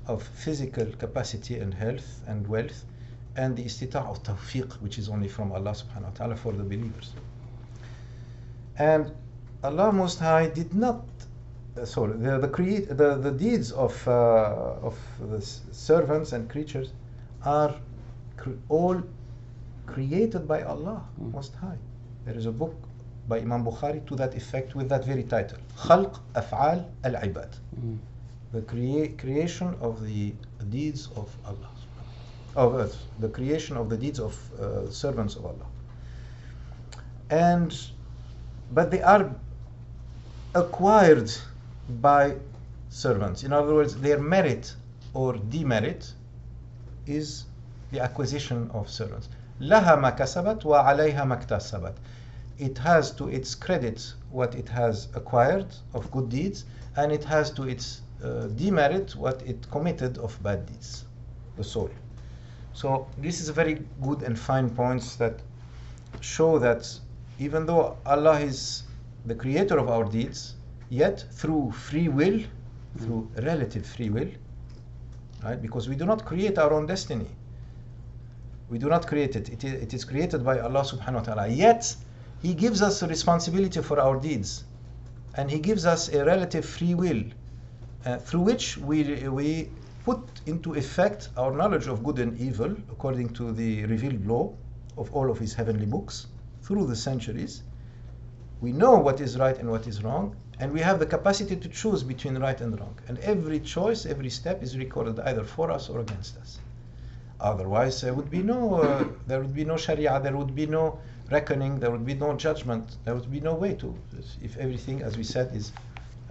of physical capacity and health and wealth and the istita'a of tawfiq, which is only from Allah subhanahu wa ta'ala for the believers. And Allah Most High did not the deeds of the servants and creatures are all created by Allah Most High. There is a book by Imam Bukhari to that effect with that very title, خلق أفعال العباد, the creation of the deeds of Allah, the creation of the deeds of servants of Allah. But they are acquired by servants. In other words, their merit or demerit is the acquisition of servants. لها ما كسبت وعليها ما اكتسبت. It has to its credit what it has acquired of good deeds, and it has to its demerit what it committed of bad deeds, the soul. So this is a very good and fine points that show that even though Allah is the creator of our deeds, yet through free will, through relative free will, right? Because we do not create our own destiny. We do not create it. It is created by Allah subhanahu wa ta'ala. Yet He gives us a responsibility for our deeds, and He gives us a relative free will through which we put into effect our knowledge of good and evil according to the revealed law of all of His heavenly books through the centuries. We know what is right and what is wrong, and we have the capacity to choose between right and wrong. And every choice, every step is recorded either for us or against us. Otherwise, there would be no Sharia, there would be no reckoning, there would be no judgment, there would be no way to, if everything, as we said, is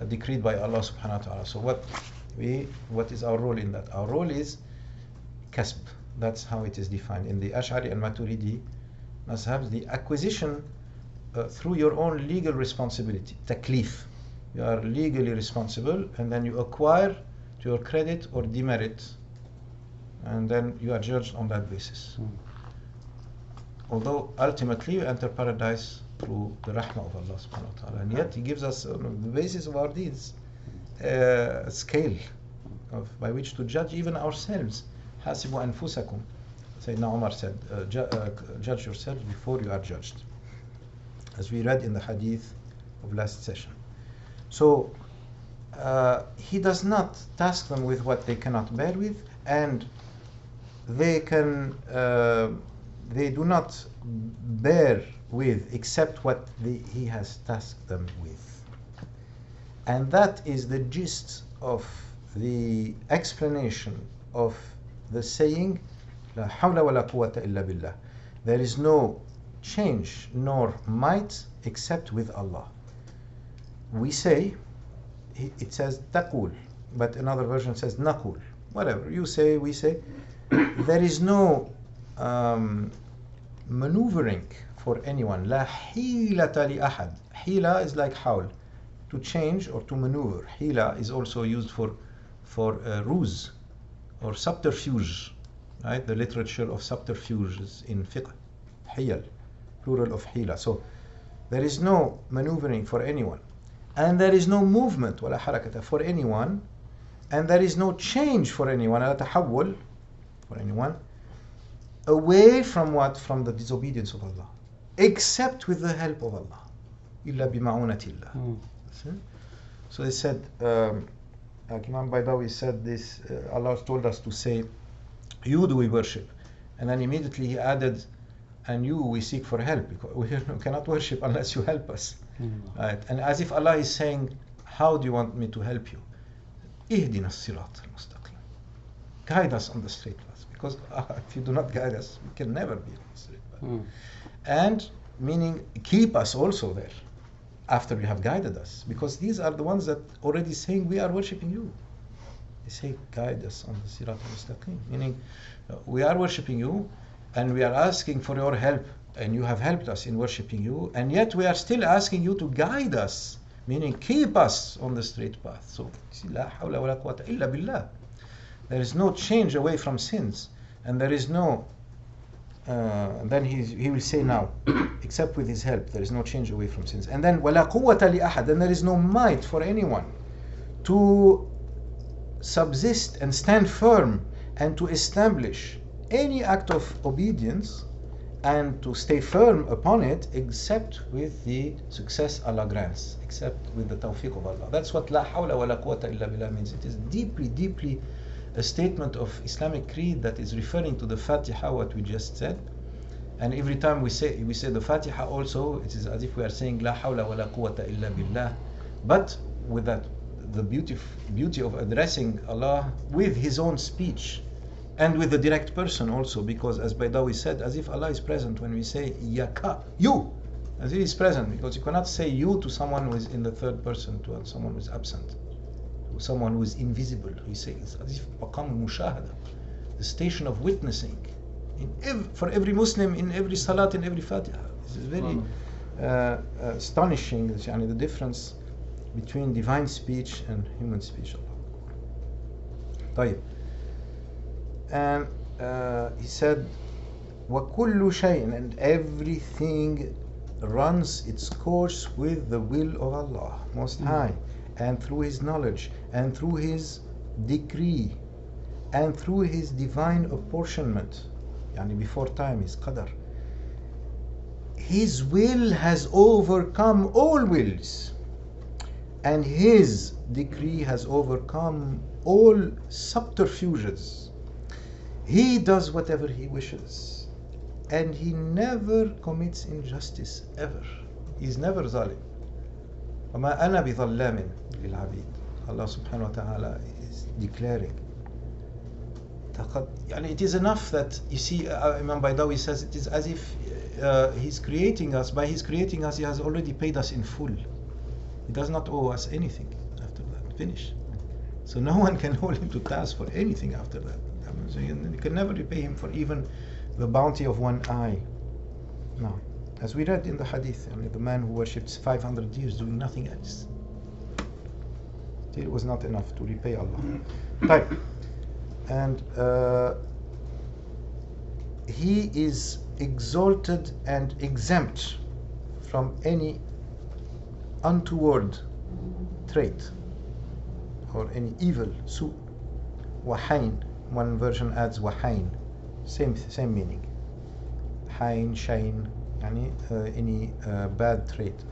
decreed by Allah subhanahu wa ta'ala. So what is our role in that? Our role is kasb. That's how it is defined. In the Ash'ari and Maturidi mazhabs, the acquisition through your own legal responsibility, taklif. You are legally responsible, and then you acquire to your credit or demerit, and then you are judged on that basis. Although ultimately you enter paradise through the rahmah of Allah subhanahu wa ta'ala, and yet He gives us on the basis of our deeds a scale by which to judge even ourselves. Hasibu anfusakum. Sayyidina Umar said, judge yourselves before you are judged, as we read in the hadith of last session. So He does not task them with what they cannot bear with, and they do not bear with except what He has tasked them with. And that is the gist of the explanation of the saying, La hawla wa la quwwata illa billah. There is no change nor might except with Allah. We say, it says taqul, but another version says naqul. Whatever you say, we say. There is no maneuvering for anyone. La hilata li ahad. Hila is like hawl, to change or to maneuver. Hila is also used for ruse or subterfuge, right? The literature of subterfuges in fiqh. Hiyal, plural of hila. So there is no maneuvering for anyone, and there is no movement wala harakata for anyone, and there is no change for anyone, la tahawwul for anyone, away from what? From the disobedience of Allah, except with the help of Allah. Illa bima'unatillah. So they said, Imam Baydawi said this, Allah told us to say, you do we worship, and then immediately he added, and you we seek for help, because we cannot worship unless you help us. Right? And as if Allah is saying, how do you want me to help you? Ihdina as-sirat al-mustaqim. Guide us on the straight path, because if you do not guide us, we can never be on the straight path. And meaning keep us also there after you have guided us, because these are the ones that already saying we are worshipping you. They say guide us on the sirat al-mustaqim, meaning we are worshipping you and we are asking for your help, and you have helped us in worshipping you, and yet we are still asking you to guide us, meaning keep us on the straight path. So la hawla wa la quwwata illa billah. There is no change away from sins, and there is no then he will say now, except with his help, there is no change away from sins. And then wala quwwata li ahad, and there is no might for anyone to subsist and stand firm and to establish any act of obedience and to stay firm upon it, except with the success Allah grants, except with the tawfiq of Allah. That's what la hawla wa la quwwata illa billah means. It is deeply a statement of Islamic creed that is referring to the Fatiha, what we just said. And every time we say the Fatiha also, it is as if we are saying la hawla wa la quwwata illa billah, but with that the beauty of addressing Allah with his own speech and with the direct person also, because as Baydawi said, as if Allah is present when we say yaka, you, as if he is present, because you cannot say you to someone who is in the third person, to someone who is absent, to someone who is invisible. We say it's as if maqam mushahada, the station of witnessing, for every Muslim, in every salat, in every Fatiha. This is very astonishing, the difference between divine speech and human speech. طيب. And he said, وَكُلُّ شَيْءٍ, and everything runs its course with the will of Allah Most High, and through His knowledge, and through His decree, and through His divine apportionment, before time, His qadar. His will has overcome all wills, and His decree has overcome all subterfuges. He does whatever He wishes, and He never commits injustice, ever. He is never zalim. وَمَا أَنَا بِظَلَّامٍ لِلْعَبِيدِ. Allah subhanahu wa ta'ala is declaring. It is enough that, you see, Imam Baydawi says, it is as if He's creating us. By His creating us, He has already paid us in full. He does not owe us anything after that. Finish. So no one can hold Him to task for anything after that. So you can never repay Him for even the bounty of one eye. No. As we read in the hadith, the man who worshipped 500 years doing nothing else, it was not enough to repay Allah. Type. And He is exalted and exempt from any untoward trait or any evil, su, wahain. One version adds wahain, same meaning. Hain, shain, any bad trait.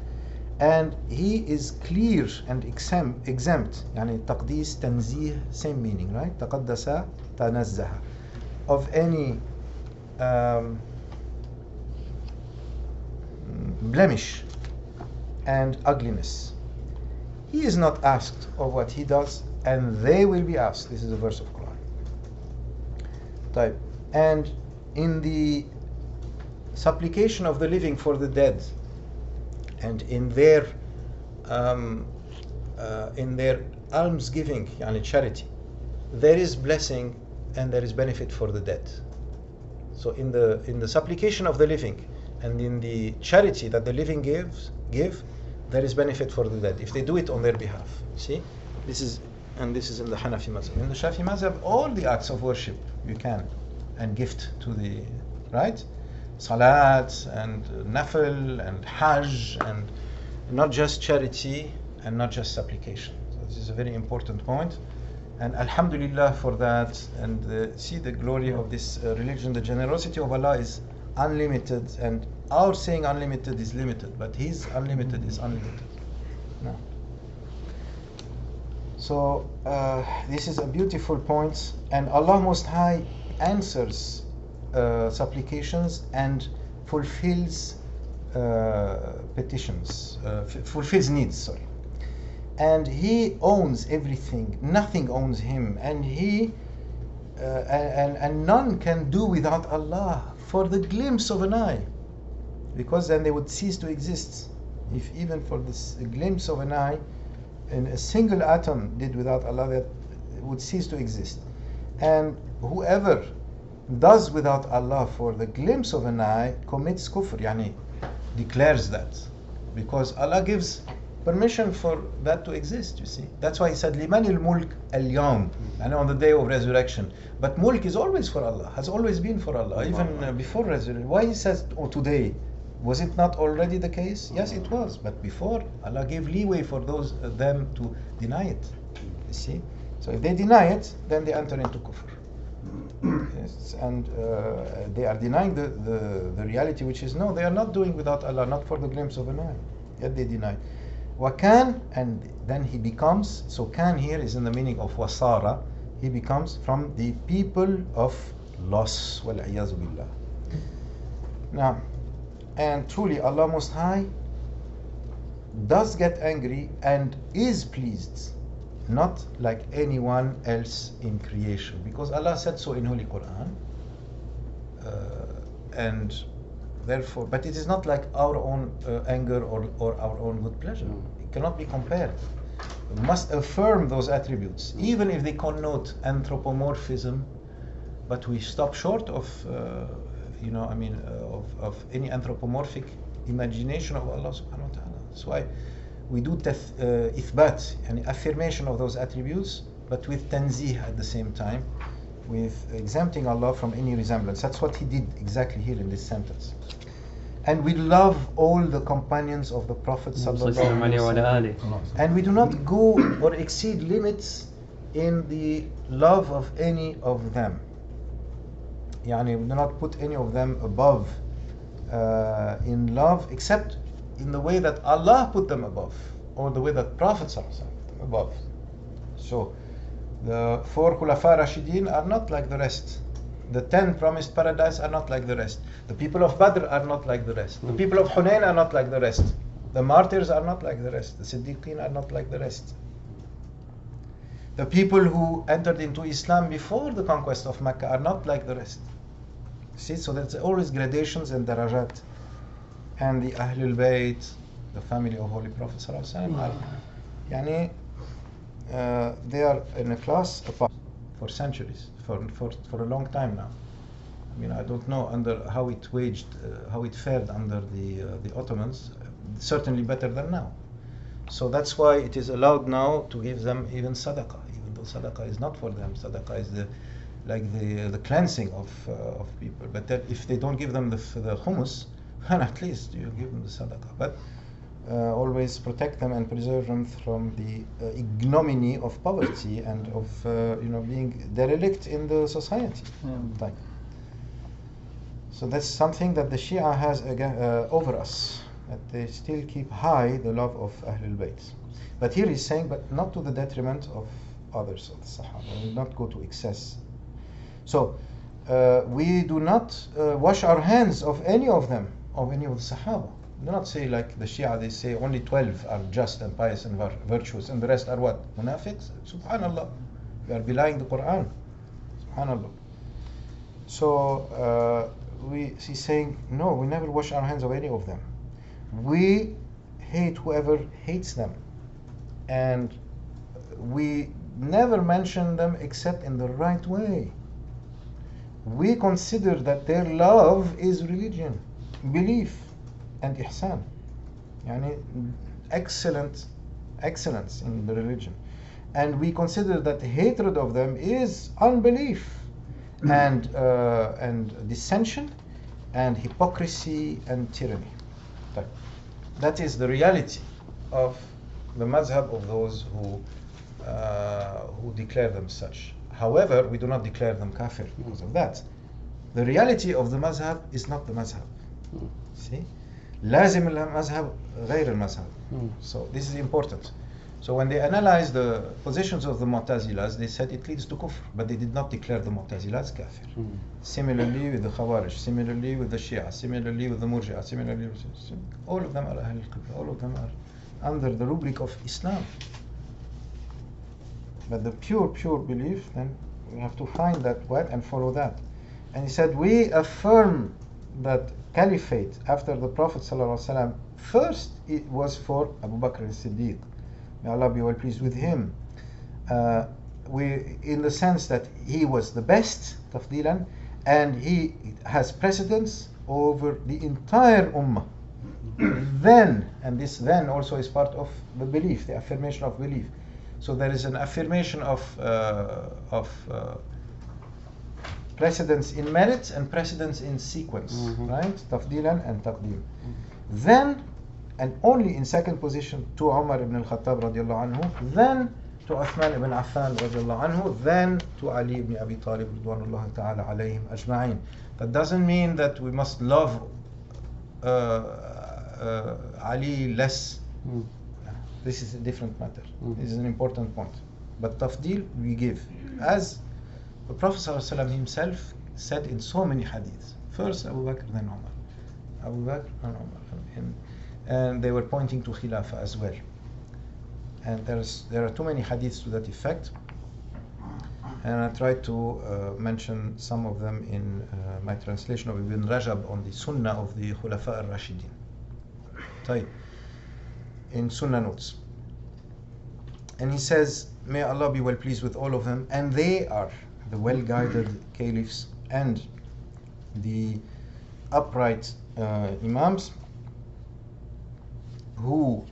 And He is clear and exempt. Taqdis, tanzih, same meaning, right? Taqaddasa, tanazzaha. Of any blemish and ugliness. He is not asked of what He does, and they will be asked. This is a verse of Quran. And in the supplication of the living for the dead, and in their almsgiving, yani charity, there is blessing and there is benefit for the dead. So in the supplication of the living and in the charity that the living give, there is benefit for the dead if they do it on their behalf. See, this is in the Hanafi mazhab. In the Shafi mazhab, all the acts of worship you can and gift to the right, salat and nafil and hajj, and not just charity and not just supplication. So this is a very important point, and alhamdulillah for that. And see the glory of this religion. The generosity of Allah is unlimited, and our saying unlimited is limited, but His unlimited is unlimited. No. So this is a beautiful point, and Allah Most High answers supplications and fulfills petitions, fulfills needs. Sorry, and He owns everything. Nothing owns Him, and and none can do without Allah for the glimpse of an eye, because then they would cease to exist. If even for this glimpse of an eye, and a single atom did without Allah, that would cease to exist. And whoever does without Allah for the glimpse of an eye commits kufr, yani declares that, because Allah gives permission for that to exist. You see, that's why He said liman al-mulk al-yawm, and on the day of resurrection. But mulk is always for Allah, has always been for Allah, even before resurrection. Why He says today? Was it not already the case? Yes, it was, but before, Allah gave leeway for them to deny it. You see, so if they deny it, then they enter into kufr. Yes, and they are denying the reality, which is no, they are not doing without Allah, not for the glimpse of an eye. Yet they deny. Wakan, and then he becomes. So kan here is in the meaning of wasara. He becomes from the people of loss. Wal-iyazu billah. Now. And truly Allah Most High does get angry and is pleased, not like anyone else in creation, because Allah said so in Holy Quran, and therefore, but it is not like our own anger or our own good pleasure. It cannot be compared. We must affirm those attributes, even if they connote anthropomorphism, but we stop short of of any anthropomorphic imagination of Allah subhanahu wa ta'ala. That's why we do ithbat, and affirmation of those attributes, but with tanzih at the same time, with exempting Allah from any resemblance. That's what He did exactly here in this sentence. And we love all the companions of the Prophet sallallahu alaihi wasallam, and we do not go or exceed limits in the love of any of them. Yani, we do not put any of them above in love, except in the way that Allah put them above, or the way that Prophet put them above. So the 4 Khulafa Rashidin are not like the rest. The 10 promised paradise are not like the rest. The people of Badr are not like the rest. The people of Hunayn are not like the rest. The martyrs are not like the rest. The Siddiqeen are not like the rest. The people who entered into Islam before the conquest of Mecca are not like the rest. See, so there's always gradations and darajat. And the Ahlul Bayt, the family of Holy Prophet ﷺ, are, they are in a class apart for centuries, for a long time now. I mean, I don't know how it fared under the Ottomans. Certainly better than now. So that's why it is allowed now to give them even sadaqah, even though sadaqah is not for them. Sadaqah is the cleansing of people. But that if they don't give them the hummus, then at least you give them the sadaqah. But always protect them and preserve them from the ignominy of poverty and of being derelict in the society. Yeah. So that's something that the Shia has over us, that they still keep high the love of Ahlul Bayt. But here he's saying, but not to the detriment of others of the Sahaba. We will not go to excess. So we do not wash our hands of any of them, of any of the Sahaba. Do not say like the Shia, they say only 12 are just and pious and virtuous, and the rest are what? Munafiqs? Subhanallah. We are belying the Quran. Subhanallah. So she's saying, no, we never wash our hands of any of them. We hate whoever hates them, and we never mention them except in the right way. We consider that their love is religion, belief, and ihsan. Yani excellence in the religion. And we consider that hatred of them is unbelief and dissension and hypocrisy and tyranny. That is the reality of the mazhab of those who declare them such. However, we do not declare them kafir because of that. The reality of the mazhab is not the mazhab. See? لازم المذهب غير المذهب. So this is important. So when they analyzed the positions of the Mu'tazilas, they said it leads to kufr, but they did not declare the Mu'tazilas kafir. Similarly with the Khawarij, similarly with the Shia, similarly with the Murji'ah, similarly with all of them are Ahl al-Qibla, all of them are under the rubric of Islam. But the pure belief, then we have to find that what and follow that. And he said, we affirm that Caliphate after the Prophet ﷺ, first it was for Abu Bakr as-Siddiq. May Allah be well pleased with him. In the sense that he was the best, tafdilan, and he has precedence over the entire ummah. Then, and this then also is part of the belief, the affirmation of belief. So there is an affirmation of precedence in merit and precedence in sequence, right? Tafdilan and taqdeem. Then, and only in second position, to Umar ibn al-Khattab radiallahu anhu, then to Uthman ibn Affan radiallahu anhu, then to Ali ibn Abi Talib radwanullahi ta'ala alayhim ajma'in. That doesn't mean that we must love Ali less. This is a different matter. This is an important point. But tafdil we give. As the Prophet ﷺ himself said in so many hadiths. First Abu Bakr, then Umar. Abu Bakr, then Umar. And they were pointing to Khilafah as well. And there are too many hadiths to that effect. And I tried to mention some of them in my translation of Ibn Rajab on the Sunnah of the Khulafa al-Rashidin. طيب. In Sunnah notes. And he says, may Allah be well pleased with all of them, and they are the well-guided caliphs and the upright imams who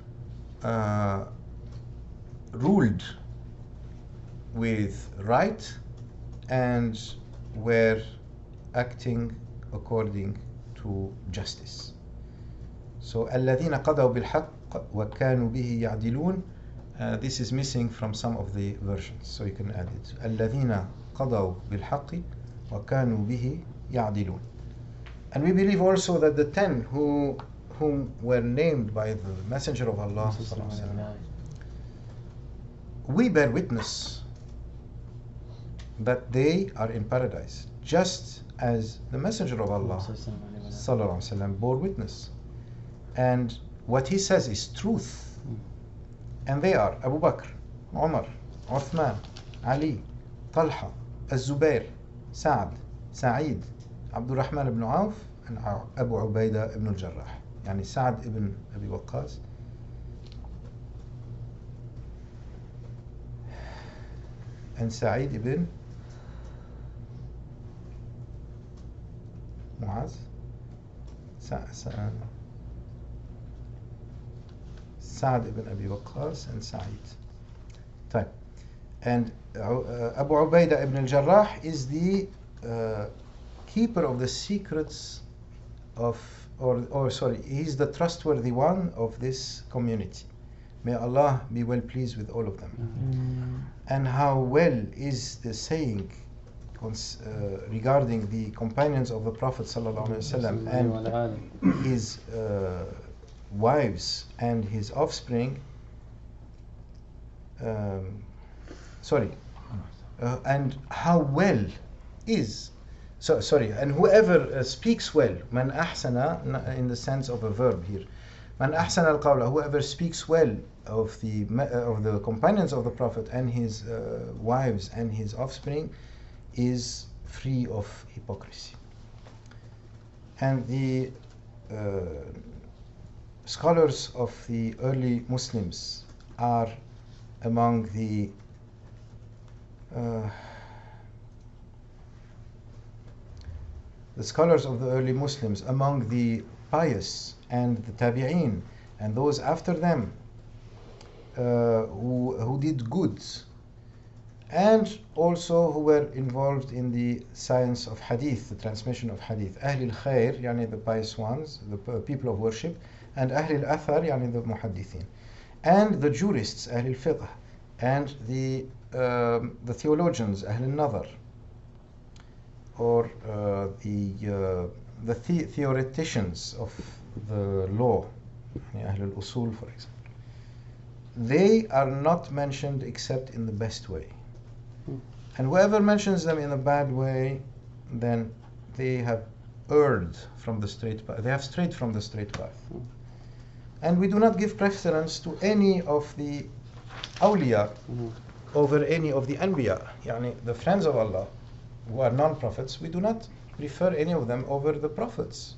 ruled with right and were acting according to justice. So الذين قضوا بالحق وكانوا به يعدلون. This is missing from some of the versions, so you can add it. الذين قضوا بالحق وكانوا به يعدلون. And we believe also that the 10 whom were named by the Messenger of Allah, we bear witness that they are in paradise, just as the Messenger of Allah bore witness. And what he says is truth. And they are Abu Bakr, Umar, Uthman, Ali, Talha, Az-Zubair, Sa'd, Sa'id, Abdul Rahman ibn Auf, and Abu Ubaidah ibn al-Jarrah. Yani Sa'd ibn Abi Waqqas, and Sa'id ibn Mu'az, Sa'd ibn Abi Waqqas and Sa'id. Type. And Abu Ubaidah ibn al-Jarrah is the keeper of the secrets of, he's the trustworthy one of this community. May Allah be well pleased with all of them. And how well is the saying regarding the companions of the Prophet ﷺ and his wives and his offspring, and how well is, and whoever speaks well, man ahsana, in the sense of a verb here, man ahsana al-qawla, whoever speaks well of the companions of the Prophet and his wives and his offspring, is free of hypocrisy. And the scholars of the early Muslims are among the scholars of the early Muslims, among the pious and the tabi'een and those after them who did good, and also who were involved in the science of hadith, the transmission of hadith. Ahl al-Khair, yani the pious ones, the people of worship, and Ahl al-Athar, yani the muhaddithin, and the jurists, Ahl al-Fiqh, and the theologians, Ahl al-Nadar, or the theoreticians of the law, yani Ahl al-Usul, for example. They are not mentioned except in the best way. And whoever mentions them in a bad way, then they have erred from the straight path. They have strayed from the straight path. And we do not give preference to any of the awliya over any of the anbiya. Yani the friends of Allah who are non-prophets, we do not prefer any of them over the prophets.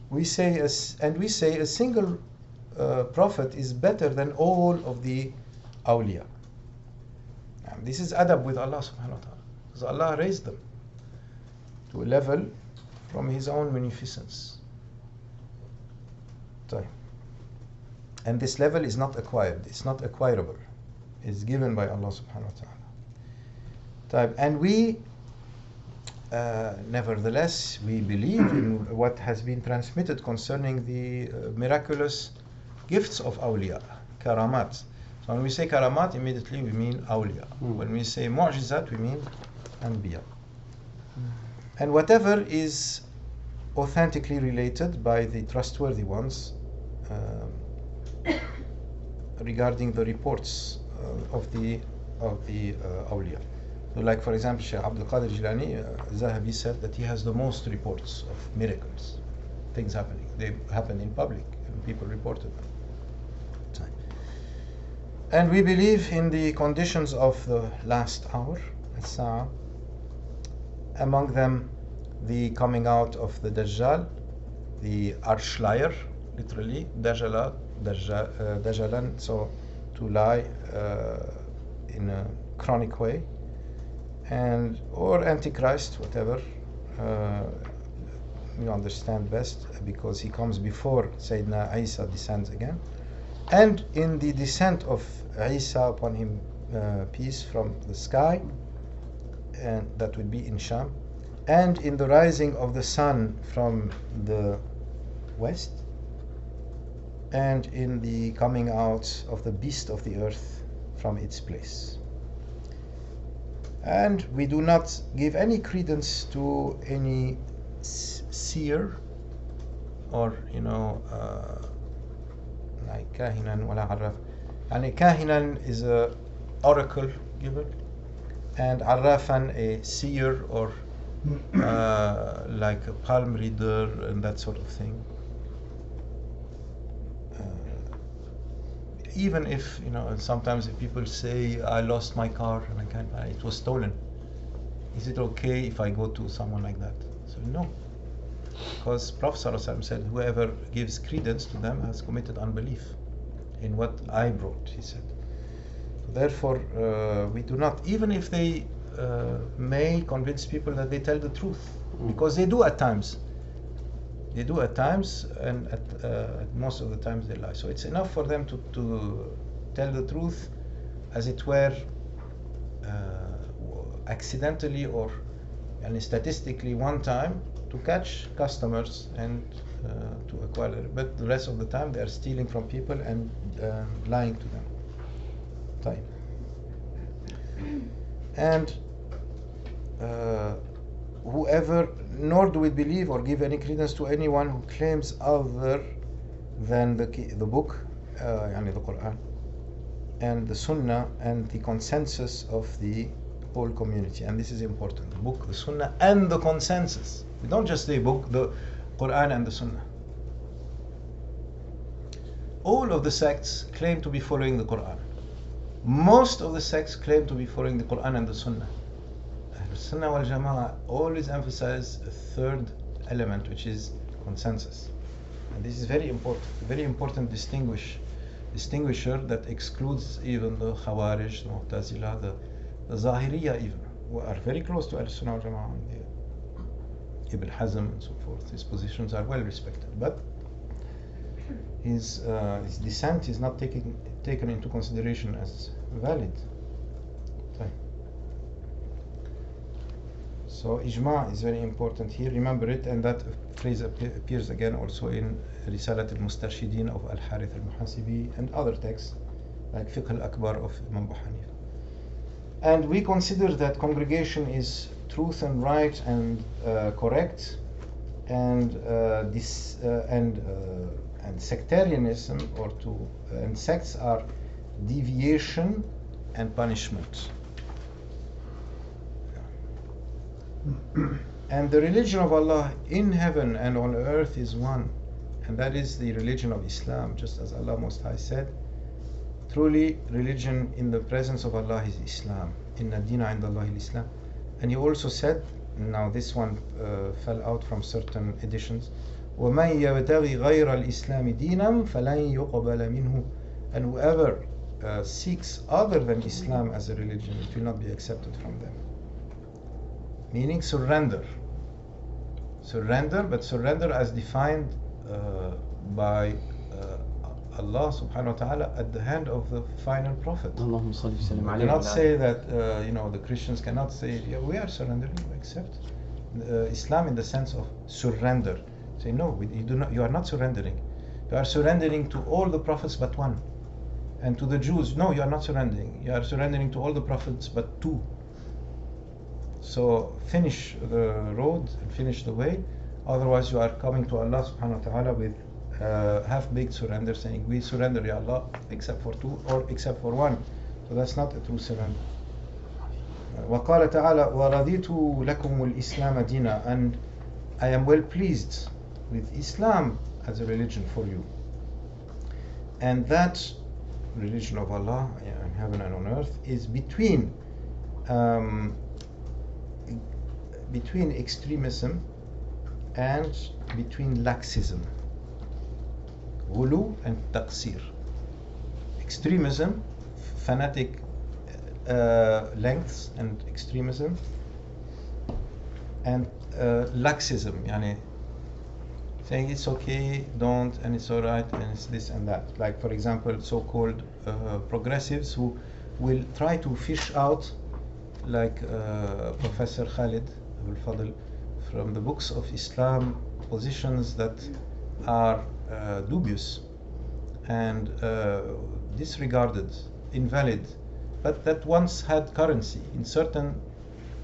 We say a single prophet is better than all of the awliya. This is adab with Allah subhanahu wa ta'ala, because Allah raised them to a level from His own munificence. And this level is not acquired, it's not acquirable, it's given by Allah subhanahu wa ta'ala. And we, nevertheless, we believe in what has been transmitted concerning the miraculous gifts of awliya, karamat. So when we say karamat, immediately we mean awliya. When we say mu'jizat, we mean anbiya. And whatever is authentically related by the trustworthy ones regarding the reports of the awliya. So like for example, Shaykh Abdul Qadir Jilani, Zahabi said that he has the most reports of miracles, things happening. They happen in public and people reported them. And we believe in the conditions of the last hour, as-sa'a, among them the coming out of the Dajjal, the arch liar, literally, Dajjalan, so to lie in a chronic way, and or Antichrist, whatever you understand best, because he comes before Sayyidina Isa descends again. And in the descent of Isa upon him, peace, from the sky, and that would be in Sham, and in the rising of the sun from the west, and in the coming out of the beast of the earth from its place. And we do not give any credence to any seer, or like kahinan wala arraf. Yani kahinan is a oracle giver, and arrafan a seer, or like a palm reader and that sort of thing. Even if sometimes if people say, I lost my car and I can't buy it, was stolen, is it okay if I go to someone like that? So no, because Prophet ﷺ said, whoever gives credence to them has committed unbelief in what I brought, he said. Therefore, we do not, even if they may convince people that they tell the truth, because they do at times. They do at times, and at most of the times they lie. So it's enough for them to tell the truth, as it were, accidentally or statistically one time, to catch customers and to acquire it. But the rest of the time they are stealing from people and lying to them. And whoever, nor do we believe or give any credence to anyone who claims other than the book, the Quran, and the Sunnah, and the consensus of the whole community. And this is important: the book, the Sunnah, and the consensus. We don't just say book, the Quran and the Sunnah. All of the sects claim to be following the Quran. Most of the sects claim to be following the Quran and the Sunnah. Sunnah wal Jama'ah always emphasize a third element, which is consensus. And this is very important distinguisher that excludes even the Khawarij, the Mu'tazila, the Zahiriyya even, who are very close to Al-Sunnah wal Jama'ah, Ibn Hazm and so forth. His positions are well respected, but his dissent is not taken into consideration as valid. So ijma is very important here, remember it, and that phrase appears again also in Risalat al-Mustarshidin of Al-Harith al-Muhasibi and other texts like Fiqh al-Akbar of Imam Abu Hanif. And we consider that congregation is truth and right and correct, and sectarianism and sects are deviation and punishment. And the religion of Allah in heaven and on earth is one, and that is the religion of Islam, just as Allah Most High said, truly religion in the presence of Allah is Islam. Inna dina inda Allahi al-Islam. And he also said, now this one fell out from certain editions, وَمَنْ يَبْتَغِي غَيْرَ الْإِسْلَامِ دِينًا فَلَنْ يُقْبَلَ مِنْهُ. And whoever seeks other than Islam as a religion, it will not be accepted from them. Meaning surrender, but surrender as defined by Allah subhanahu wa ta'ala at the hand of the final prophet. You cannot say that the Christians cannot say, yeah, we are surrendering, we accept Islam in the sense of surrender. Say no, you are not surrendering. You are surrendering to all the prophets but one. And to the Jews, no, you are not surrendering. You are surrendering to all the prophets but two. So finish the road and finish the way, otherwise you are coming to Allah subhanahu wa ta'ala with half-baked surrender, saying we surrender ya Allah except for two or except for one. So that's not a true surrender. وقال تعالى وَرَضِيتُ لَكُمُ الْإِسْلَامَ دِينًا. And I am well pleased with Islam as a religion for you. And that religion of Allah in heaven and on earth is between extremism and between laxism, ghulu and taqsir. Extremism, fanatic lengths and extremism, and laxism, yani saying it's okay, don't, and it's alright, and it's this and that. Like for example, so-called progressives who will try to fish out, like Professor Khalid Al-Fadl, from the books of Islam, positions that are dubious and disregarded, invalid, but that once had currency in certain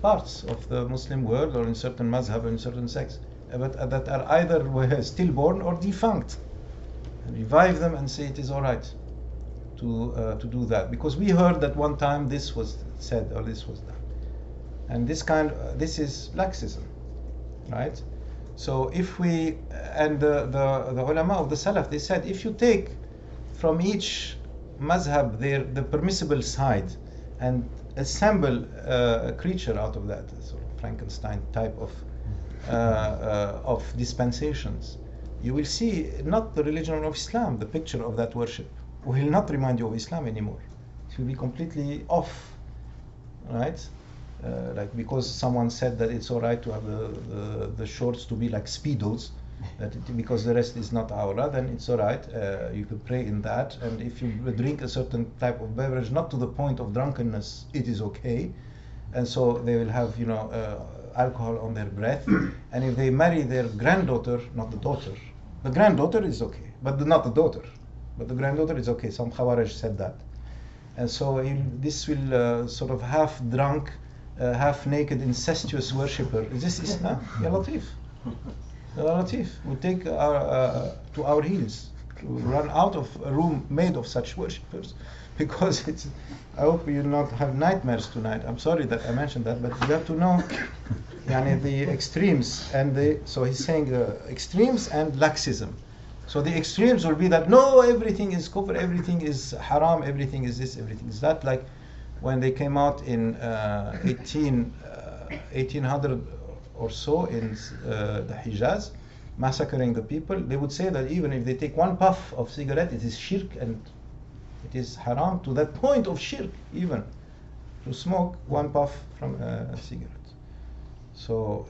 parts of the Muslim world or in certain mazhab or in certain sects, but that are either stillborn or defunct. And revive them and say it is all right to do that, because we heard that one time this was said or this was done. And this is laxism, right? So if we, and the ulama of the Salaf, they said if you take from each mazhab the permissible side and assemble a creature out of that, sort of Frankenstein type of dispensations, you will see not the religion of Islam, the picture of that worship will not remind you of Islam anymore. It will be completely off, right? Like because someone said that it's all right to have the shorts to be like speedos, because the rest is not awra, then it's all right. You could pray in that, and if you drink a certain type of beverage, not to the point of drunkenness, it is okay. And so they will have alcohol on their breath. And if they marry their granddaughter, not the daughter, the granddaughter is okay, but not the daughter, but the granddaughter is okay. Some Khawarij said that. And so this will sort of half drunk, half-naked, incestuous worshipper. Is this Islam? Ya Latif. Ya Latif. We take to our heels to run out of a room made of such worshippers, because it's. I hope you not have nightmares tonight. I'm sorry that I mentioned that, but you have to know, the extremes and so he's saying extremes and laxism. So the extremes will be that no, everything is kufr, everything is haram, everything is this, everything is that. Like when they came out in 1800 or so in the Hijaz, massacring the people, they would say that even if they take one puff of cigarette, it is shirk and it is haram to that point of shirk, even to smoke one puff from a cigarette. So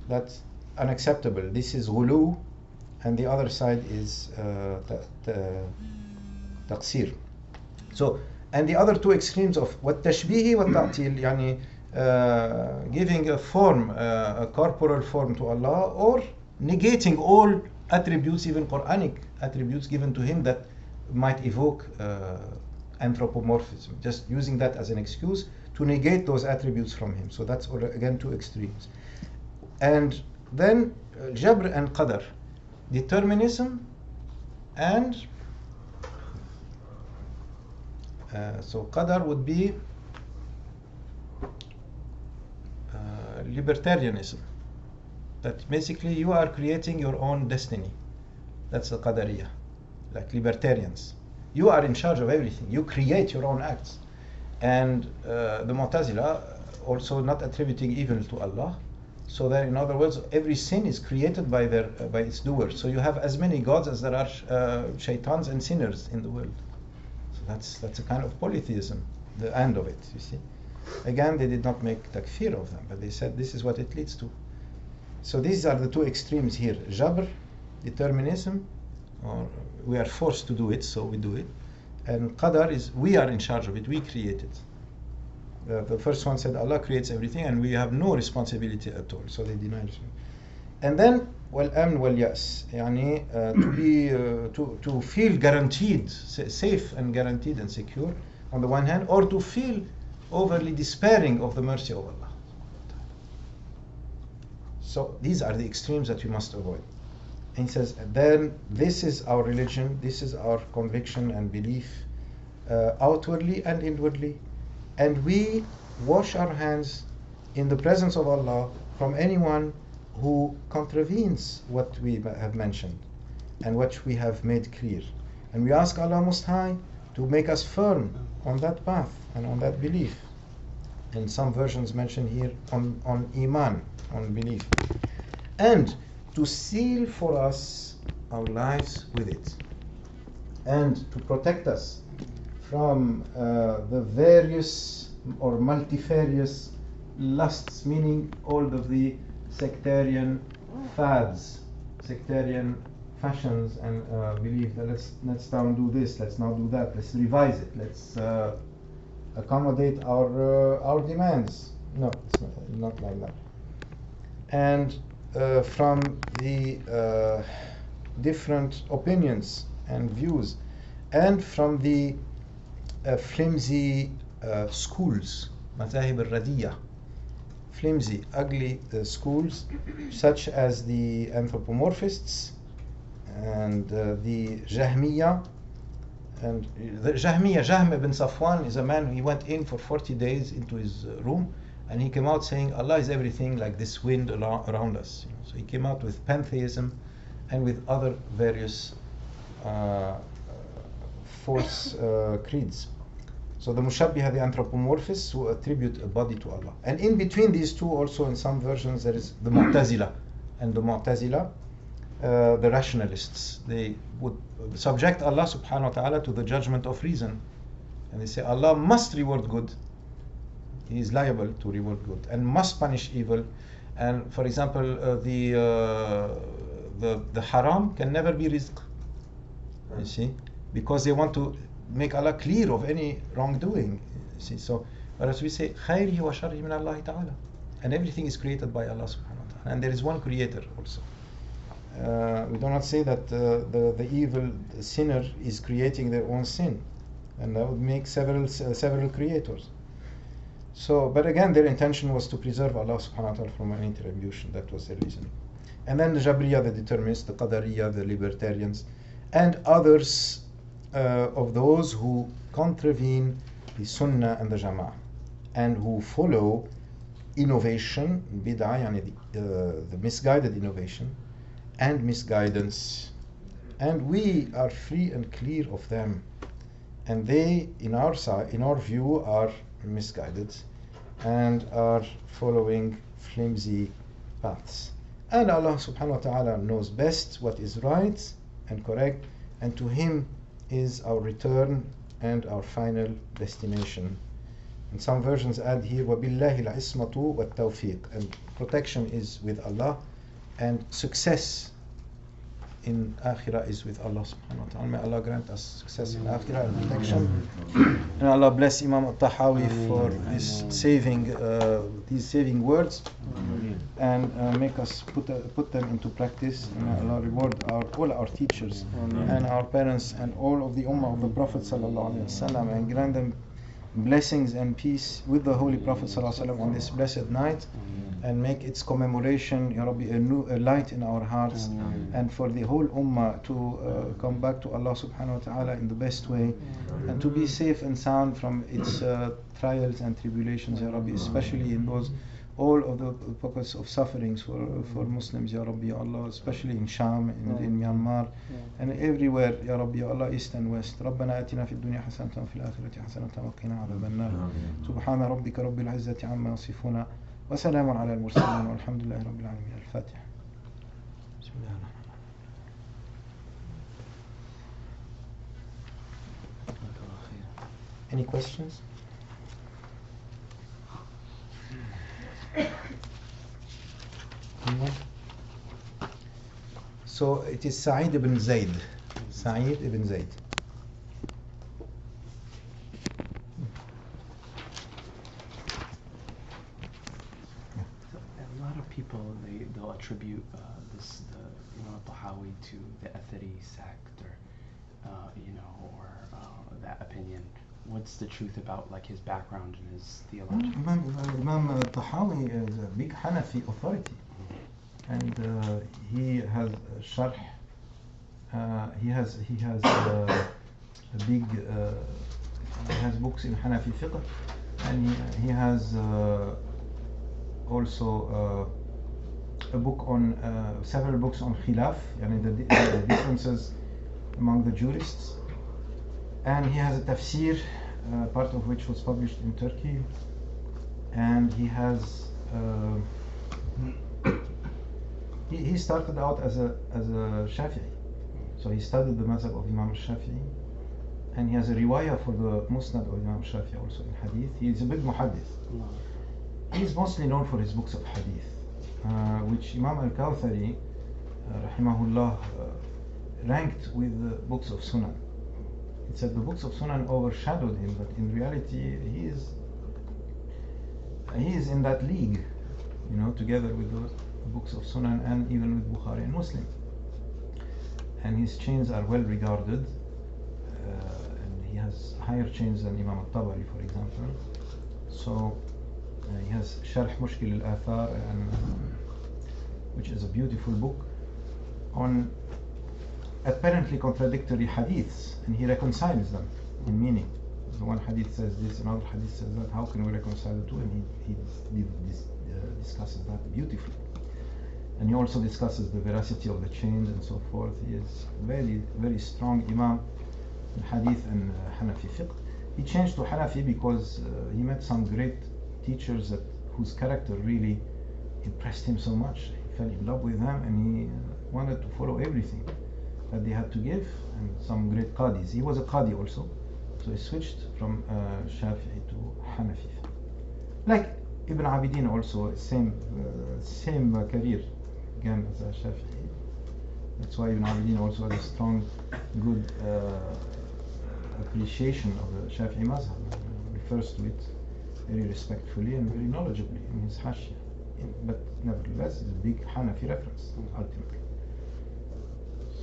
that's unacceptable. This is ghulu, and the other side is taqsir. So, and the other two extremes of what tashbihi wa ta'til, yani giving a form, a corporal form to Allah, or negating all attributes, even Quranic attributes given to him that might evoke anthropomorphism, just using that as an excuse to negate those attributes from him. So that's again two extremes. And then Jabr and Qadar, determinism and so Qadar would be libertarianism, that basically you are creating your own destiny. That's the Qadariyya, like libertarians. You are in charge of everything. You create your own acts. And the Mu'tazila also not attributing evil to Allah. So that, in other words, every sin is created by its doer. So you have as many gods as there are shaitans and sinners in the world. So that's a kind of polytheism, the end of it, you see. Again, they did not make takfir of them, but they said this is what it leads to. So these are the two extremes here. Jabr, determinism, or we are forced to do it, so we do it. And Qadar is we are in charge of it, we create it. The first one said Allah creates everything and we have no responsibility at all, so they deny it. And then wal-amn wal-yas, yani to feel guaranteed, safe and guaranteed and secure on the one hand, or to feel overly despairing of the mercy of Allah. So these are the extremes that we must avoid. And he says, then this is our religion, this is our conviction and belief, outwardly and inwardly, and we wash our hands in the presence of Allah from anyone who contravenes what we have mentioned and what we have made clear. And we ask Allah Most High to make us firm on that path and on that belief. And some versions mention here on iman, on belief. And to seal for us our lives with it. And to protect us from the various or multifarious lusts, meaning all of the sectarian fads, sectarian fashions and belief that let's now do this, let's now do that, let's revise it, let's accommodate our demands. No, it's not like that. And from the different opinions and views, and from the flimsy schools, mazahib al-radiyya, flimsy, ugly schools, such as the anthropomorphists and the Jahmiyya. And the Jahmiyya, Jahm ibn Safwan is a man who went in for 40 days into his room, and he came out saying Allah is everything like this wind around us. So he came out with pantheism and with other various false creeds. So the Mushabbiha, the anthropomorphists who attribute a body to Allah. And in between these two also in some versions there is the Mu'tazila. And the Mu'tazila, the rationalists, they would subject Allah subhanahu wa ta'ala to the judgment of reason. And they say Allah must reward good. He is liable to reward good and must punish evil. And for example, the haram can never be rizq. You see? Because they want to make Allah clear of any wrongdoing. You see? So, whereas we say khayrihi wa sharrihi min Allah ta'ala. And everything is created by Allah subhanahu wa ta'ala. And there is one creator also. We do not say that the evil sinner is creating their own sin. And that would make several creators. So, but again, their intention was to preserve Allah subhanahu wa ta'ala from any retribution. That was their reason. And then the Jabriya, the determinists, the Qadariyya, the libertarians, and others of those who contravene the Sunnah and the Jama'ah, and who follow innovation, bid'ah, yani the misguided innovation, and misguidance. And we are free and clear of them. And they, in our view, are misguided and are following flimsy paths. And Allah subhanahu wa ta'ala knows best what is right and correct, and to Him is our return and our final destination. And some versions add here, وَبِاللَّهِ الْعِصْمَةُ وَالتَّوْفِيقُ, and protection is with Allah, and success in Akhirah is with Allah subhanahu wa ta'ala. May Allah grant us success in Akhirah and protection. And Allah bless Imam al-Tahawi for this these saving words, and make us put them into practice. And may Allah reward all our teachers and our parents and all of the Ummah of the Prophet sallallahu alaihi wasallam, and grant them blessings and peace with the Holy Prophet sallallahu alaihi wasallam on this blessed night, and make its commemoration, Ya Rabbi, a light in our hearts, and for the whole Ummah to come back to Allah subhanahu wa ta'ala in the best way, and to be safe and sound from its trials and tribulations, Ya Rabbi, especially in those all of the pockets of sufferings for Muslims, Ya Rabbi, Ya Allah, especially in Sham, in Myanmar, and everywhere, Ya Rabbi, Ya Allah, East and West. ربنا آتنا في الدنيا حسنة وفي الآخرة حسنة وقنا عذاب النار. سبحان ربك رب العزة عما يصفون وسلام على المرسلين والحمد لله رب العالمين. الفاتحة. بسم الله الرحمن الرحيم. Any questions? Anyone? So it is Sa'id ibn Zayd. Sa'id ibn Zayd. A lot of people they'll attribute the Tahawi to the Athari sect, or that opinion. What's the truth about like his background and his theology? Imam Tahawi is a big Hanafi authority, and he has sharh. He has a big. He has books in Hanafi fiqh, and he has also a book on several books on khilaf, the differences among the jurists, and he has a tafsir, part of which was published in Turkey, and he has he started out as a Shafi'i, so he studied the mazhab of Imam Shafi'i, and he has a riwayah for the Musnad of Imam Shafi'i also in hadith. He is a big muhaddith. He is mostly known for his books of hadith, which Imam al-Kawthari, rahimahullah, ranked with the books of Sunnah. It said the books of Sunnah overshadowed him, but in reality he is in that league, together with the books of Sunnah and even with Bukhari and Muslim. And his chains are well regarded, and he has higher chains than Imam al-Tabari, for example. So he has Sharh Mushkil al-Athar, which is a beautiful book on apparently contradictory hadiths, and he reconciles them in meaning. The one hadith says this, another hadith says that. How can we reconcile the two? And he discusses that beautifully. And he also discusses the veracity of the chains and so forth. He is very, very strong Imam in hadith and Hanafi fiqh. He changed to Hanafi because he met some great teachers whose character really impressed him so much. He fell in love with them, and he wanted to follow everything that they had to give, and some great qadis. He was a qadi also, so he switched from Shafi'i to Hanafi. Like Ibn Abidin also, same career, again as a Shafi'i. That's why Ibn Abidin also had a strong, good appreciation of the Shafi'i mazhab. He refers to it very respectfully and very knowledgeably in his Hashia. But nevertheless, it's a big Hanafi reference, ultimately.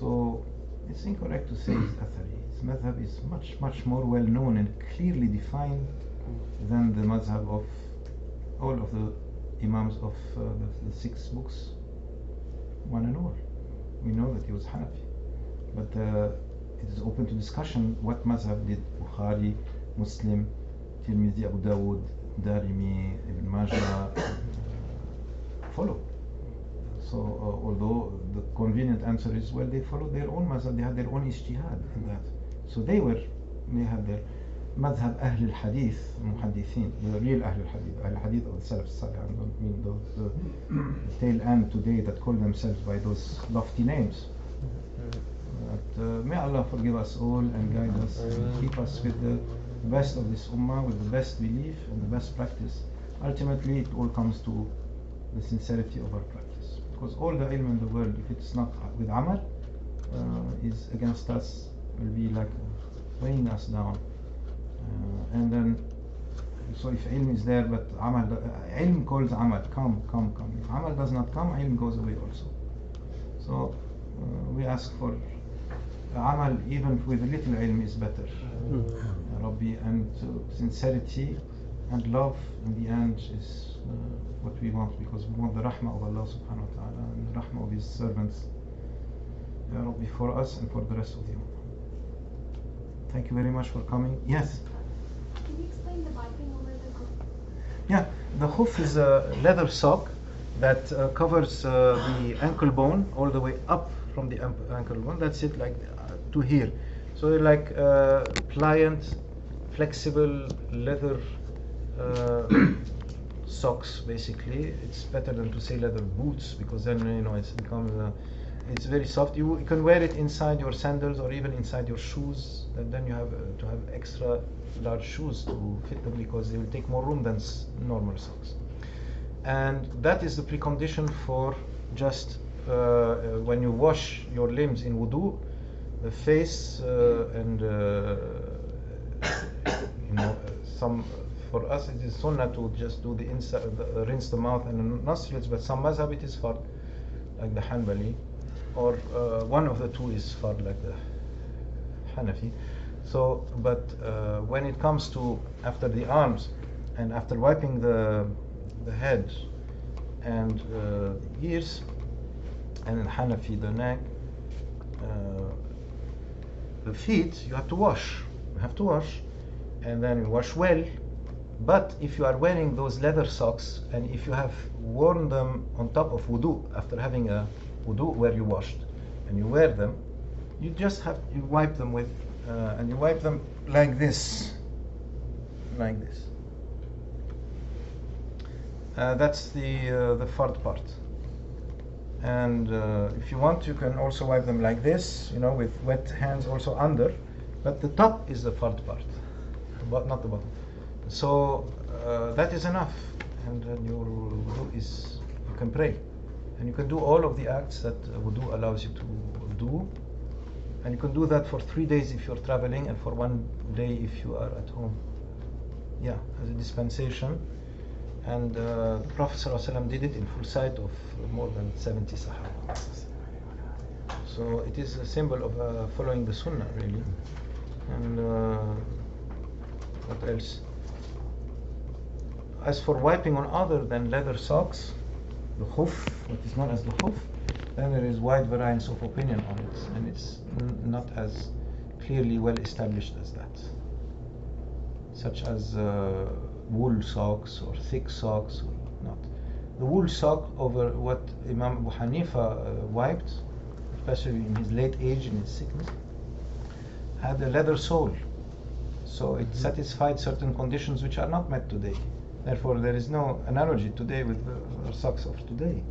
So it's incorrect to say it's Athari. His madhab is much, much more well known and clearly defined than the madhab of all of the Imams of the 6 books, one and all. We know that he was Hanafi. But it is open to discussion what madhab did Bukhari, Muslim, Tirmidhi, Abu Dawud, Darimi, Ibn Majah follow. So although the convenient answer is, well, they followed their own mazhab, they had their own ijtihad in that. So they had their مذهب أهل الحديث المحدثين, the real أهل الحديث, أهل الحديث of the Salaf Salih. I don't mean the tail end today that call themselves by those lofty names. But may Allah forgive us all and guide us and keep us with the best of this ummah, with the best belief and the best practice. Ultimately, it all comes to the sincerity of our practice. Because all the ilm in the world, if it's not with amal, is against us, will be like weighing us down. And then, so if ilm is there, but amal, ilm calls amal, come. If amal does not come, ilm goes away also. So we ask for amal, even with a little ilm is better. Rabbi, and sincerity and love in the end is what we want, because we want the rahmah of Allah subhanahu wa ta'ala and the rahmah of His servants, Ya Rabbi, for us and for the rest of the ummah. Thank you very much for coming. Yes? Can you explain the wiping over the khuf? Yeah, the khuf is a leather sock that covers the ankle bone all the way up from the ankle bone. That's it, like to here. So like pliant, flexible leather socks. Basically, it's better than to say leather boots, because then it's becomes it's very soft. You can wear it inside your sandals or even inside your shoes, and then you have to have extra large shoes to fit them, because they will take more room than normal socks. And that is the precondition for just when you wash your limbs in wudu, the face and some, for us it is sunnah to just do the inside, rinse the mouth and the nostrils, but some mazhab it is fard, like the Hanbali, or one of the two is fard, like the Hanafi. So, but when it comes to after the arms and after wiping the head and ears, and in Hanafi the neck, the feet you have to wash. You have to wash, and then you wash well. But if you are wearing those leather socks, and if you have worn them on top of wudu, after having a wudu where you washed, and you wear them, you just have, you wipe them with, and you wipe them like this, like this. That's the fard part. And if you want, you can also wipe them like this, with wet hands also under, but the top is the fard part, but not the bottom. So that is enough, and then your wudu is, you can pray, and you can do all of the acts that wudu allows you to do, and you can do that for 3 days if you're traveling, and for 1 day if you are at home. Yeah, as a dispensation. And the Prophet ﷺ did it in full sight of more than 70 Sahaba. So it is a symbol of following the Sunnah, really. And what else? As for wiping on other than leather socks, the khuf, what is known as the khuf, then there is wide variance of opinion on it, and it's not as clearly well established as that. Such as wool socks or thick socks or not. The wool sock over what Imam Abu Hanifa wiped, especially in his late age, in his sickness, had a leather sole. So it satisfied certain conditions which are not met today. Therefore, there is no analogy today with the socks of today.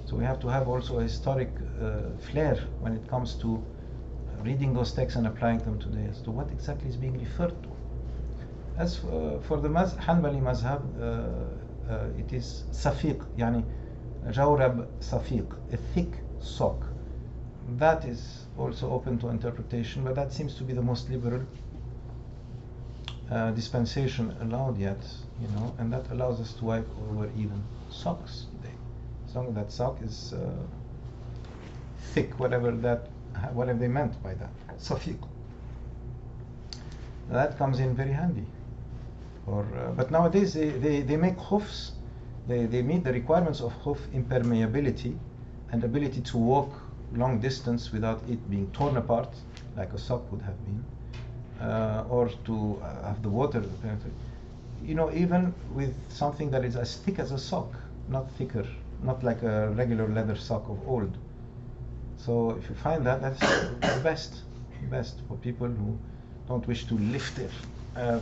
So we have to have also a historic flair when it comes to reading those texts and applying them today as to what exactly is being referred to. As for the Hanbali mazhab, it is safiq, yani jawrab safiq, a thick sock. That is also open to interpretation, but that seems to be the most liberal dispensation allowed yet, and that allows us to wipe over even socks today, as long as that sock is thick, whatever they meant by that, safiq. That comes in very handy. But nowadays they make khufs, they meet the requirements of khuf impermeability and ability to walk long distance without it being torn apart like a sock would have been, or to have the water penetrate. Even with something that is as thick as a sock, not thicker, not like a regular leather sock of old. So if you find that, that's the best for people who don't wish to lift their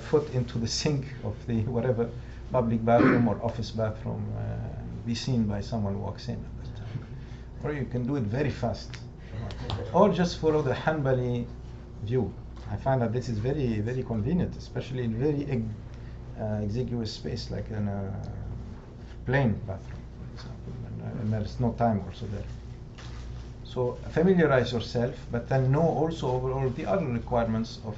foot into the sink of the whatever public bathroom or office bathroom, be seen by someone who walks in at that time. Or you can do it very fast. Or just follow the Hanbali view. I find that this is very, very convenient, especially in very exiguous space, like in a plain bathroom, for example, and there's no time also there. So familiarize yourself, but then know also all the other requirements of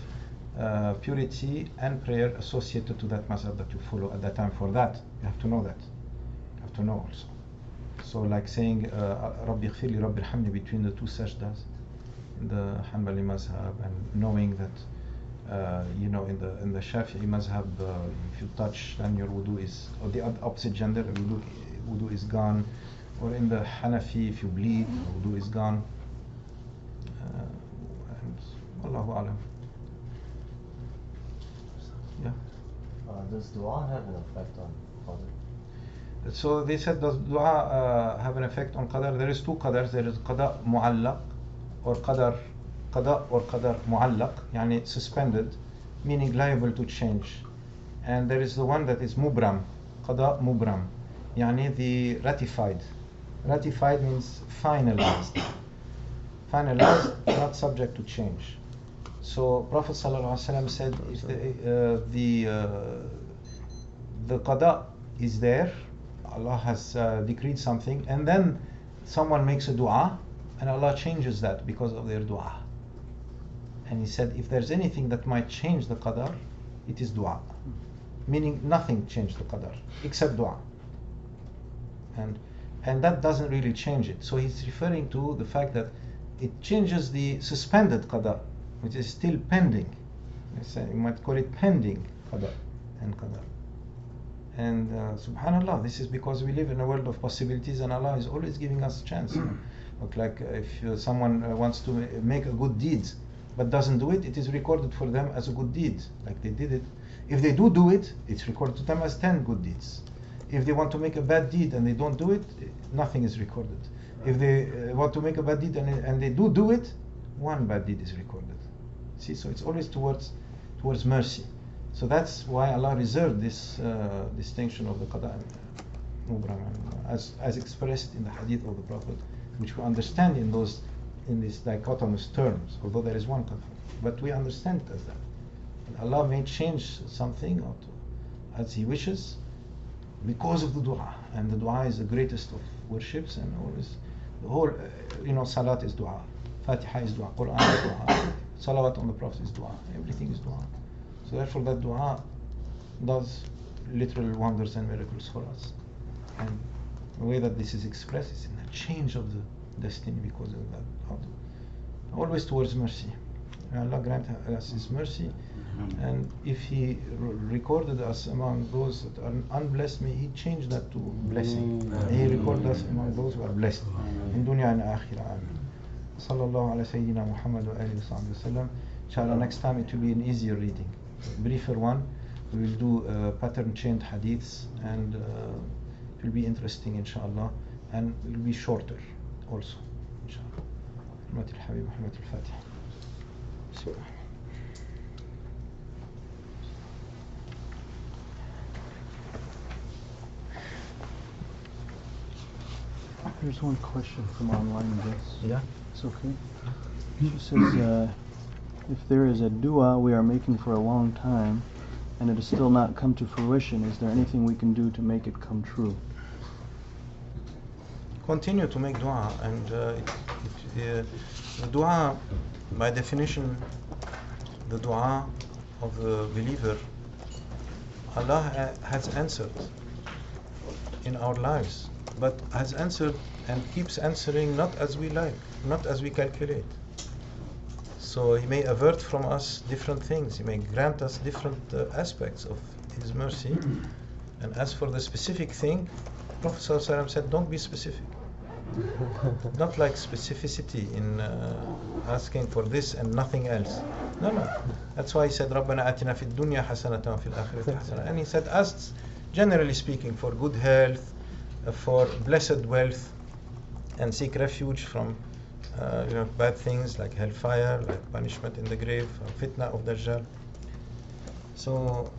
purity and prayer associated to that mazhab that you follow at that time. For that, you have to know that. You have to know also. So like saying Rabbi Ighfirli, Rabbi Irhamni between the two sajdas in the Hanbali mazhab, and knowing that in the Shafi'i mazhab, if you touch, then your wudu is, or the opposite gender, wudu is gone. Or in the Hanafi, if you bleed, wudu is gone. And Wallahu alam. Yeah. Does dua have an effect on qadr? So they said, does dua have an effect on qadar? There is two qadars. There is qada mu'allaq, or qadar mu'allaq, yani suspended, meaning liable to change. And there is the one that is mubram, qada mubram, yani the ratified. Ratified means finalized. Finalized, not subject to change. So Prophet ﷺ said, if the qada is there, Allah has decreed something, and then someone makes a dua, and Allah changes that because of their dua. And he said, if there's anything that might change the qadar, it is dua. Meaning nothing changed the qadar except dua. And that doesn't really change it. So he's referring to the fact that it changes the suspended qadar, which is still pending. You might call it pending qadar and qadar. And subhanallah, this is because we live in a world of possibilities, and Allah is always giving us a chance. Look, like if someone wants to make a good deed but doesn't do it, it is recorded for them as a good deed, like they did it. If they do it, it's recorded to them as 10 good deeds. If they want to make a bad deed and they don't do it, nothing is recorded. If they want to make a bad deed and they do it, one bad deed is recorded. See, so it's always towards mercy. So that's why Allah reserved this distinction of the qada and mubram, as expressed in the hadith of the Prophet, which we understand in these dichotomous terms, although there is one qada, but we understand it as that. And Allah may change something as He wishes because of the dua, and the dua is the greatest of worships, and always the whole salat is dua, Fatiha is dua, Quran is dua, salawat on the Prophet is dua, everything is dua. So therefore that dua does literal wonders and miracles for us. And the way that this is expressed is in a change of the destiny because of that. Always towards mercy. May Allah grant us His mercy. And if He recorded us among those that are unblessed, may He change that to blessing. May He record us among those who are blessed in dunya and akhirah. Amin. Sallallahu ala Sayyidina Muhammad wa alihi wa sallam. Inshallah, next time it will be an easier reading. Briefer one. We will do pattern chained hadiths, and it will be interesting, inshallah, and it will be shorter also, inshallah. Hurmat al-Habib, Hurmat al-Fatih. Bismillah. There's one question from online, I guess. Yeah? It's okay. She says, if there is a dua we are making for a long time and it has still not come to fruition, is there anything we can do to make it come true? Continue to make dua, and the dua, by definition, the dua of the believer, Allah has answered in our lives, but has answered and keeps answering not as we like, not as we calculate. So He may avert from us different things, He may grant us different aspects of His mercy. And as for the specific thing, Prophet ﷺ said, don't be specific. Not like specificity in asking for this and nothing else. No. That's why He said, رَبَّنَا آتِنَا فِي الدُّنْيَا حَسَنَةً وَفِي الْآخِرَةِ حَسَنَةً. And He said, ask, generally speaking, for good health, for blessed wealth, and seek refuge from bad things like hellfire, like punishment in the grave, fitna of Dajjal. So,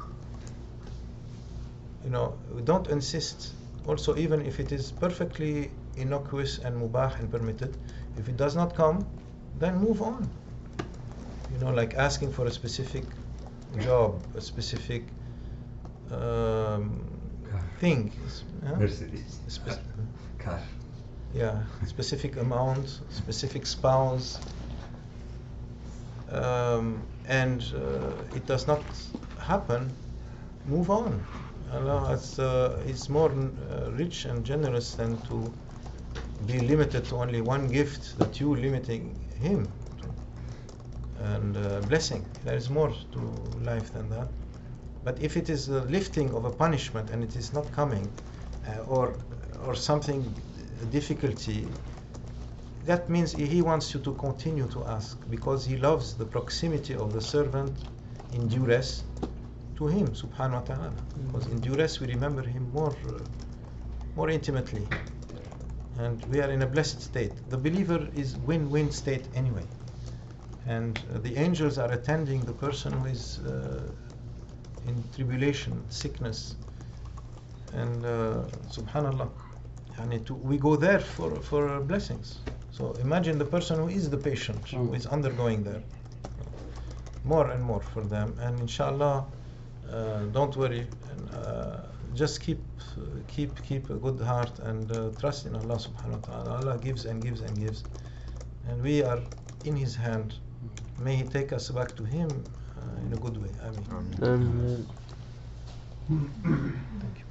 we don't insist. Also, even if it is perfectly innocuous and mubah and permitted, if it does not come, then move on. Like asking for a specific job, a specific thing. Mercedes. Car. Yeah, specific amount, specific spouse, and it does not happen, move on. Allah is more rich and generous than to be limited to only one gift that you limiting him to. And blessing, there is more to life than that. But if it is a lifting of a punishment and it is not coming, or something, a difficulty, that means he wants you to continue to ask, because he loves the proximity of the servant in duress to him, subhanahu wa ta'ala. Because in duress we remember him more intimately, and we are in a blessed state. The believer is win-win state anyway, and the angels are attending the person who is in tribulation, sickness, and subhanallah, we go there for blessings. So imagine the person who is the patient, who is undergoing there. More and more for them, and inshallah, don't worry, and just keep a good heart and trust in Allah subhanahu wa ta'ala. Allah gives and gives and gives, and we are in His hand. May He take us back to Him in a good way. Ameen. Thank you.